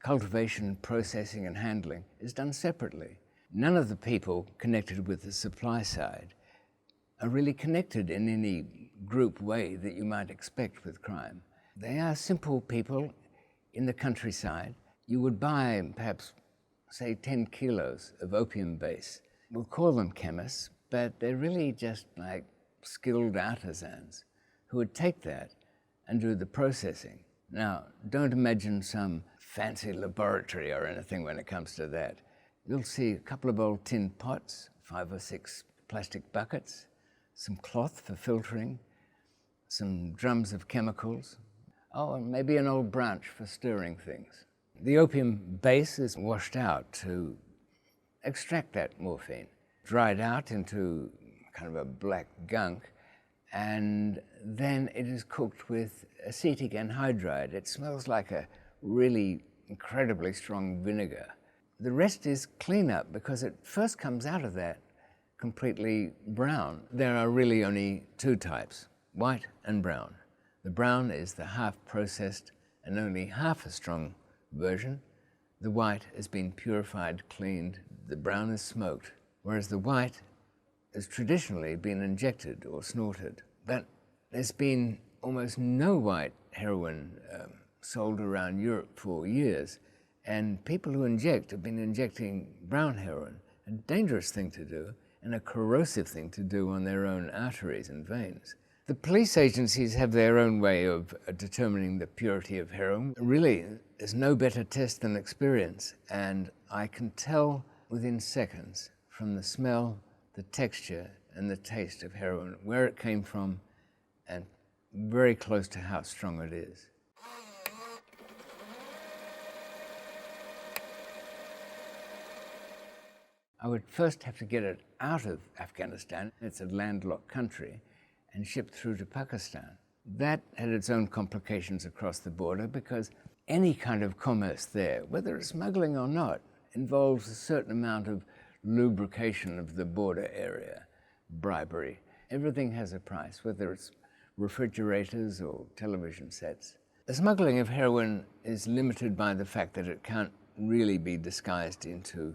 cultivation, processing, and handling is done separately. None of the people connected with the supply side are really connected in any group way that you might expect with crime. They are simple people in the countryside. You would buy perhaps, say, 10 kilos of opium base. We'll call them chemists, but they're really just like skilled artisans who would take that and do the processing. Now, don't imagine some fancy laboratory or anything when it comes to that. You'll see a couple of old tin pots, 5 or 6 plastic buckets, some cloth for filtering, some drums of chemicals, and maybe an old branch for stirring things. The opium base is washed out to extract that morphine, dried out into kind of a black gunk, and then it is cooked with acetic anhydride. It smells like a really incredibly strong vinegar. The rest is cleanup because it first comes out of that completely brown. There are really only 2 types, white and brown. The brown is the half-processed and only half a strong version. The white has been purified, cleaned. The brown is smoked, whereas the white has traditionally been injected or snorted. But there's been almost no white heroin sold around Europe for years, and people who inject have been injecting brown heroin, a dangerous thing to do and a corrosive thing to do on their own arteries and veins. The police agencies have their own way of determining the purity of heroin. Really, there's no better test than experience, and I can tell within seconds from the smell, the texture, and the taste of heroin, where it came from, and very close to how strong it is. I would first have to get it out of Afghanistan. It's a landlocked country, and shipped through to Pakistan. That had its own complications across the border because any kind of commerce there, whether it's smuggling or not, involves a certain amount of lubrication of the border area, bribery. Everything has a price, whether it's refrigerators or television sets. The smuggling of heroin is limited by the fact that it can't really be disguised into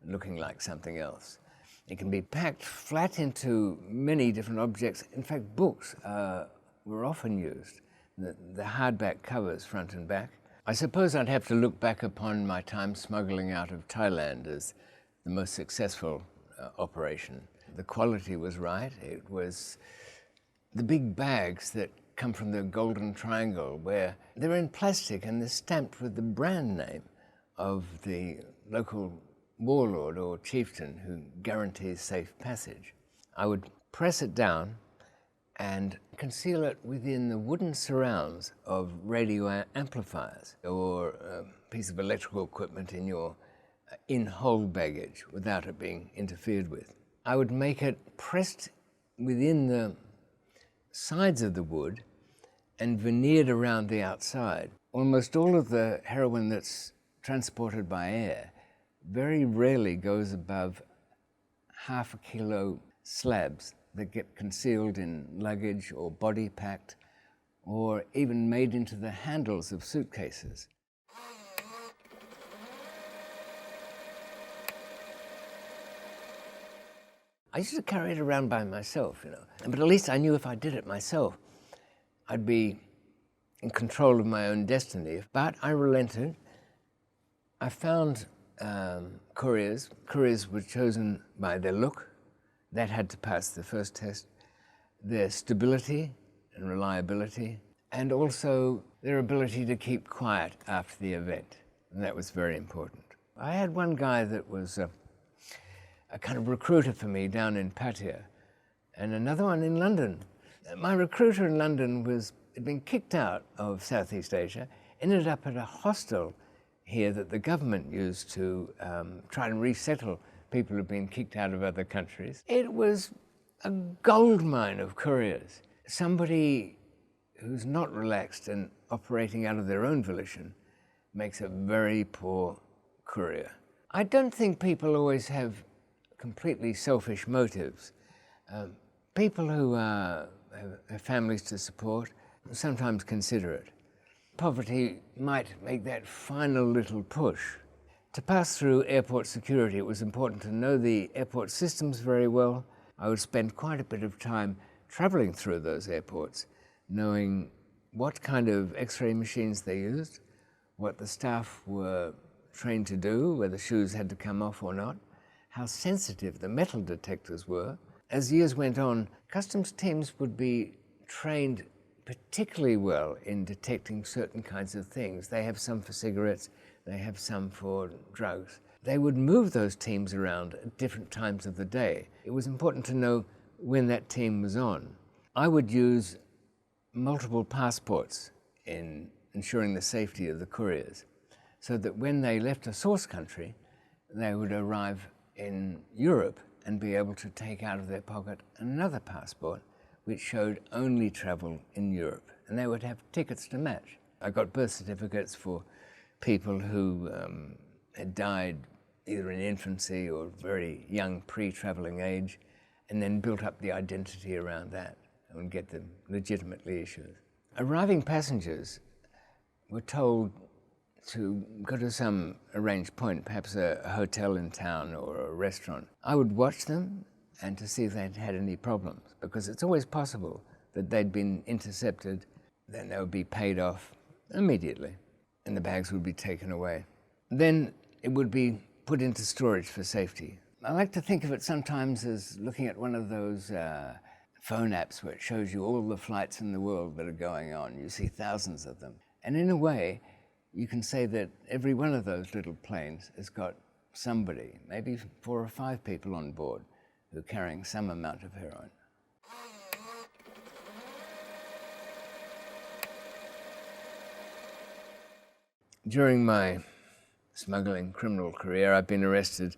looking like something else. It can be packed flat into many different objects. In fact, books were often used, the hardback covers front and back. I suppose I'd have to look back upon my time smuggling out of Thailand as the most successful operation. The quality was right. It was the big bags that come from the Golden Triangle, where they're in plastic and they're stamped with the brand name of the local warlord or chieftain who guarantees safe passage. I would press it down and conceal it within the wooden surrounds of radio amplifiers or a piece of electrical equipment in your in-hold baggage without it being interfered with. I would make it pressed within the sides of the wood and veneered around the outside. Almost all of the heroin that's transported by air very rarely goes above half a kilo slabs that get concealed in luggage or body packed or even made into the handles of suitcases. I used to carry it around by myself, but at least I knew if I did it myself, I'd be in control of my own destiny. But I relented. I found couriers. Couriers were chosen by their look. That had to pass the first test. Their stability and reliability, and also their ability to keep quiet after the event. And that was very important. I had one guy that was a kind of recruiter for me down in Pattaya, and another one in London. My recruiter in London had been kicked out of Southeast Asia, ended up at a hostel here that the government used to try and resettle people who've been kicked out of other countries. It was a goldmine of couriers. Somebody who's not relaxed and operating out of their own volition makes a very poor courier. I don't think people always have completely selfish motives. People who have families to support sometimes consider it. Poverty might make that final little push. To pass through airport security, it was important to know the airport systems very well. I would spend quite a bit of time traveling through those airports, knowing what kind of X-ray machines they used, what the staff were trained to do, whether shoes had to come off or not, how sensitive the metal detectors were. As years went on, customs teams would be trained particularly well in detecting certain kinds of things. They have some for cigarettes, they have some for drugs. They would move those teams around at different times of the day. It was important to know when that team was on. I would use multiple passports in ensuring the safety of the couriers, so that when they left a source country, they would arrive in Europe and be able to take out of their pocket another passport which showed only travel in Europe, and they would have tickets to match. I got birth certificates for people who had died either in infancy or very young pre-traveling age, and then built up the identity around that and get them legitimately issued. Arriving passengers were told to go to some arranged point, perhaps a hotel in town or a restaurant. I would watch them and to see if they'd had any problems, because it's always possible that they'd been intercepted, then they would be paid off immediately and the bags would be taken away. Then it would be put into storage for safety. I like to think of it sometimes as looking at one of those phone apps where it shows you all the flights in the world that are going on. You see thousands of them. And in a way, you can say that every one of those little planes has got somebody, maybe 4 or 5 people on board, who are carrying some amount of heroin. During my smuggling criminal career, I've been arrested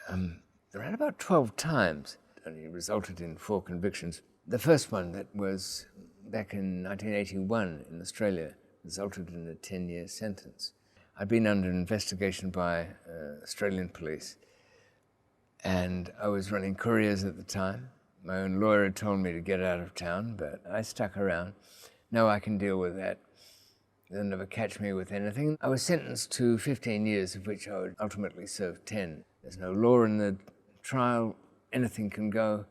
around about 12 times. It only resulted in 4 convictions. The first one, that was back in 1981 in Australia, resulted in a 10-year sentence. I'd been under investigation by Australian police, and I was running couriers at the time. My own lawyer had told me to get out of town, but I stuck around. No, I can deal with that. They'll never catch me with anything. I was sentenced to 15 years, of which I would ultimately serve 10. There's no law in the trial. Anything can go.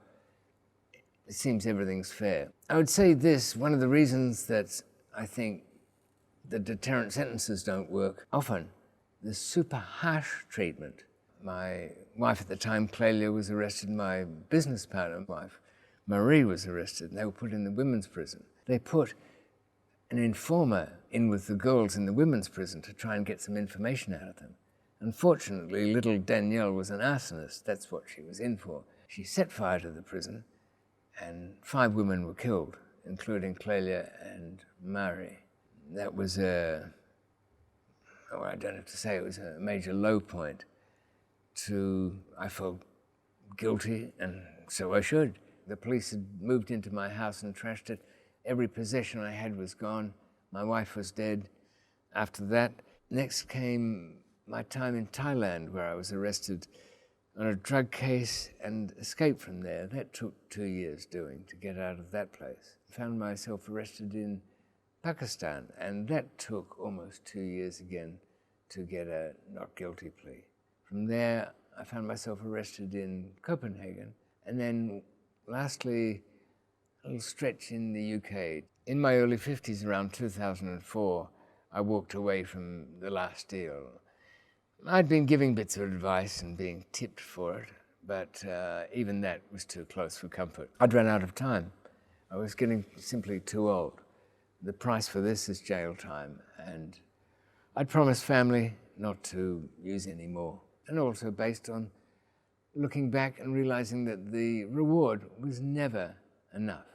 It seems everything's fair. I would say this, one of the reasons that I think the deterrent sentences don't work, often the super harsh treatment My wife at the time, Clelia, was arrested. My business partner, wife, Marie, was arrested, and they were put in the women's prison. They put an informer in with the girls in the women's prison to try and get some information out of them. Unfortunately, little Danielle was an arsonist. That's what she was in for. She set fire to the prison, and 5 women were killed, including Clelia and Marie. That was I don't have to say, it was a major low point. I felt guilty, and so I should. The police had moved into my house and trashed it. Every possession I had was gone. My wife was dead. After that, next came my time in Thailand, where I was arrested on a drug case and escaped from there. That took 2 years doing to get out of that place. I found myself arrested in Pakistan, and that took almost 2 years again to get a not guilty plea. From there, I found myself arrested in Copenhagen, and then lastly, a little stretch in the UK. In my early 50s, around 2004, I walked away from the last deal. I'd been giving bits of advice and being tipped for it, but even that was too close for comfort. I'd run out of time. I was getting simply too old. The price for this is jail time, and I'd promised family not to use any more, and also based on looking back and realizing that the reward was never enough.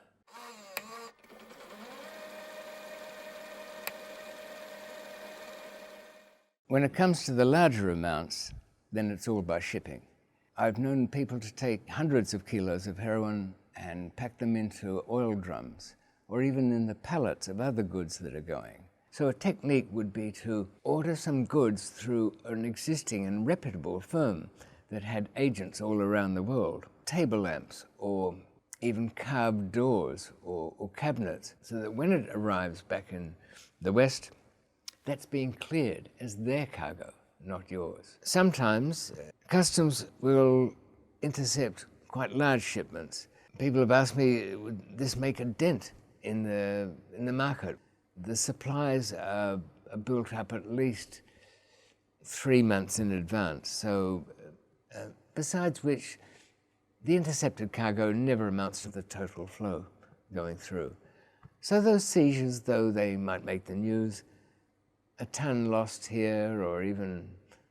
When it comes to the larger amounts, then it's all by shipping. I've known people to take hundreds of kilos of heroin and pack them into oil drums, or even in the pallets of other goods that are going. So a technique would be to order some goods through an existing and reputable firm that had agents all around the world, table lamps or even carved doors or cabinets, so that when it arrives back in the West, that's being cleared as their cargo, not yours. Sometimes customs will intercept quite large shipments. People have asked me, would this make a dent in the market? The supplies are built up at least 3 months in advance. So besides which, the intercepted cargo never amounts to the total flow going through. So those seizures, though they might make the news, a ton lost here or even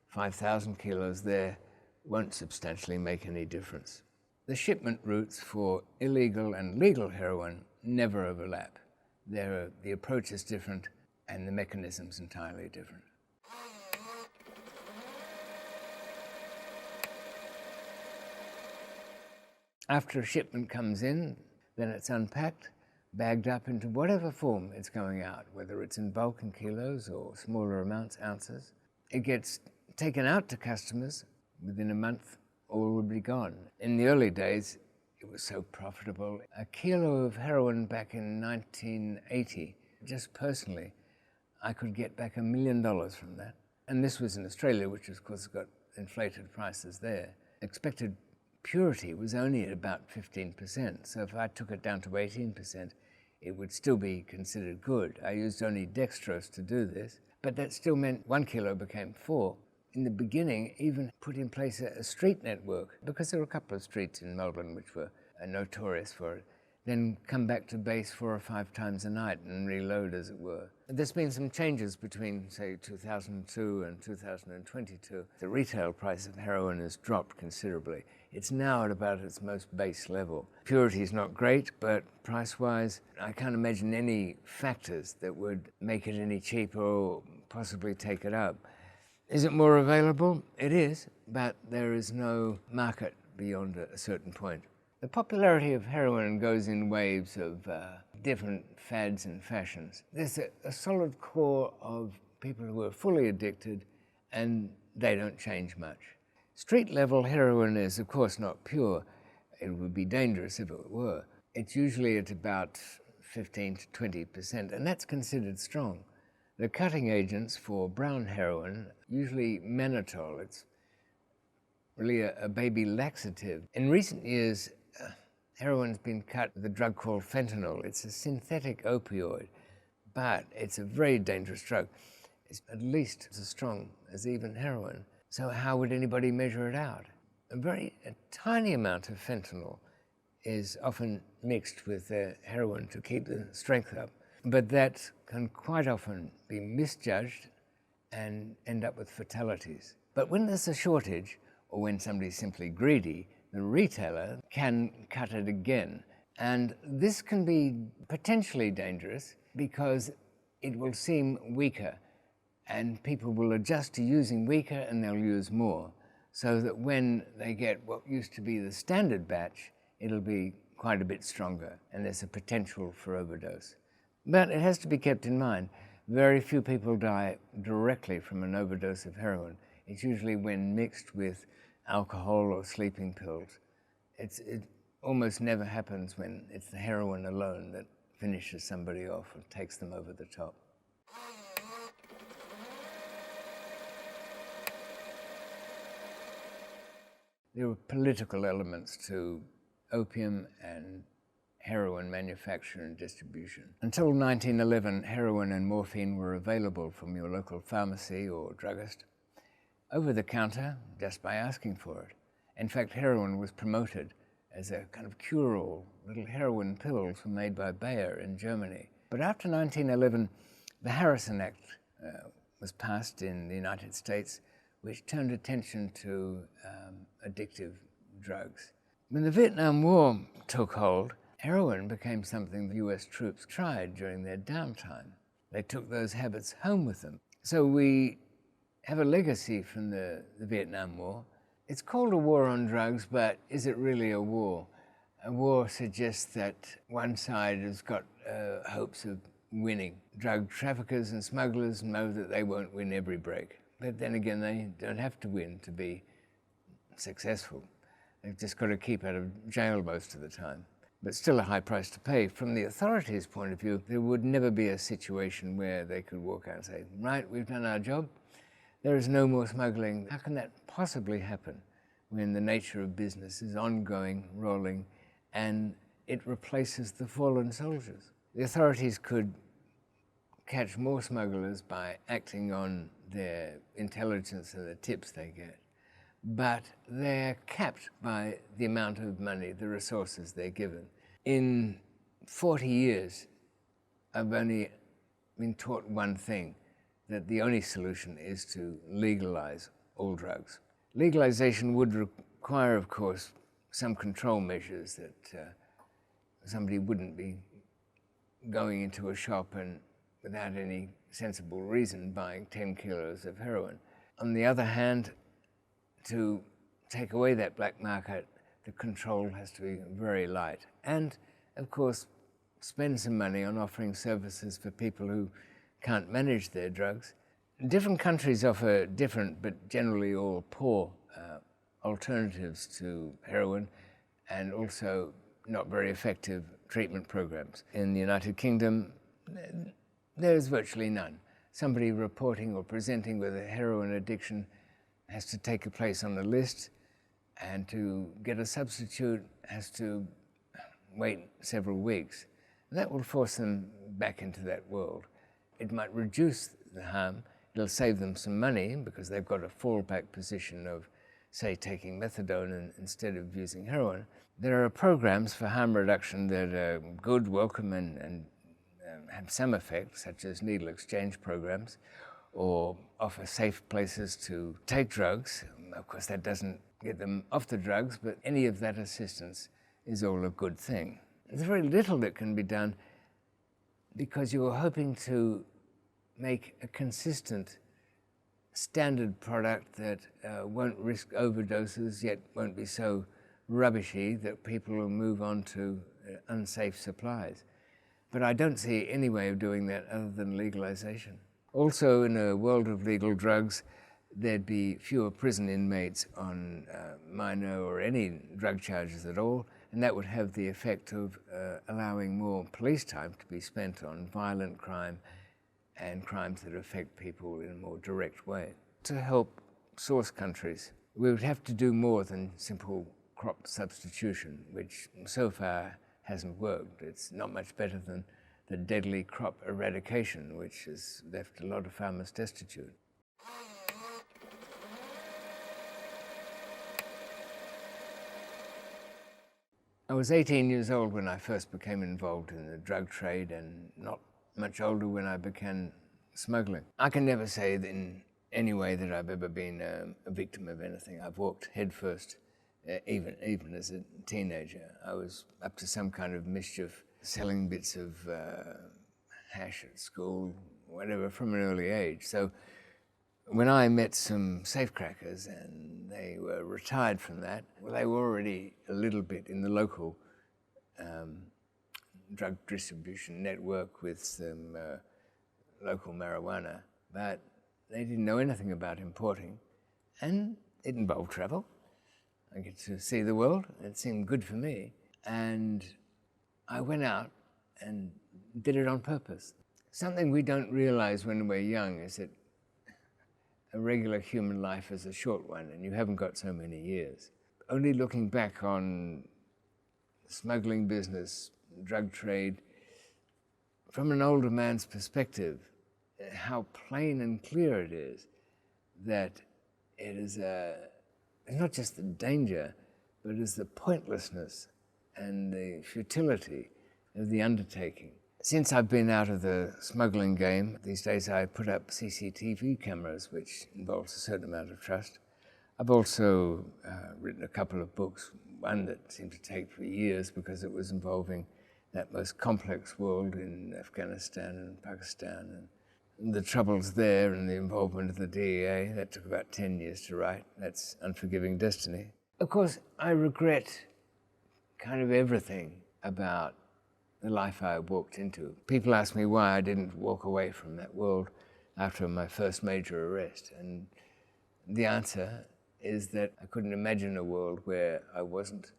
5,000 kilos there won't substantially make any difference. The shipment routes for illegal and legal heroin never overlap. The approach is different and the mechanism's entirely different. After a shipment comes in, then it's unpacked, bagged up into whatever form it's going out, whether it's in bulk in kilos or smaller amounts, ounces. It gets taken out to customers. Within a month, all would be gone. In the early days, it was so profitable. A kilo of heroin back in 1980, just personally, I could get back $1 million from that. And this was in Australia, which of course got inflated prices there. Expected purity was only at about 15%. So if I took it down to 18%, it would still be considered good. I used only dextrose to do this, but that still meant 1 kilo became 4. In the beginning, even put in place a street network, because there were a couple of streets in Melbourne which were notorious for it. Then come back to base 4 or 5 times a night and reload, as it were. There's been some changes between, say, 2002 and 2022. The retail price of heroin has dropped considerably. It's now at about its most base level. Purity is not great, but price-wise, I can't imagine any factors that would make it any cheaper or possibly take it up. Is it more available? It is, but there is no market beyond a certain point. The popularity of heroin goes in waves of different fads and fashions. There's a solid core of people who are fully addicted, and they don't change much. Street-level heroin is, of course, not pure. It would be dangerous if it were. It's usually at about 15 to 20%, and that's considered strong. The cutting agents for brown heroin, usually mannitol. It's really a baby laxative. In recent years, heroin's been cut with a drug called fentanyl. It's a synthetic opioid, but it's a very dangerous drug. It's at least as strong as even heroin. So how would anybody measure it out? A tiny amount of fentanyl is often mixed with heroin to keep the strength up, but that can quite often be misjudged and end up with fatalities. But when there's a shortage, or when somebody's simply greedy, the retailer can cut it again. And this can be potentially dangerous because it will seem weaker, and people will adjust to using weaker and they'll use more, so that when they get what used to be the standard batch, it'll be quite a bit stronger, and there's a potential for overdose. But it has to be kept in mind, very few people die directly from an overdose of heroin. It's usually when mixed with alcohol or sleeping pills. It almost never happens when it's the heroin alone that finishes somebody off and takes them over the top. There were political elements to opium and heroin manufacture and distribution. Until 1911, heroin and morphine were available from your local pharmacy or druggist, over the counter, just by asking for it. In fact, heroin was promoted as a kind of cure-all. Little heroin pills were made by Bayer in Germany. But after 1911, the Harrison Act was passed in the United States, which turned attention to addictive drugs. When the Vietnam War took hold, heroin became something the US troops tried during their downtime. They took those habits home with them. So we have a legacy from the Vietnam War. It's called a war on drugs, but is it really a war? A war suggests that one side has got hopes of winning. Drug traffickers and smugglers know that they won't win every break. But then again, they don't have to win to be successful. They've just got to keep out of jail most of the time. But still a high price to pay. From the authorities' point of view, there would never be a situation where they could walk out and say, right, we've done our job. There is no more smuggling. How can that possibly happen when the nature of business is ongoing, rolling, and it replaces the fallen soldiers? The authorities could catch more smugglers by acting on their intelligence and the tips they get, but they're capped by the amount of money, the resources they're given. In 40 years, I've only been taught one thing, that the only solution is to legalize all drugs. Legalization would require, of course, some control measures that somebody wouldn't be going into a shop and without any sensible reason buying 10 kilos of heroin. On the other hand, to take away that black market, the control has to be very light. And, of course, spend some money on offering services for people who can't manage their drugs. Different countries offer different, but generally all poor, alternatives to heroin, and also not very effective treatment programs. In the United Kingdom, there's virtually none. Somebody reporting or presenting with a heroin addiction has to take a place on the list, and to get a substitute has to wait several weeks. That will force them back into that world. It might reduce the harm. It'll save them some money because they've got a fallback position of, say, taking methadone instead of using heroin. There are programs for harm reduction that are good, welcome, and have some effect, such as needle exchange programs, or offer safe places to take drugs. Of course, that doesn't get them off the drugs, but any of that assistance is all a good thing. There's very little that can be done because you're hoping to make a consistent standard product that won't risk overdoses, yet won't be so rubbishy that people will move on to unsafe supplies. But I don't see any way of doing that other than legalization. Also, in a world of legal drugs, there'd be fewer prison inmates on minor or any drug charges at all, and that would have the effect of allowing more police time to be spent on violent crime and crimes that affect people in a more direct way. To help source countries, we would have to do more than simple crop substitution, which so far hasn't worked. It's not much better than the deadly crop eradication, which has left a lot of farmers destitute. I was 18 years old when I first became involved in the drug trade, and not much older when I began smuggling. I can never say that in any way that I've ever been a victim of anything. I've walked headfirst, even as a teenager. I was up to some kind of mischief, selling bits of hash at school, whatever, from an early age. So when I met some safecrackers and they were retired from that, well, they were already a little bit in the local drug distribution network with some local marijuana, but they didn't know anything about importing, and it involved travel. I get to see the world. It seemed good for me, and I went out and did it on purpose. Something we don't realize when we're young is that a regular human life is a short one, and you haven't got so many years. Only looking back on smuggling business, drug trade, from an older man's perspective, how plain and clear it is that it is it's not just the danger, but it is the pointlessness and the futility of the undertaking. Since I've been out of the smuggling game, these days I put up CCTV cameras, which involves a certain amount of trust. I've also written a couple of books, one that seemed to take for years because it was involving that most complex world in Afghanistan and Pakistan, and the troubles there and the involvement of the DEA. That took about 10 years to write. That's Unforgiving Destiny. Of course, I regret kind of everything about the life I walked into. People ask me why I didn't walk away from that world after my first major arrest. And the answer is that I couldn't imagine a world where I wasn't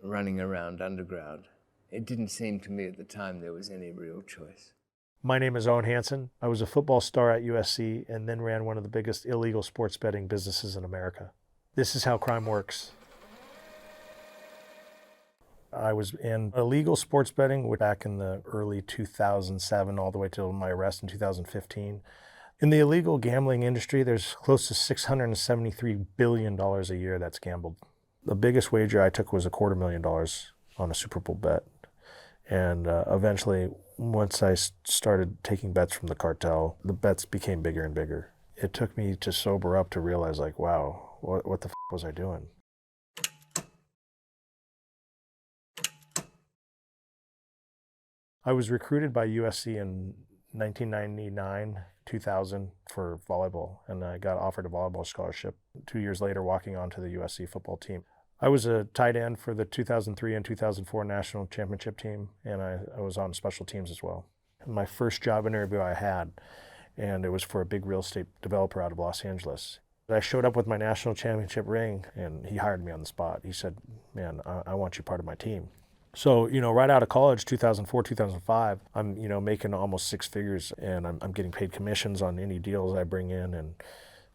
running around underground. It didn't seem to me at the time there was any real choice. My name is Owen Hansen. I was a football star at USC and then ran one of the biggest illegal sports betting businesses in America. This is how crime works. I was in illegal sports betting back in the early 2007 all the way till my arrest in 2015. In the illegal gambling industry, there's close to $673 billion a year that's gambled. The biggest wager I took was $250,000 on a Super Bowl bet. And eventually, once I started taking bets from the cartel, the bets became bigger and bigger. It took me to sober up to realize, like, wow, what the was I doing? I was recruited by USC in 1999, 2000 for volleyball, and I got offered a volleyball scholarship 2 years later, walking onto the USC football team. I was a tight end for the 2003 and 2004 national championship team, and I was on special teams as well. My first job interview I had, and it was for a big real estate developer out of Los Angeles. I showed up with my national championship ring, and he hired me on the spot. He said, man, I want you part of my team. So, right out of college, 2004, 2005, I'm, making almost six figures, and I'm getting paid commissions on any deals I bring in, and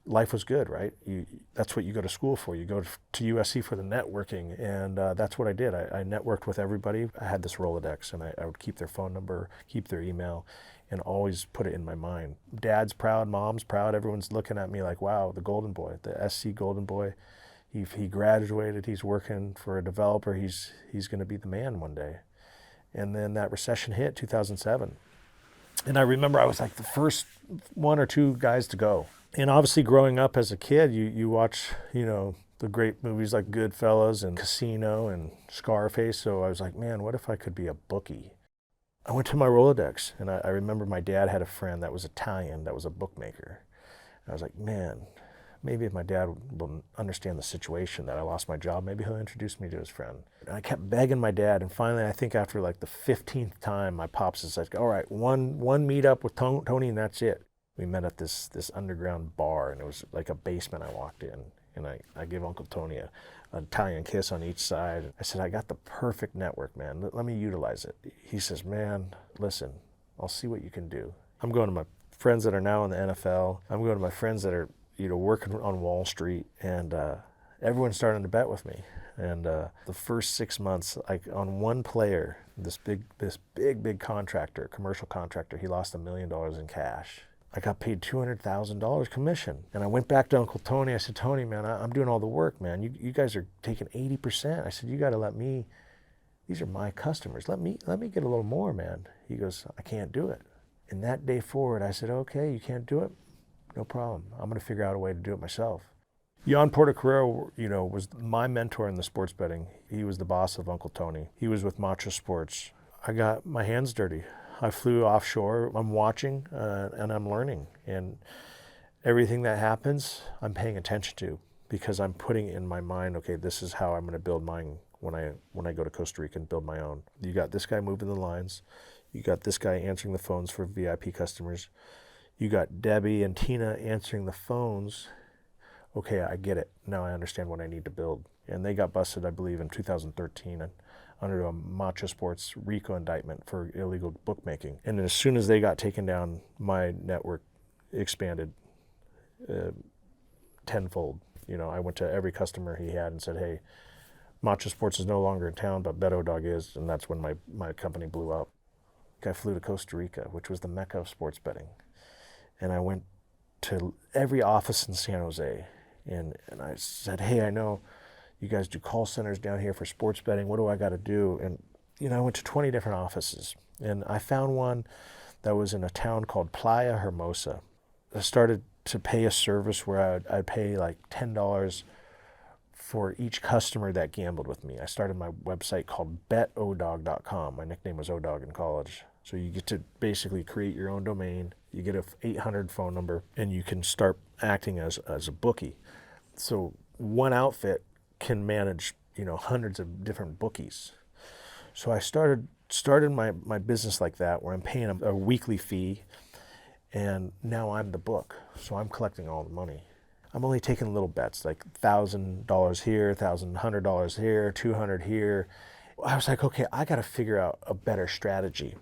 life was good, right? That's what you go to school for. You go to USC for the networking, and that's what I did. I networked with everybody. I had this Rolodex, and I would keep their phone number, keep their email, and always put it in my mind. Dad's proud, mom's proud. Everyone's looking at me like, wow, the golden boy, the SC golden boy. He graduated, he's working for a developer, he's going to be the man one day. And then that recession hit, 2007. And I remember I was like the first one or two guys to go. And obviously growing up as a kid, you watch, the great movies like Goodfellas and Casino and Scarface. So I was like, man, what if I could be a bookie? I went to my Rolodex, and I remember my dad had a friend that was Italian that was a bookmaker. And I was like, man, maybe if my dad will understand the situation that I lost my job, maybe he'll introduce me to his friend. And I kept begging my dad, and finally I think after like the 15th time, my pops is like, all right, one meetup with Tony and that's it. We met at this underground bar, and it was like a basement. I walked in, and I gave Uncle Tony an Italian kiss on each side. I said, I got the perfect network, man. Let me utilize it. He says, man, listen, I'll see what you can do. I'm going to my friends that are now in the NFL. I'm going to my friends that are working on Wall Street, and everyone's starting to bet with me. And the first 6 months, on one player, this big contractor, commercial contractor, he lost $1 million in cash. I got paid $200,000 commission. And I went back to Uncle Tony. I said, Tony, man, I'm doing all the work, man. You guys are taking 80%. I said, you got to let me These are my customers. Let me get a little more, man. He goes, I can't do it. And that day forward, I said, okay, you can't do it? No problem. I'm going to figure out a way to do it myself. Jan Portocarrero, was my mentor in the sports betting. He was the boss of Uncle Tony. He was with Macho Sports. I got my hands dirty. I flew offshore. I'm watching and I'm learning. And everything that happens, I'm paying attention to, because I'm putting in my mind, okay, this is how I'm going to build mine when I go to Costa Rica and build my own. You got this guy moving the lines. You got this guy answering the phones for VIP customers. You got Debbie and Tina answering the phones. Okay, I get it. Now I understand what I need to build. And they got busted, I believe, in 2013 and under a Macho Sports RICO indictment for illegal bookmaking. And as soon as they got taken down, my network expanded tenfold. I went to every customer he had and said, hey, Macho Sports is no longer in town, but Beto Dog is, and that's when my company blew up. I flew to Costa Rica, which was the mecca of sports betting. And I went to every office in San Jose, and I said, hey, I know you guys do call centers down here for sports betting. What do I got to do? And, I went to 20 different offices, and I found one that was in a town called Playa Hermosa. I started to pay a service where I'd pay like $10 for each customer that gambled with me. I started my website called betodog.com. My nickname was O-Dog in college. So you get to basically create your own domain. You get a 800 phone number, and you can start acting as a bookie. So one outfit can manage, hundreds of different bookies. So I started my business like that, where I'm paying a weekly fee, and now I'm the book. So I'm collecting all the money. I'm only taking little bets, like $1,000 here, $1,100 here, $200 here. I was like, okay, I got to figure out a better strategy.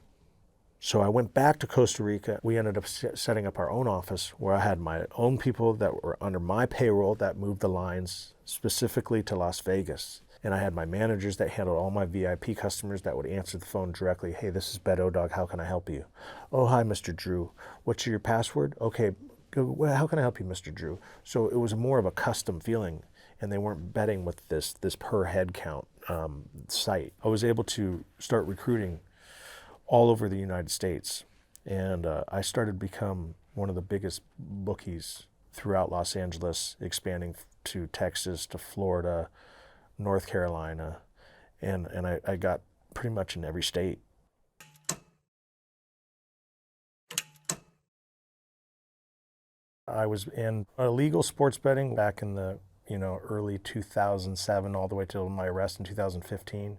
So I went back to Costa Rica. We ended up setting up our own office, where I had my own people that were under my payroll that moved the lines specifically to Las Vegas. And I had my managers that handled all my VIP customers that would answer the phone directly. Hey, this is Beto Dog. How can I help you? Oh, hi, Mr. Drew. What's your password? Okay, how can I help you, Mr. Drew? So it was more of a custom feeling, and they weren't betting with this per head count site. I was able to start recruiting all over the United States, and I started to become one of the biggest bookies throughout Los Angeles, expanding to Texas, to Florida, North Carolina, and I got pretty much in every state. I was in illegal sports betting back in the early 2007 all the way till my arrest in 2015.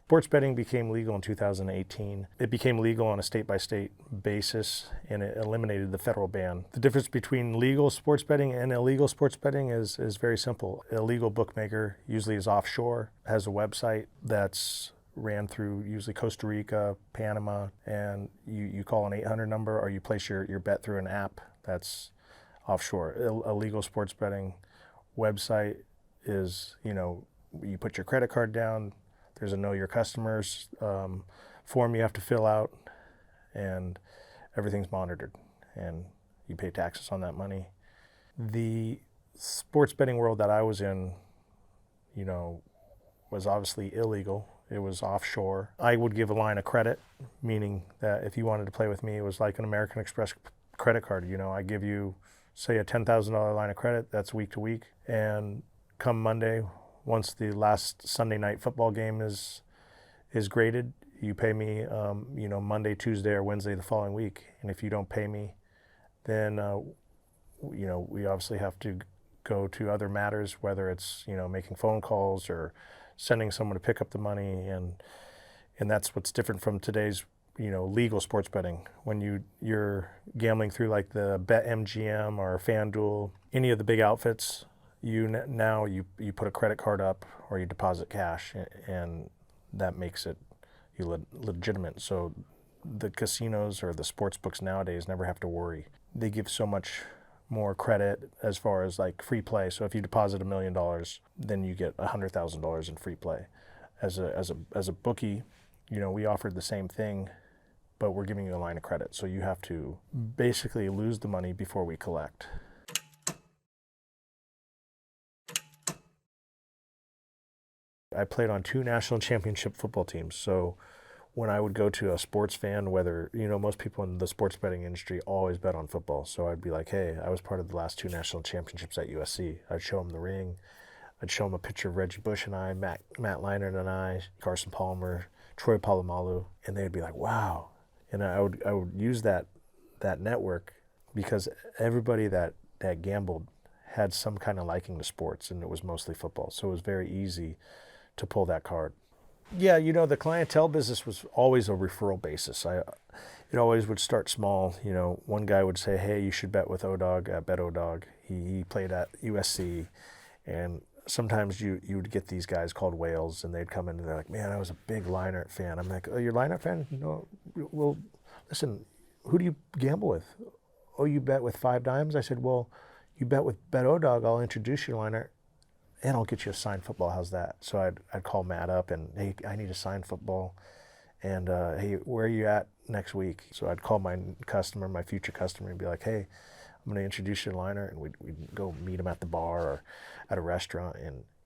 Sports betting became legal in 2018. It became legal on a state-by-state basis, and it eliminated the federal ban. The difference between legal sports betting and illegal sports betting is very simple. Illegal bookmaker usually is offshore, has a website that's ran through usually Costa Rica, Panama, and you call an 800 number, or you place your bet through an app that's offshore. Illegal sports betting website is, you put your credit card down, there's a know your customers form you have to fill out, and everything's monitored, and you pay taxes on that money. The sports betting world that I was in, was obviously illegal. It was offshore. I would give a line of credit, meaning that if you wanted to play with me, it was like an American Express credit card. I give you, say, a $10,000 line of credit, that's week to week, and come Monday, once the last Sunday night football game is graded, you pay me, Monday, Tuesday, or Wednesday the following week. And if you don't pay me, then, we obviously have to go to other matters, whether it's, making phone calls or sending someone to pick up the money. And that's what's different from today's, legal sports betting. When you're gambling through like the BetMGM or FanDuel, any of the big outfits, you put a credit card up or you deposit cash, and that makes it legitimate. So the casinos or the sports books nowadays never have to worry. They give so much more credit as far as like free play. So if you deposit $1 million, then you get $100,000 in free play. As a bookie, we offered the same thing, but we're giving you a line of credit. So you have to basically lose the money before we collect. I played on 2 national championship football teams. So when I would go to a sports fan, whether, most people in the sports betting industry always bet on football. So I'd be like, hey, I was part of the last 2 national championships at USC. I'd show them the ring. I'd show them a picture of Reggie Bush and I, Matt Leinart and I, Carson Palmer, Troy Polamalu, and they'd be like, wow. And I would use that network because everybody that gambled had some kind of liking to sports, and it was mostly football. So it was very easy to pull that card. Yeah, the clientele business was always a referral basis. It always would start small. One guy would say, hey, you should bet with O-Dog at Bet O-Dog. He played at USC, and sometimes you would get these guys called whales, and they'd come in and they're like, man, I was a big Leinart fan. I'm like, oh, you're a Leinart fan? No. Well, listen, who do you gamble with? Oh, you bet with 5 dimes? I said, well, you bet with Bet O-Dog, I'll introduce you to Leinart, and I'll get you a signed football. How's that? So I'd call Matt up and, hey, I need a signed football. And, hey, where are you at next week? So I'd call my future customer, and be like, hey, I'm going to introduce you to Leinart, and we'd go meet him at the bar or at a restaurant,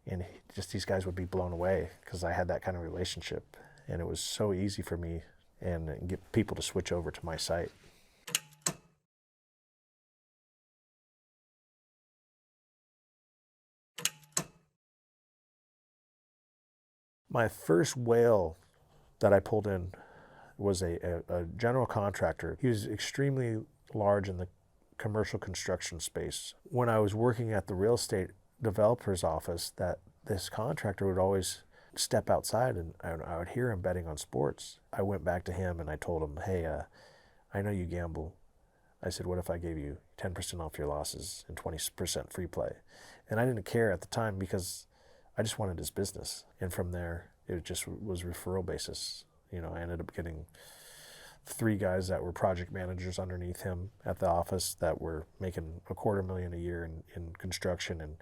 and just these guys would be blown away because I had that kind of relationship. And it was so easy for me and get people to switch over to my site. My first whale that I pulled in was a general contractor. He was extremely large in the commercial construction space. When I was working at the real estate developer's office, that this contractor would always step outside, and I would hear him betting on sports. I went back to him and I told him, hey, I know you gamble. I said, what if I gave you 10% off your losses and 20% free play? And I didn't care at the time because I just wanted his business. And from there, it just was referral basis. I ended up getting 3 guys that were project managers underneath him at the office that were making $250,000 a year in construction and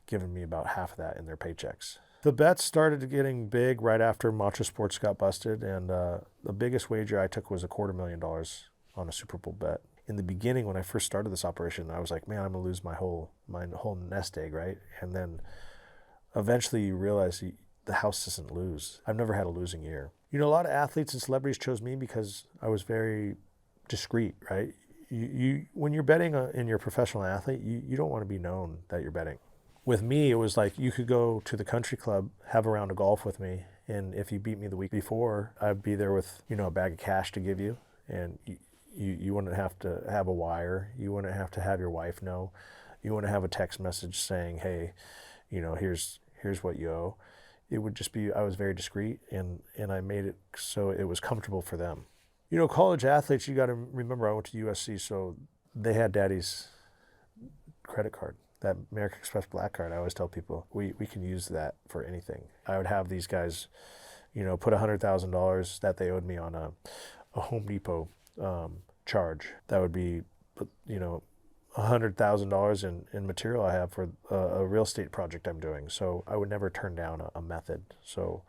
giving me about half of that in their paychecks. The bets started getting big right after Macho Sports got busted, and the biggest wager I took was $250,000 on a Super Bowl bet. In the beginning, when I first started this operation, I was like, man, I'm gonna lose my whole nest egg, right? And then eventually you realize the house doesn't lose. I've never had a losing year. A lot of athletes and celebrities chose me because I was very discreet, right? When you're betting and you're a professional athlete, you don't want to be known that you're betting. With me, it was like you could go to the country club, have a round of golf with me, and if you beat me the week before, I'd be there with a bag of cash to give you, and you wouldn't have to have a wire. You wouldn't have to have your wife know. You wouldn't have a text message saying, hey, here's what you owe. It would just be, I was very discreet, and I made it so it was comfortable for them. College athletes, you got to remember, I went to USC, so they had daddy's credit card, that American Express Black Card. I always tell people, we can use that for anything. I would have these guys, put $100,000 that they owed me on a Home Depot charge. That would be, $100,000 in material I have for a real estate project I'm doing. So I would never turn down a method. So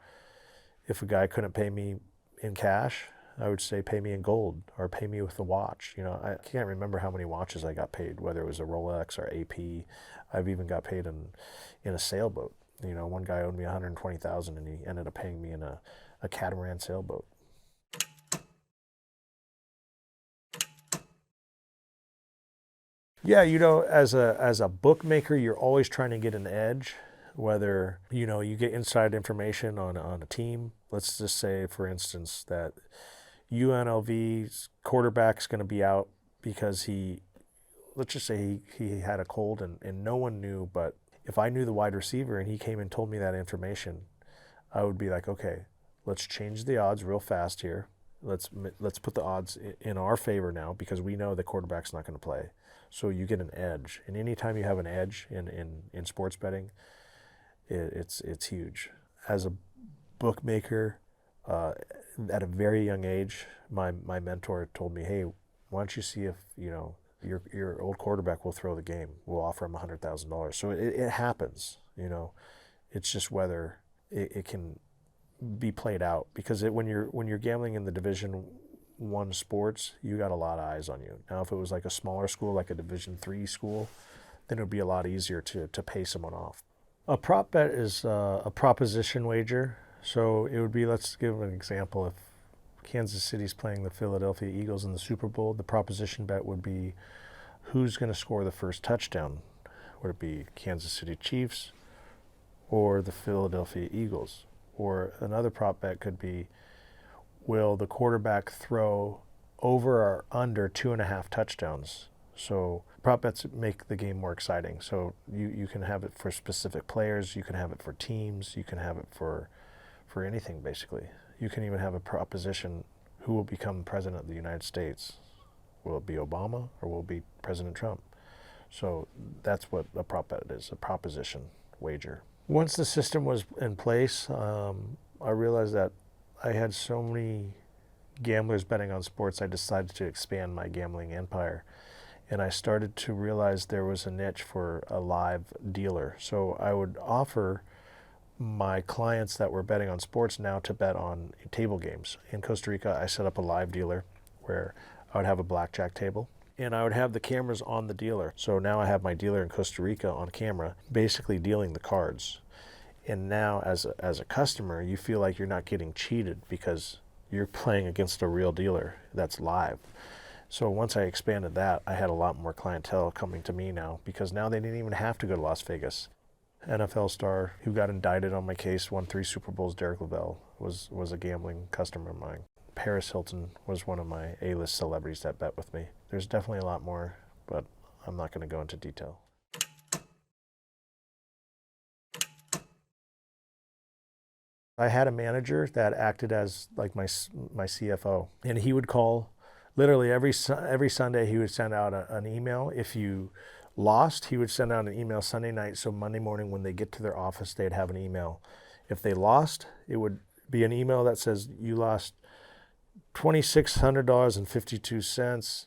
if a guy couldn't pay me in cash, I would say pay me in gold or pay me with a watch. I can't remember how many watches I got paid, whether it was a Rolex or AP. I've even got paid in a sailboat. One guy owed me $120,000 and he ended up paying me in a catamaran sailboat. Yeah, as a bookmaker, you're always trying to get an edge, whether, you get inside information on a team. Let's just say, for instance, that UNLV's quarterback's going to be out because let's just say he had a cold and no one knew, but if I knew the wide receiver and he came and told me that information, I would be like, okay, let's change the odds real fast here. Let's put the odds in our favor now because we know the quarterback's not going to play. So you get an edge, and anytime you have an edge in sports betting, it's huge. As a bookmaker, at a very young age, my mentor told me, hey, why don't you see if your old quarterback will throw the game? We'll offer him $100,000. So it happens. It's just whether it can be played out, because when you're gambling in the Division I sports, you got a lot of eyes on you. Now, if it was like a smaller school, like a Division III school, then it would be a lot easier to pay someone off. A prop bet is a proposition wager. So it would be, let's give an example. If Kansas City's playing the Philadelphia Eagles in the Super Bowl, the proposition bet would be who's going to score the first touchdown. Would it be Kansas City Chiefs or the Philadelphia Eagles? Or another prop bet could be, will the quarterback throw over or under 2.5 touchdowns? So prop bets make the game more exciting. So you can have it for specific players, you can have it for teams, you can have it for anything basically. You can even have a proposition, who will become president of the United States? Will it be Obama or will it be President Trump? So that's what a prop bet is, a proposition wager. Once the system was in place, I realized that I had so many gamblers betting on sports, I decided to expand my gambling empire. And I started to realize there was a niche for a live dealer. So I would offer my clients that were betting on sports now to bet on table games. In Costa Rica, I set up a live dealer where I would have a blackjack table and I would have the cameras on the dealer. So now I have my dealer in Costa Rica on camera, basically dealing the cards. And now as a customer, you feel like you're not getting cheated because you're playing against a real dealer that's live. So once I expanded that, I had a lot more clientele coming to me now because now they didn't even have to go to Las Vegas. NFL star who got indicted on my case, won 3 Super Bowls, Derek Lavelle, was a gambling customer of mine. Paris Hilton was one of my A-list celebrities that bet with me. There's definitely a lot more, but I'm not going to go into detail. I had a manager that acted as like my CFO, and he would call literally every Sunday. He would send out an email. If you lost, he would send out an email Sunday night, so Monday morning when they get to their office, they'd have an email. If they lost, it would be an email that says, you lost $2,600.52,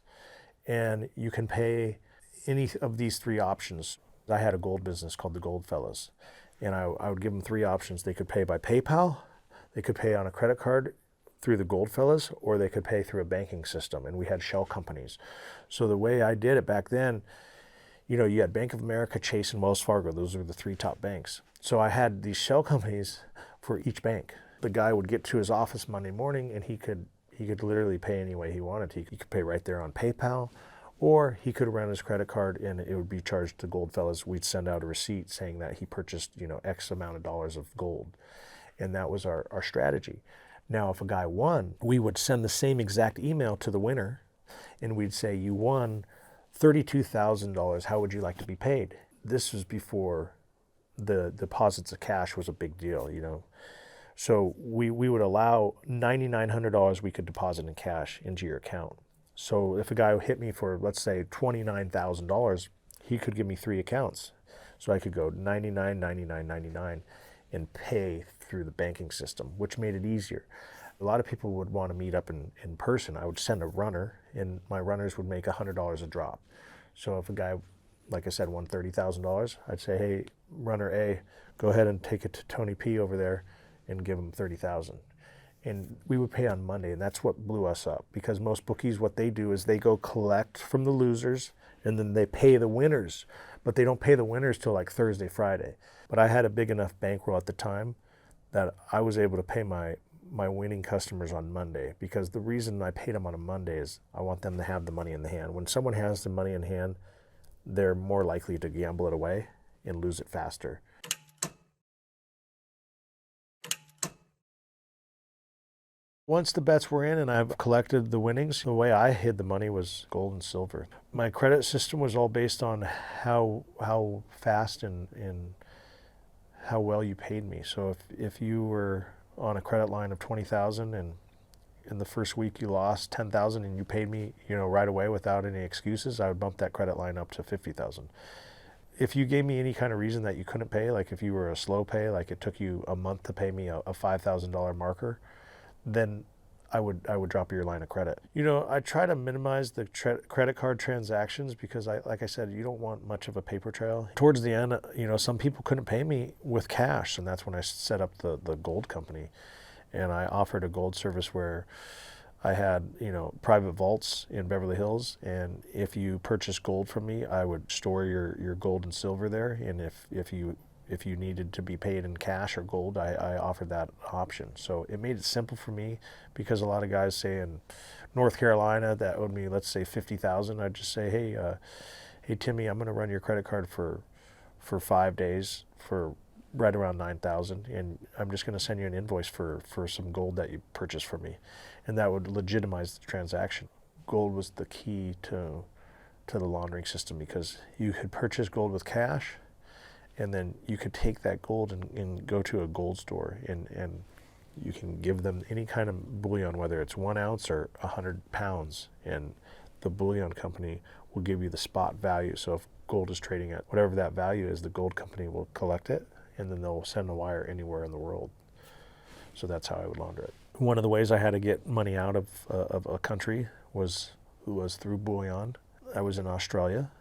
and you can pay any of these 3 options. I had a gold business called the Gold Fellas, and I would give them 3 options. They could pay by PayPal, they could pay on a credit card through the Gold Fellas, or they could pay through a banking system, and we had shell companies. So the way I did it back then, you had Bank of America, Chase, and Wells Fargo. Those were the 3 top banks. So I had these shell companies for each bank. The guy would get to his office Monday morning and he could literally pay any way he wanted to. He could pay right there on PayPal, or he could run his credit card and it would be charged to Gold Fellas. We'd send out a receipt saying that he purchased, X amount of dollars of gold. And that was our strategy. Now, if a guy won, we would send the same exact email to the winner and we'd say, you won $32,000, how would you like to be paid? This was before the deposits of cash was a big deal, So we would allow $9,900 we could deposit in cash into your account. So if a guy hit me for, let's say, $29,000, he could give me 3 accounts. So I could go 99, 99, 99 and pay through the banking system, which made it easier. A lot of people would want to meet up in person. I would send a runner, and my runners would make $100 a drop. So if a guy, like I said, won $30,000, I'd say, hey, runner A, go ahead and take it to Tony P over there and give him $30,000. And we would pay on Monday, and that's what blew us up, because most bookies, what they do is they go collect from the losers, and then they pay the winners. But they don't pay the winners till like Thursday, Friday. But I had a big enough bankroll at the time that I was able to pay my winning customers on Monday, because the reason I paid them on a Monday is I want them to have the money in the hand. When someone has the money in hand, they're more likely to gamble it away and lose it faster. Once the bets were in and I've collected the winnings, the way I hid the money was gold and silver. My credit system was all based on how fast and how well you paid me. So if you were on a credit line of $20,000 and in the first week you lost $10,000 and you paid me, right away without any excuses, I would bump that credit line up to $50,000. If you gave me any kind of reason that you couldn't pay, like if you were a slow pay, like it took you a month to pay me a $5,000 marker, then I would drop your line of credit. I try to minimize the credit card transactions because, like I said, you don't want much of a paper trail. Towards the end, some people couldn't pay me with cash, and that's when I set up the gold company. And I offered a gold service where I had, private vaults in Beverly Hills, and if you purchased gold from me, I would store your gold and silver there. And if you if you needed to be paid in cash or gold, I offered that option. So it made it simple for me, because a lot of guys, say in North Carolina, that owed me, let's say, $50,000, I'd just say, hey Timmy, I'm going to run your credit card for 5 days for right around $9,000, and I'm just going to send you an invoice for some gold that you purchased from me, and that would legitimize the transaction. Gold was the key to the laundering system, because you could purchase gold with cash, and then you could take that gold and go to a gold store, and you can give them any kind of bullion, whether it's 1 ounce or 100 pounds, and the bullion company will give you the spot value. So if gold is trading at whatever that value is, the gold company will collect it, and then they'll send a wire anywhere in the world. So that's how I would launder it. One of the ways I had to get money out of a country was through bullion. I was in Australia,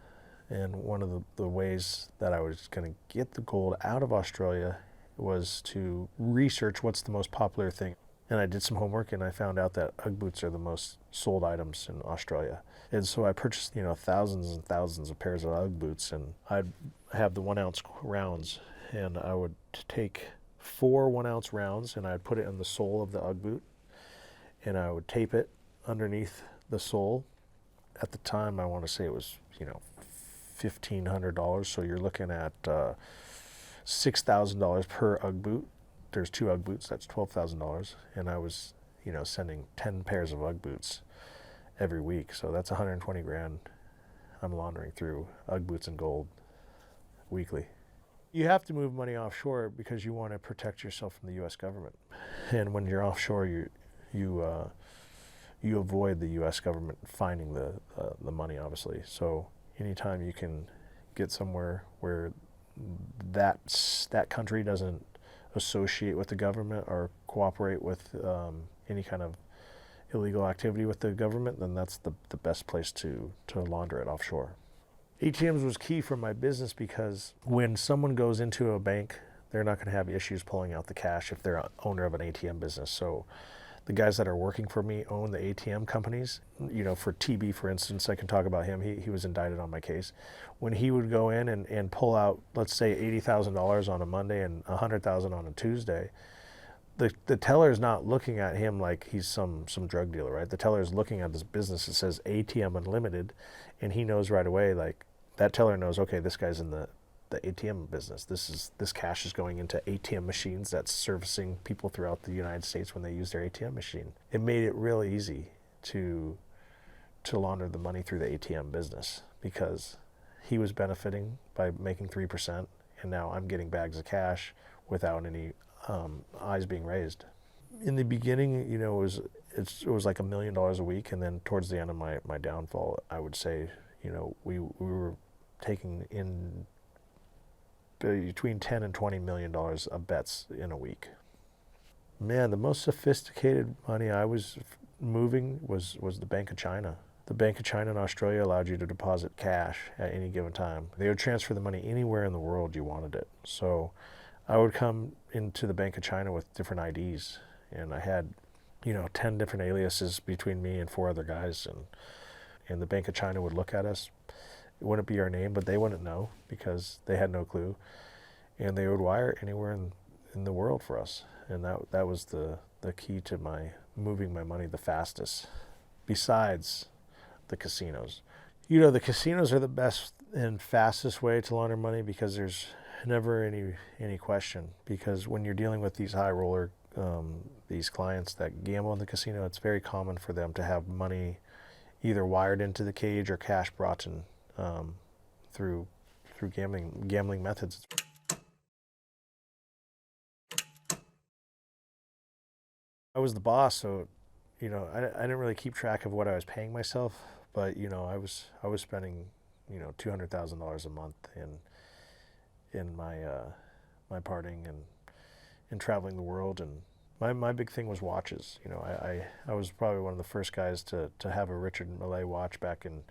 and one of the ways that I was going to get the gold out of Australia was to research what's the most popular thing. And I did some homework, and I found out that Ugg boots are the most sold items in Australia. And so I purchased, thousands and thousands of pairs of Ugg boots, and I'd have the 1 ounce rounds, and I would take 4 1 ounce rounds, and I'd put it in the sole of the Ugg boot, and I would tape underneath the sole. At the time, I want to say it was, $1,500. So you're looking at $6,000 per Ugg boot. There's 2 Ugg boots, that's $12,000. And I was, sending 10 pairs of Ugg boots every week. So that's 120 grand I'm laundering through Ugg boots and gold weekly. You have to move money offshore because you want to protect yourself from the U.S. government. And when you're offshore, you avoid the U.S. government finding the money, obviously. So anytime you can get somewhere where that country doesn't associate with the government or cooperate with any kind of illegal activity with the government, then that's the best place to launder it offshore. ATMs was key for my business, because when someone goes into a bank, they're not going to have issues pulling out the cash if they're owner of an ATM business. So the guys that are working for me own the ATM companies. For TB, for instance, I can talk about him. He was indicted on my case. When he would go in and pull out, let's say, $80,000 on a Monday and $100,000 on a Tuesday, the teller is not looking at him like he's some drug dealer, right? The teller is looking at this business that says ATM Unlimited, and he knows right away, like, that teller knows, okay, this guy's in the ATM business. This cash is going into ATM machines that's servicing people throughout the United States when they use their ATM machine. It made it really easy to launder the money through the ATM business, because he was benefiting by making 3%, and now I'm getting bags of cash without any eyes being raised. In the beginning, it was like $1 million a week, and then towards the end of my downfall, I would say, we were taking in between $10 and $20 million of bets in a week. Man, the most sophisticated money I was moving was the Bank of China. The Bank of China in Australia allowed you to deposit cash at any given time. They would transfer the money anywhere in the world you wanted it. So I would come into the Bank of China with different IDs, and I had, 10 different aliases between me and 4 other guys, and the Bank of China would look at us. It wouldn't be our name, but they wouldn't know because they had no clue. And they would wire anywhere in the world for us. And that was the key to my moving my money the fastest, besides the casinos. The casinos are the best and fastest way to launder money, because there's never any question. Because when you're dealing with these high roller, these clients that gamble in the casino, it's very common for them to have money either wired into the cage or cash brought in through gambling methods. I was the boss, so I didn't really keep track of what I was paying myself, but I was spending $200,000 a month in my partying and traveling the world, and my big thing was watches. I was probably one of the first guys to have a Richard Mille watch back in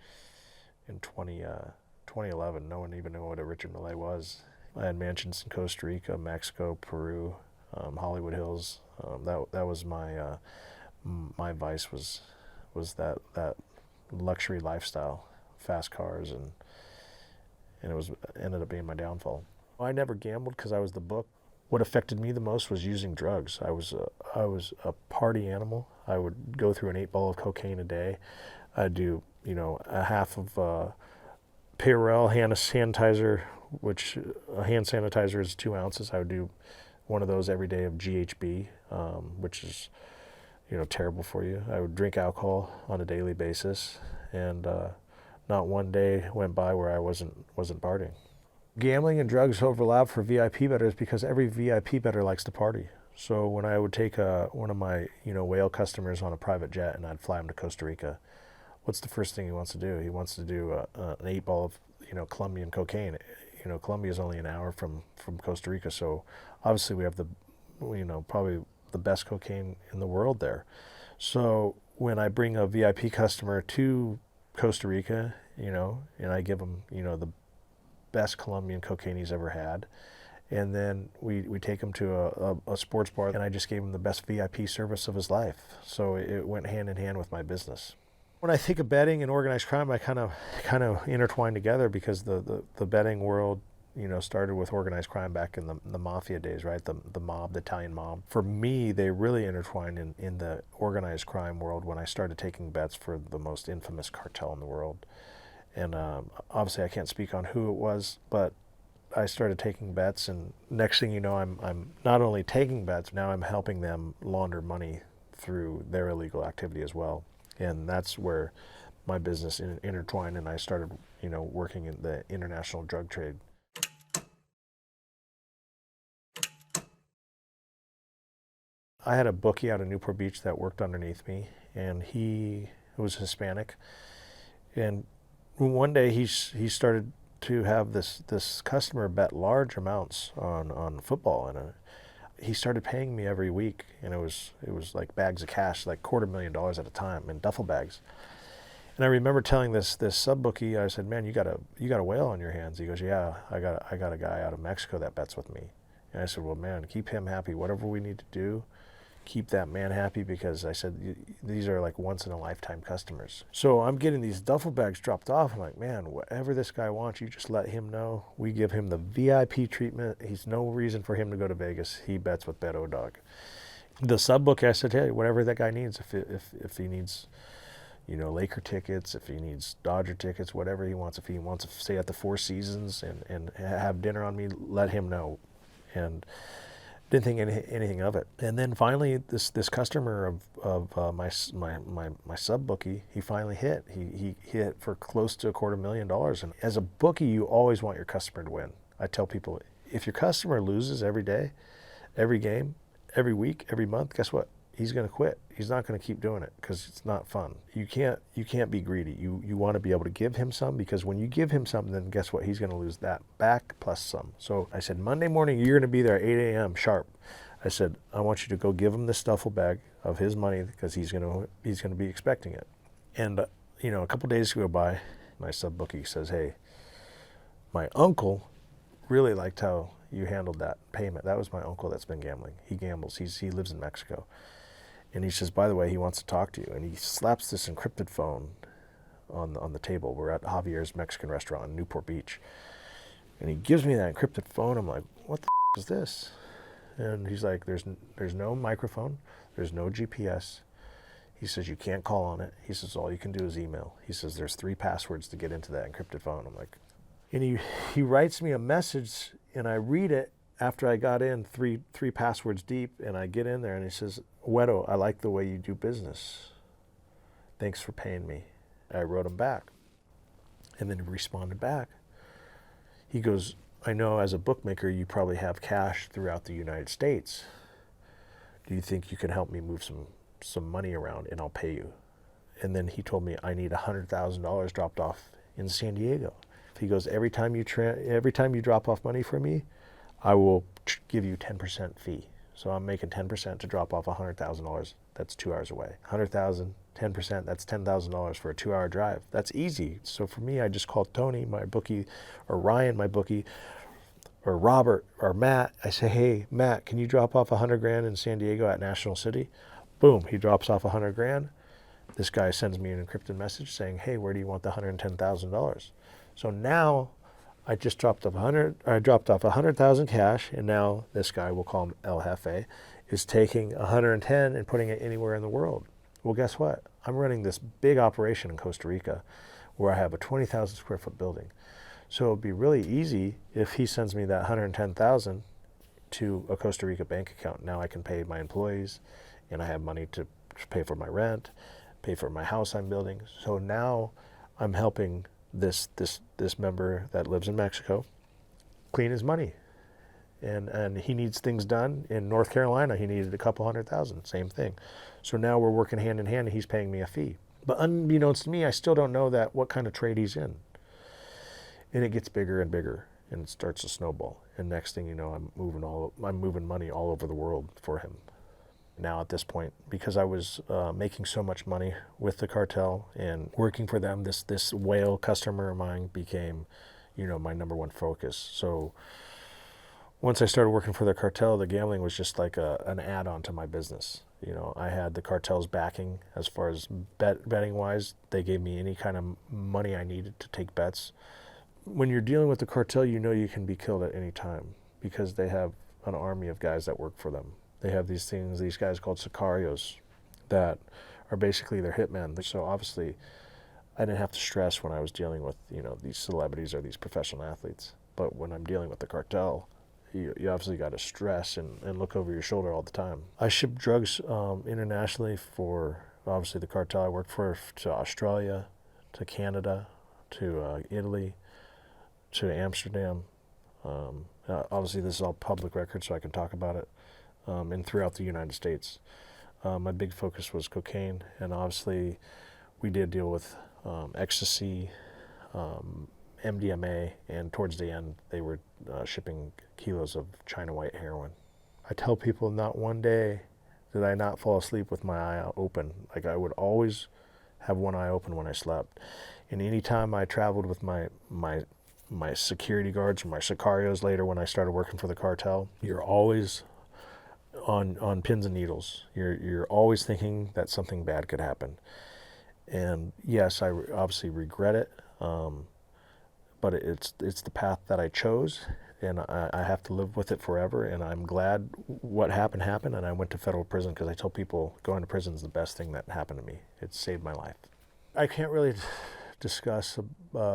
2011. No one even knew what a Richard Mille was. I had mansions in Costa Rica, Mexico, Peru, Hollywood Hills. That was my vice, was that luxury lifestyle, fast cars, and it ended up being my downfall. I never gambled because I was the book. What affected me the most was using drugs. I was a party animal. I would go through an 8-ball of cocaine a day. I'd do, a half of Purell hand sanitizer, which a hand sanitizer is 2 ounces. I would do one of those every day of GHB, which is, terrible for you. I would drink alcohol on a daily basis, and not one day went by where I wasn't partying. Gambling and drugs overlap for VIP bettors because every VIP bettor likes to party. So when I would take one of my whale customers on a private jet and I'd fly him to Costa Rica, what's the first thing he wants to do? He wants to do an 8-ball of Colombian cocaine. Colombia is only an hour from Costa Rica, so obviously we have the probably the best cocaine in the world there. So when I bring a VIP customer to Costa Rica, and I give him the best Colombian cocaine he's ever had, and then we take him to a sports bar, and I just gave him the best VIP service of his life. So it went hand in hand with my business. When I think of betting and organized crime, I kind of intertwine together because the betting world started with organized crime back in the mafia days, right? The mob, the Italian mob. For me, they really intertwined in the organized crime world when I started taking bets for the most infamous cartel in the world. And obviously I can't speak on who it was, but I started taking bets, and next thing you know, I'm not only taking bets, now I'm helping them launder money through their illegal activity as well. And that's where my business intertwined, and I started, working in the international drug trade. I had a bookie out of Newport Beach that worked underneath me, and he was Hispanic. And one day he started to have this customer bet large amounts on football, and he started paying me every week, and it was like bags of cash, like $250,000 at a time in duffel bags. And I remember telling this sub bookie, I said, "Man, you got a whale on your hands." He goes, "Yeah, I got a guy out of Mexico that bets with me." And I said, "Well, man, keep him happy. Whatever we need to do, keep that man happy," because I said, these are like once in a lifetime customers. So I'm getting these duffel bags dropped off. I'm like, man, whatever this guy wants, you just let him know. We give him the VIP treatment. He's no reason for him to go to Vegas. He bets with Bet O-Dog. The sub book, I said, hey, whatever that guy needs, if he needs, Laker tickets, if he needs Dodger tickets, whatever he wants, if he wants to stay at the Four Seasons and have dinner on me, let him know. And didn't think anything of it. And then finally, this customer of my sub bookie, he finally hit. He hit for close to $250,000. And as a bookie, you always want your customer to win. I tell people, if your customer loses every day, every game, every week, every month, guess what? He's going to quit. He's not going to keep doing it because it's not fun. You can't be greedy. You want to be able to give him some, because when you give him something, then guess what? He's going to lose that back plus some. So I said, Monday morning, you're going to be there at 8 a.m. sharp. I said, I want you to go give him this duffel bag of his money because he's going to be expecting it. And a couple days go by, my sub bookie says, hey, my uncle really liked how you handled that payment. That was my uncle that's been gambling. He gambles. He lives in Mexico. And he says, by the way, he wants to talk to you. And he slaps this encrypted phone on the table. We're at Javier's Mexican restaurant in Newport Beach. And he gives me that encrypted phone. I'm like, what the is this? And he's like, there's no microphone. There's no GPS. He says, you can't call on it. He says, all you can do is email. He says, there's 3 passwords to get into that encrypted phone. I'm like, and he writes me a message, and I read it after I got in three passwords deep, and I get in there, and he says, Wedo, I like the way you do business. Thanks for paying me. I wrote him back. And then he responded back. He goes, I know as a bookmaker, you probably have cash throughout the United States. Do you think you can help me move some money around, and I'll pay you? And then he told me I need $100,000 dropped off in San Diego. He goes, every time you drop off money for me, I will give you 10% fee. So I'm making 10% to drop off $100,000. That's 2 hours away. 100,000, 10%, that's $10,000 for a 2-hour drive. That's easy. So for me, I just called Tony, my bookie, or Ryan, my bookie, or Robert, or Matt. I say, hey, Matt, can you drop off $100,000 in San Diego at National City? Boom, he drops off $100,000. This guy sends me an encrypted message saying, hey, where do you want the $110,000? So now I just dropped off 100,000 cash, and now this guy, we'll call him El Jefe, is taking 110 and putting it anywhere in the world. Well, guess what? I'm running this big operation in Costa Rica where I have a 20,000 square foot building. So it'd be really easy if he sends me that 110,000 to a Costa Rica bank account. Now I can pay my employees, and I have money to pay for my rent, pay for my house I'm building. So now I'm helping this member that lives in Mexico clean his money. And he needs things done. In North Carolina, he needed a couple 100,000, same thing. So now we're working hand in hand, and he's paying me a fee. But unbeknownst to me, I still don't know what kind of trade he's in. And it gets bigger and bigger, and it starts to snowball. And next thing you know, I'm moving money all over the world for him. Now at this point, because I was making so much money with the cartel and working for them, this whale customer of mine became, my number one focus. So once I started working for the cartel, the gambling was just like an add-on to my business. I had the cartel's backing as far as betting wise. They gave me any kind of money I needed to take bets. When you're dealing with the cartel, you can be killed at any time because they have an army of guys that work for them. They have these guys called sicarios that are basically their hitmen. So obviously, I didn't have to stress when I was dealing with, these celebrities or these professional athletes. But when I'm dealing with the cartel, you obviously got to stress and look over your shoulder all the time. I ship drugs internationally for, obviously, the cartel. I worked to Australia, to Canada, to Italy, to Amsterdam. Obviously, this is all public record, so I can talk about it. And throughout the United States. My big focus was cocaine, and obviously we did deal with ecstasy, MDMA, and towards the end they were shipping kilos of China white heroin. I tell people not one day did I not fall asleep with my eye open. Like, I would always have one eye open when I slept. And anytime I traveled with my security guards or my sicarios later when I started working for the cartel, you're always on pins and needles. You're always thinking that something bad could happen. And yes, I obviously regret it, but it's the path that I chose, and I have to live with it forever. And I'm glad what happened, and I went to federal prison because I tell people going to prison is the best thing that happened to me. It saved my life. I can't really discuss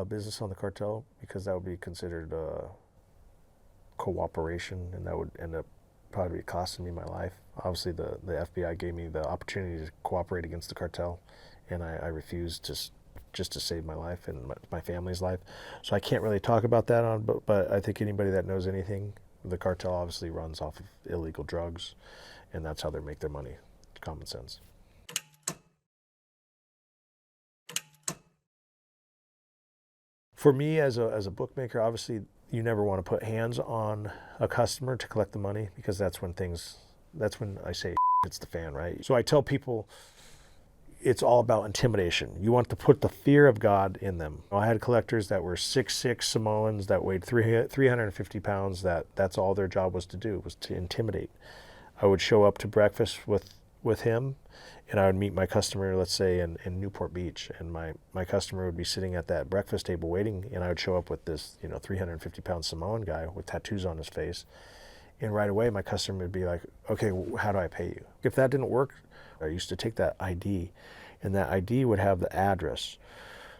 business on the cartel because that would be considered cooperation, and that would end up probably costing me my life. Obviously, the FBI gave me the opportunity to cooperate against the cartel, and I refused just to save my life and my family's life. So I can't really talk about that but I think anybody that knows anything, the cartel obviously runs off of illegal drugs, and that's how they make their money. Common sense. For me as a bookmaker, obviously you never want to put hands on a customer to collect the money, because that's when I say hits the fan, right? So I tell people it's all about intimidation. You want to put the fear of God in them. I had collectors that were 6'6" Samoans that weighed 350 pounds, that's all their job was to do, was to intimidate. I would show up to breakfast with him, and I would meet my customer, let's say in Newport Beach, and my customer would be sitting at that breakfast table waiting, and I would show up with this 350-pound Samoan guy with tattoos on his face, and right away my customer would be like, okay, how do I pay you? If that didn't work, I used to take that ID, and that ID would have the address.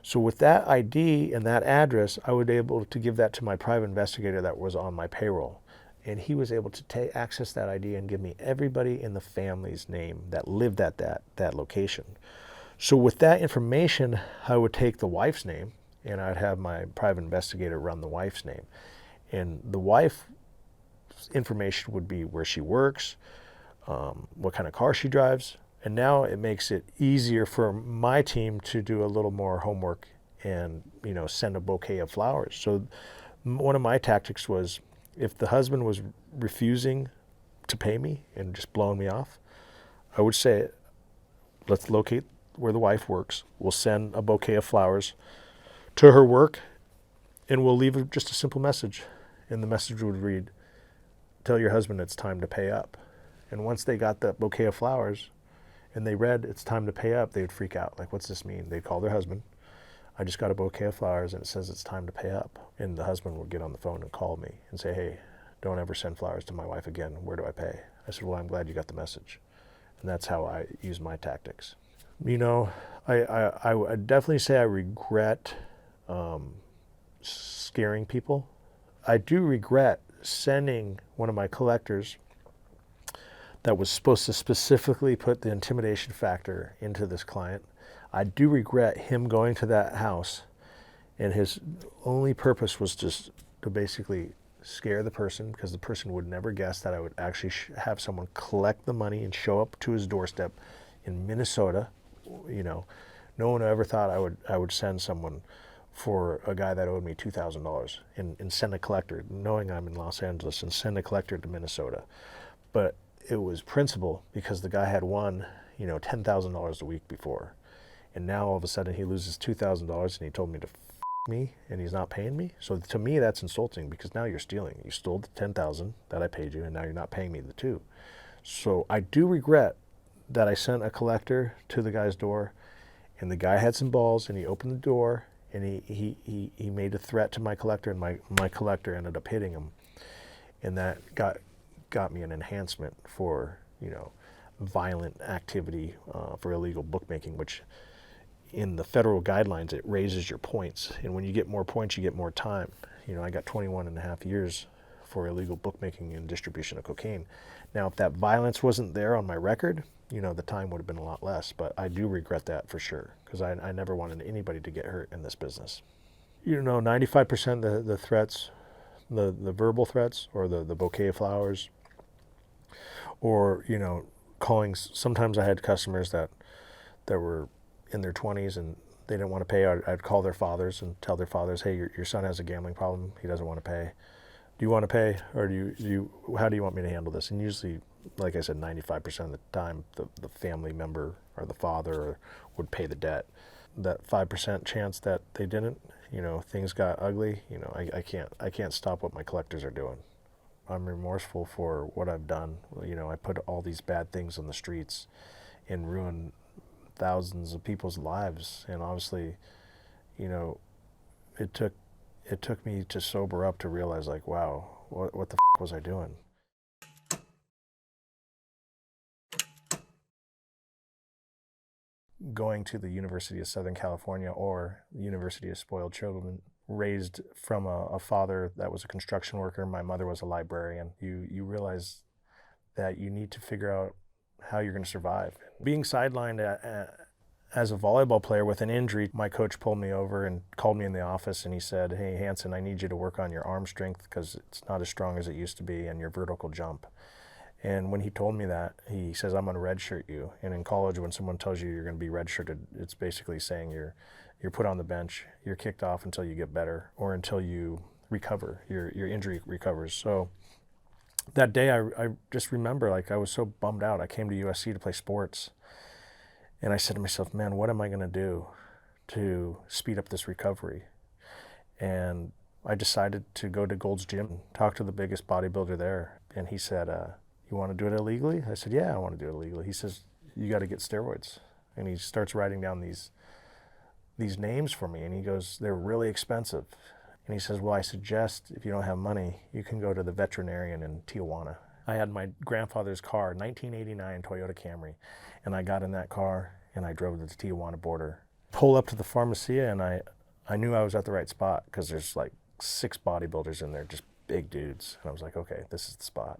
So with that ID and that address, I would be able to give that to my private investigator that was on my payroll. And he was able to access that ID and give me everybody in the family's name that lived at that location. So with that information, I would take the wife's name, and I'd have my private investigator run the wife's name. And the wife's information would be where she works, what kind of car she drives. And now it makes it easier for my team to do a little more homework and send a bouquet of flowers. So one of my tactics was, if the husband was refusing to pay me and just blowing me off, I would say, let's locate where the wife works. We'll send a bouquet of flowers to her work, and we'll leave just a simple message. And the message would read, tell your husband it's time to pay up. And once they got that bouquet of flowers and they read it's time to pay up, they would freak out. Like, what's this mean? They'd call their husband. I just got a bouquet of flowers and it says it's time to pay up. And the husband would get on the phone and call me and say, hey, don't ever send flowers to my wife again. Where do I pay? I said, well, I'm glad you got the message. And that's how I use my tactics. You know, I would definitely say I regret scaring people. I do regret sending one of my collectors that was supposed to specifically put the intimidation factor into this client. I do regret him going to that house, and his only purpose was just to basically scare the person, because the person would never guess that I would actually have someone collect the money and show up to his doorstep in Minnesota. You know, no one ever thought I would send someone for a guy that owed me $2,000 and send a collector, knowing I'm in Los Angeles, and send a collector to Minnesota. But it was principle, because the guy had won, you know, $10,000 a week before. And now all of a sudden he loses $2,000 and he told me to f me and he's not paying me. So to me that's insulting, because now you're stealing. You stole the $10,000 that I paid you and now you're not paying me the $2,000. So I do regret that I sent a collector to the guy's door, and the guy had some balls and he opened the door and he made a threat to my collector, and my collector ended up hitting him. And that got me an enhancement for, you know, violent activity for illegal bookmaking, which in the federal guidelines, it raises your points. And when you get more points, you get more time. You know, I got 21 and a half years for illegal bookmaking and distribution of cocaine. Now, if that violence wasn't there on my record, you know, the time would have been a lot less. But I do regret that for sure, because I never wanted anybody to get hurt in this business. You know, 95% of the threats, the verbal threats, or the bouquet of flowers, or, you know, calling. Sometimes I had customers that were in their 20s and they didn't want to pay. I'd call their fathers and tell their fathers, hey, your son has a gambling problem. He doesn't want to pay. Do you want to pay, or how do you want me to handle this? And usually, like I said, 95% of the time, the family member or the father would pay the debt. That 5% chance that they didn't, you know, things got ugly. You know, I can't stop what my collectors are doing. I'm remorseful for what I've done. You know, I put all these bad things on the streets and ruined thousands of people's lives. And obviously, you know, it took me to sober up to realize, like, wow, what the f was I doing? Going to the University of Southern California, or the University of Spoiled Children, raised from a father that was a construction worker, my mother was a librarian, you realize that you need to figure out how you're going to survive. Being sidelined as a volleyball player with an injury, my coach pulled me over and called me in the office, and he said, hey, Hanson, I need you to work on your arm strength, because it's not as strong as it used to be, and your vertical jump. And when he told me that, he says, I'm going to redshirt you. And in college, when someone tells you you're going to be redshirted, it's basically saying you're put on the bench, you're kicked off until you get better, or until you recover, your injury recovers. So that day, I just remember, like, I was so bummed out. I came to USC to play sports, and I said to myself, man, what am I going to do to speed up this recovery? And I decided to go to Gold's Gym and talk to the biggest bodybuilder there. And he said, you want to do it illegally? I said, yeah, I want to do it illegally. He says, you got to get steroids. And he starts writing down these names for me. And he goes, they're really expensive. And he says, well, I suggest if you don't have money, you can go to the veterinarian in Tijuana. I had my grandfather's car, 1989 Toyota Camry. And I got in that car and I drove to the Tijuana border. Pull up to the Pharmacia, and I knew I was at the right spot, because there's like 6 bodybuilders in there, just big dudes. And I was like, okay, this is the spot.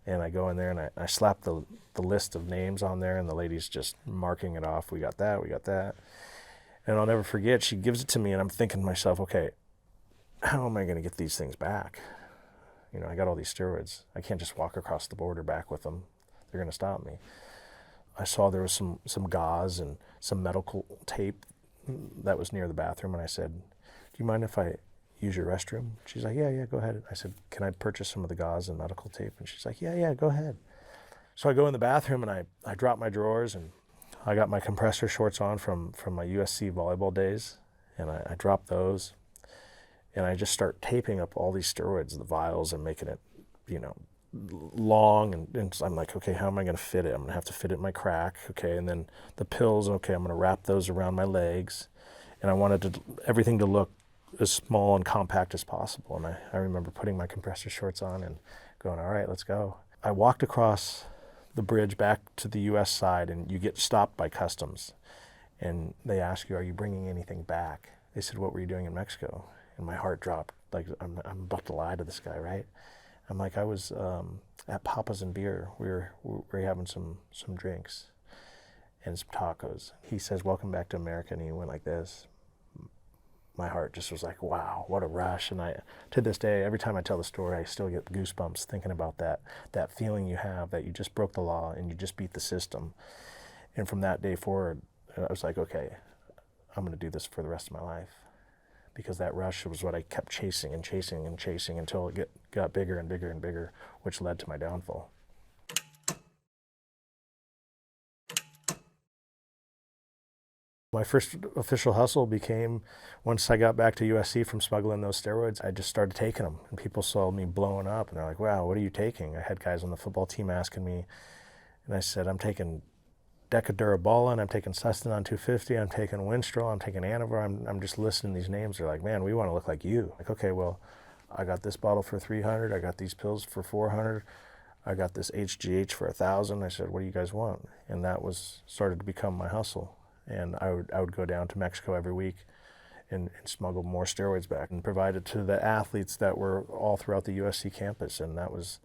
And I go in there and I slap the list of names on there, and the lady's just marking it off. We got that, we got that. And I'll never forget, she gives it to me, and I'm thinking to myself, okay, how am I going to get these things back? You know, I got all these steroids. I can't just walk across the border back with them. They're going to stop me. I saw there was some gauze and some medical tape that was near the bathroom, and I said, do you mind if I use your restroom? She's like, yeah, go ahead. I said, can I purchase some of the gauze and medical tape? And she's like, yeah, go ahead. So I go in the bathroom and I drop my drawers, and I got my compressor shorts on from my USC volleyball days, and I drop those, and I just start taping up all these steroids, the vials, and making it, you know, long, and I'm like, okay, how am I going to fit it? I'm going to have to fit it in my crack, okay, and then the pills, okay, I'm going to wrap those around my legs, and I wanted everything to look as small and compact as possible. And I remember putting my compressor shorts on and going, all right, let's go. I walked across the bridge back to the U.S. side, and you get stopped by customs. And they ask you, are you bringing anything back? They said, what were you doing in Mexico? And my heart dropped. Like, I'm about to lie to this guy, right? I'm like, I was at Papa's and Beer. We were having some drinks and some tacos. He says, welcome back to America. And he went like this. My heart just was like, wow, what a rush. And to this day, every time I tell the story, I still get goosebumps thinking about that feeling you have that you just broke the law and you just beat the system. And from that day forward, I was like, okay, I'm going to do this for the rest of my life. Because that rush was what I kept chasing and chasing and chasing until it got bigger and bigger and bigger, which led to my downfall. My first official hustle became, once I got back to USC from smuggling those steroids, I just started taking them. And people saw me blowing up, and they're like, wow, what are you taking? I had guys on the football team asking me, and I said, I'm taking Decadurabolin, I'm taking Sustanon 250, I'm taking Winstrol, I'm taking Anavar. I'm just listing these names. They're like, man, we want to look like you. Like, okay, well, I got this bottle for 300, I got these pills for 400, I got this HGH for 1,000. I said, what do you guys want? And that started to become my hustle. And I would go down to Mexico every week and smuggle more steroids back and provide it to the athletes that were all throughout the USC campus. And that was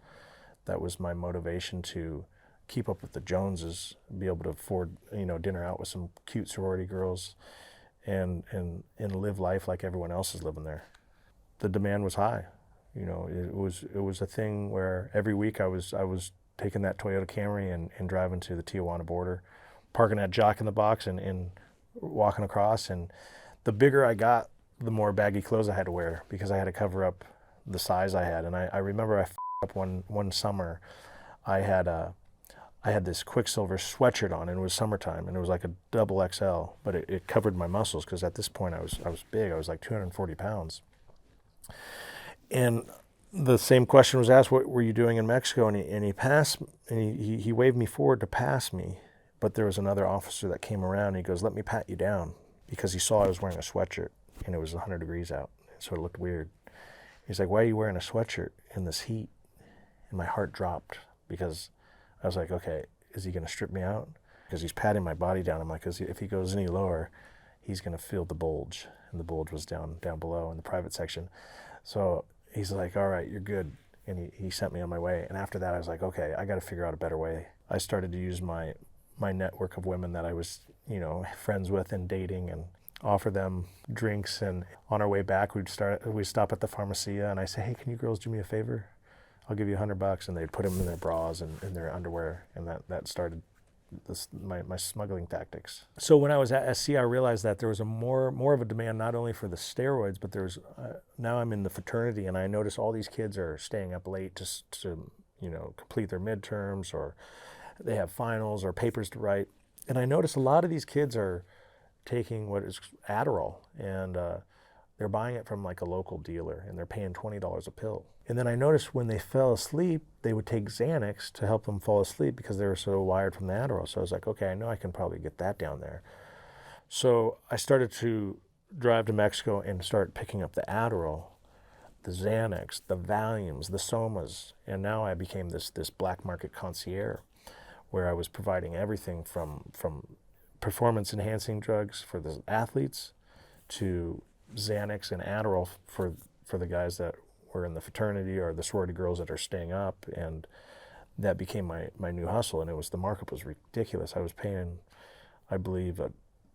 my motivation to keep up with the Joneses, be able to afford, dinner out with some cute sorority girls and live life like everyone else is living there. The demand was high. It was a thing where every week I was taking that Toyota Camry and driving to the Tijuana border, parking that Jock in the Box and walking across. And the bigger I got, the more baggy clothes I had to wear because I had to cover up the size I had. And I remember I f***ed up one summer. I had this Quicksilver sweatshirt on, and it was summertime, and it was like a double XL, but it covered my muscles because at this point I was big. I was like 240 pounds. And the same question was asked, what were you doing in Mexico? And he passed, and he waved me forward to pass me. But there was another officer that came around, and he goes, let me pat you down, because he saw I was wearing a sweatshirt, and it was 100 degrees out, so it looked weird. He's like, why are you wearing a sweatshirt in this heat? And my heart dropped, because I was like, okay, is he going to strip me out? Because he's patting my body down. I'm like, if he goes any lower, he's going to feel the bulge. And the bulge was down below in the private section. So he's like, all right, you're good. And he sent me on my way. And after that, I was like, okay, I got to figure out a better way. I started to use my network of women that I was, friends with and dating, and offer them drinks. And on our way back, we'd stop at the Pharmacia, and I say, hey, can you girls do me a favor? I'll give you $100, and they'd put them in their bras and in their underwear, and that started my smuggling tactics. So when I was at SC, I realized that there was a more of a demand not only for the steroids, but there's now I'm in the fraternity, and I notice all these kids are staying up late to complete their midterms, or they have finals or papers to write, and I notice a lot of these kids are taking what is Adderall, and they're buying it from like a local dealer, and they're paying $20 a pill. And then I noticed when they fell asleep, they would take Xanax to help them fall asleep because they were so wired from the Adderall. So I was like, okay, I know I can probably get that down there. So I started to drive to Mexico and start picking up the Adderall, the Xanax, the Valiums, the Somas. And now I became this black market concierge where I was providing everything from performance-enhancing drugs for the athletes to Xanax and Adderall for the guys that were in the fraternity or the sorority girls that are staying up. And that became my new hustle, and the markup was ridiculous. I was paying, I believe,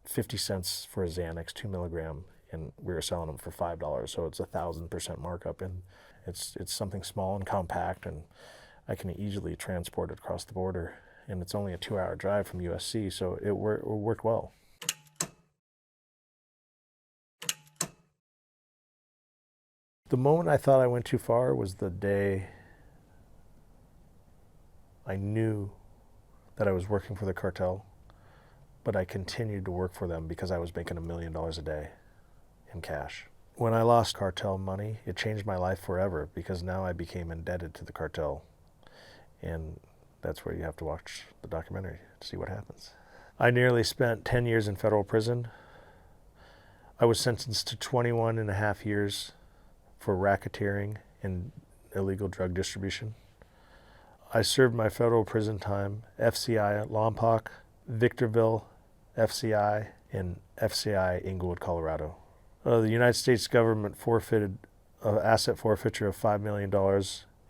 50 cents for a Xanax, 2 milligram, and we were selling them for $5. So it's 1,000% markup, and it's something small and compact, and I can easily transport it across the border. And it's only a 2-hour drive from USC, so it worked well. The moment I thought I went too far was the day I knew that I was working for the cartel, but I continued to work for them because I was making $1 million a day in cash. When I lost cartel money, it changed my life forever because now I became indebted to the cartel. And that's where you have to watch the documentary to see what happens. I nearly spent 10 years in federal prison. I was sentenced to 21 and a half years for racketeering and illegal drug distribution. I served my federal prison time, FCI at Lompoc, Victorville, FCI, and FCI Inglewood, Colorado. The United States government forfeited an asset forfeiture of $5 million,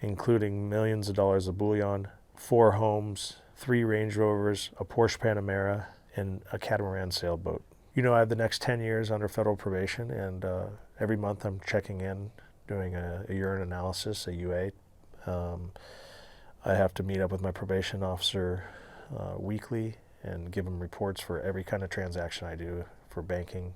including millions of dollars of bullion, 4 homes, 3 Range Rovers, a Porsche Panamera, and a catamaran sailboat. You know, I have the next 10 years under federal probation, and every month I'm checking in, doing a urine analysis, a UA. I have to meet up with my probation officer weekly and give him reports for every kind of transaction I do, for banking,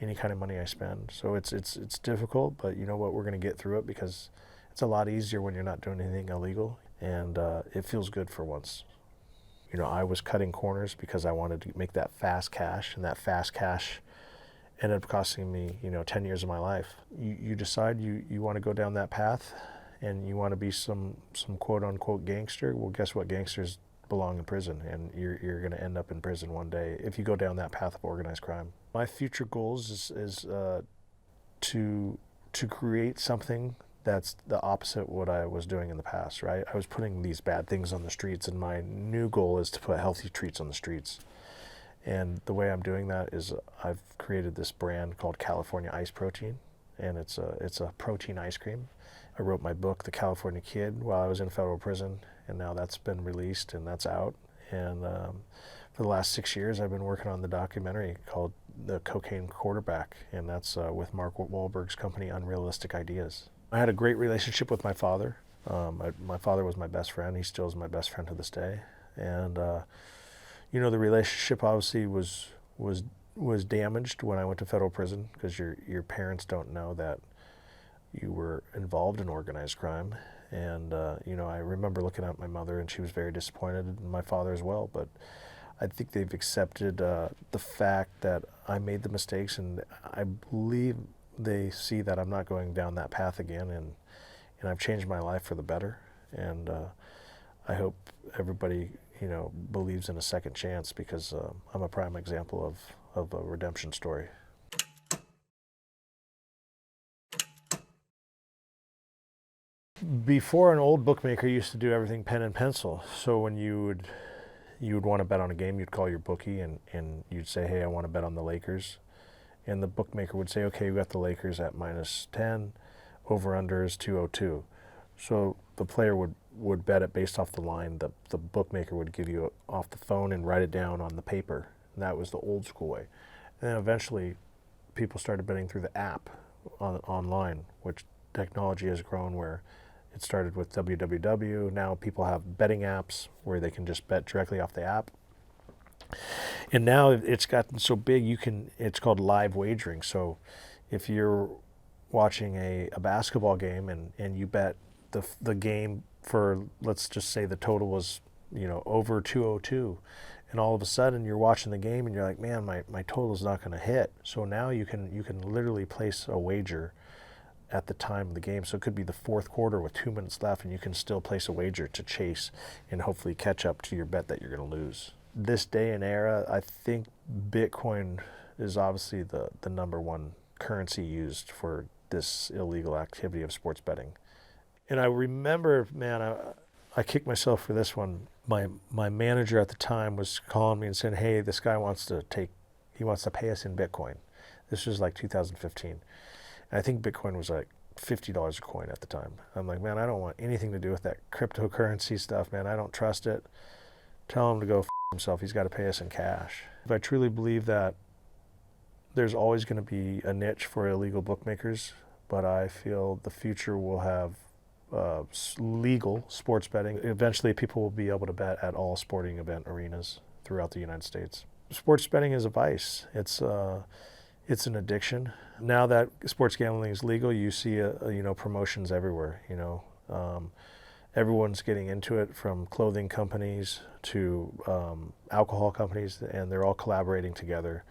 any kind of money I spend. So it's difficult, but you know what, we're going to get through it, because it's a lot easier when you're not doing anything illegal, and it feels good for once. You know, I was cutting corners because I wanted to make that fast cash, and that fast cash ended up costing me, 10 years of my life. You decide you want to go down that path, and you want to be some quote unquote gangster. Well, guess what? Gangsters belong in prison, and you're going to end up in prison one day if you go down that path of organized crime. My future goals is to create something that's the opposite of what I was doing in the past, right? I was putting these bad things on the streets, and my new goal is to put healthy treats on the streets. And the way I'm doing that is I've created this brand called California Ice Protein, and it's a protein ice cream. I wrote my book, The California Kid, while I was in federal prison, and now that's been released and that's out. And for the last 6 years, I've been working on the documentary called The Cocaine Quarterback, and that's with Mark Wahlberg's company, Unrealistic Ideas. I had a great relationship with my father. My father was my best friend. He still is my best friend to this day. And the relationship obviously was damaged when I went to federal prison, because your parents don't know that you were involved in organized crime. And I remember looking at my mother, and she was very disappointed, and my father as well. But I think they've accepted the fact that I made the mistakes, and I believe they see that I'm not going down that path again, and I've changed my life for the better. And I hope everybody believes in a second chance, because I'm a prime example of a redemption story. Before, an old bookmaker used to do everything pen and pencil. So when you would want to bet on a game, you'd call your bookie, and you'd say, hey, I want to bet on the Lakers. And the bookmaker would say, okay, we got the Lakers at -10, over-under is 202. So the player would bet it based off the line the bookmaker would give you off the phone and write it down on the paper. And that was the old school way. And then eventually people started betting through the app online, which technology has grown, where it started with www. Now people have betting apps where they can just bet directly off the app. And now it's gotten so big, it's called live wagering. So if you're watching a basketball game and you bet the game for, let's just say the total was, over 202, and all of a sudden you're watching the game and you're like, man, my total's not going to hit. So now you can literally place a wager at the time of the game. So it could be the fourth quarter with 2 minutes left, and you can still place a wager to chase and hopefully catch up to your bet that you're going to lose. This day and era, I think Bitcoin is obviously the number one currency used for this illegal activity of sports betting. And I remember, man, I kicked myself for this one. My manager at the time was calling me and saying, hey, this guy wants to pay us in Bitcoin. This was like 2015. And I think Bitcoin was like $50 a coin at the time. I'm like, man, I don't want anything to do with that cryptocurrency stuff, man. I don't trust it. Tell him to go f himself. He's got to pay us in cash. I truly believe that there's always going to be a niche for illegal bookmakers, but I feel the future will have legal sports betting. Eventually, people will be able to bet at all sporting event arenas throughout the United States. Sports betting is a vice. It's an addiction. Now that sports gambling is legal, you see promotions everywhere. Everyone's getting into it, from clothing companies to alcohol companies, and they're all collaborating together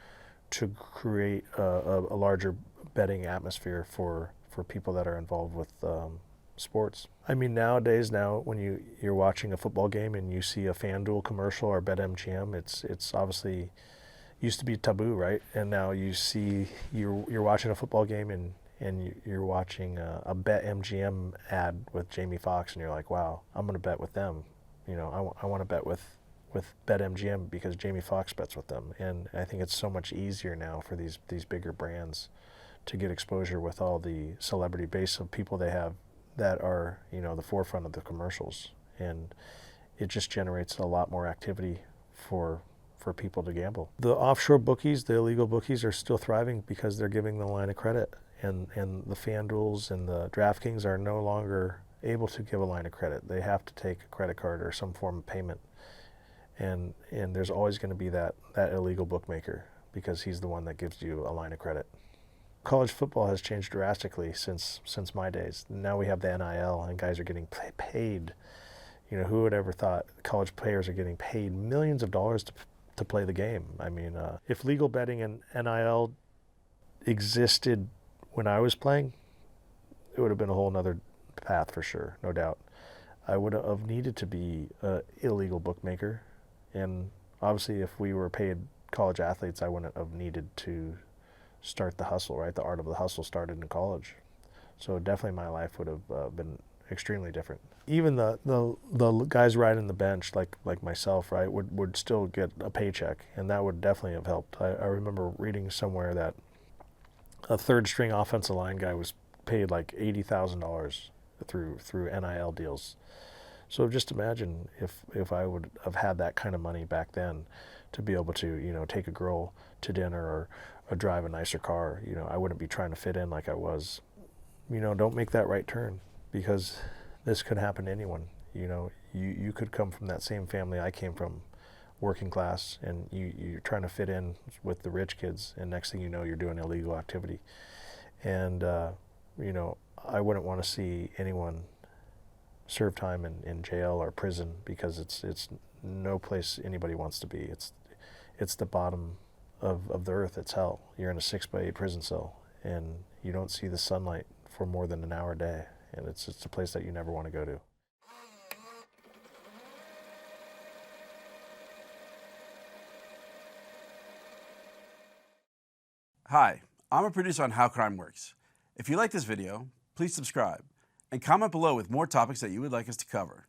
to create a larger betting atmosphere for people that are involved with sports. I mean, nowadays, when you're watching a football game and you see a FanDuel commercial or BetMGM, it's obviously, used to be taboo, right? And now you see, you're watching a football game and you're watching a Bet MGM ad with Jamie Foxx, and you're like, wow, I'm going to bet with them. You know, I want to bet with Bet MGM because Jamie Foxx bets with them. And I think it's so much easier now for these bigger brands to get exposure with all the celebrity base of people they have that are, you know, the forefront of the commercials. And it just generates a lot more activity for people to gamble. The offshore bookies, the illegal bookies, are still thriving because they're giving the line of credit, and the FanDuels and the DraftKings are no longer able to give a line of credit. They have to take a credit card or some form of payment, and there's always going to be that illegal bookmaker because he's the one that gives you a line of credit. College football has changed drastically since my days. Now we have the NIL, and guys are getting paid. You know, who would ever thought college players are getting paid millions of dollars to play the game? I mean, if legal betting and NIL existed when I was playing, it would have been a whole nother path for sure, no doubt. I would have needed to be an illegal bookmaker, and obviously if we were paid college athletes, I wouldn't have needed to start the hustle, right? The art of the hustle started in college. So definitely my life would have been extremely different. Even the guys riding the bench, like myself, right, would still get a paycheck, and that would definitely have helped. I remember reading somewhere that a third string offensive line guy was paid like $80,000 through NIL deals. So just imagine if I would have had that kind of money back then to be able to, you know, take a girl to dinner or drive a nicer car. You know, I wouldn't be trying to fit in like I was. You know, don't make that right turn, because this could happen to anyone. You know, you could come from that same family I came from, working class, and you're trying to fit in with the rich kids, and next thing you know, you're doing illegal activity. And, you know, I wouldn't want to see anyone serve time in jail or prison, because it's no place anybody wants to be. It's the bottom of the earth. It's hell. You're in a 6x8 prison cell, and you don't see the sunlight for more than an hour a day, and it's a place that you never want to go to. Hi, I'm a producer on How Crime Works. If you like this video, please subscribe and comment below with more topics that you would like us to cover.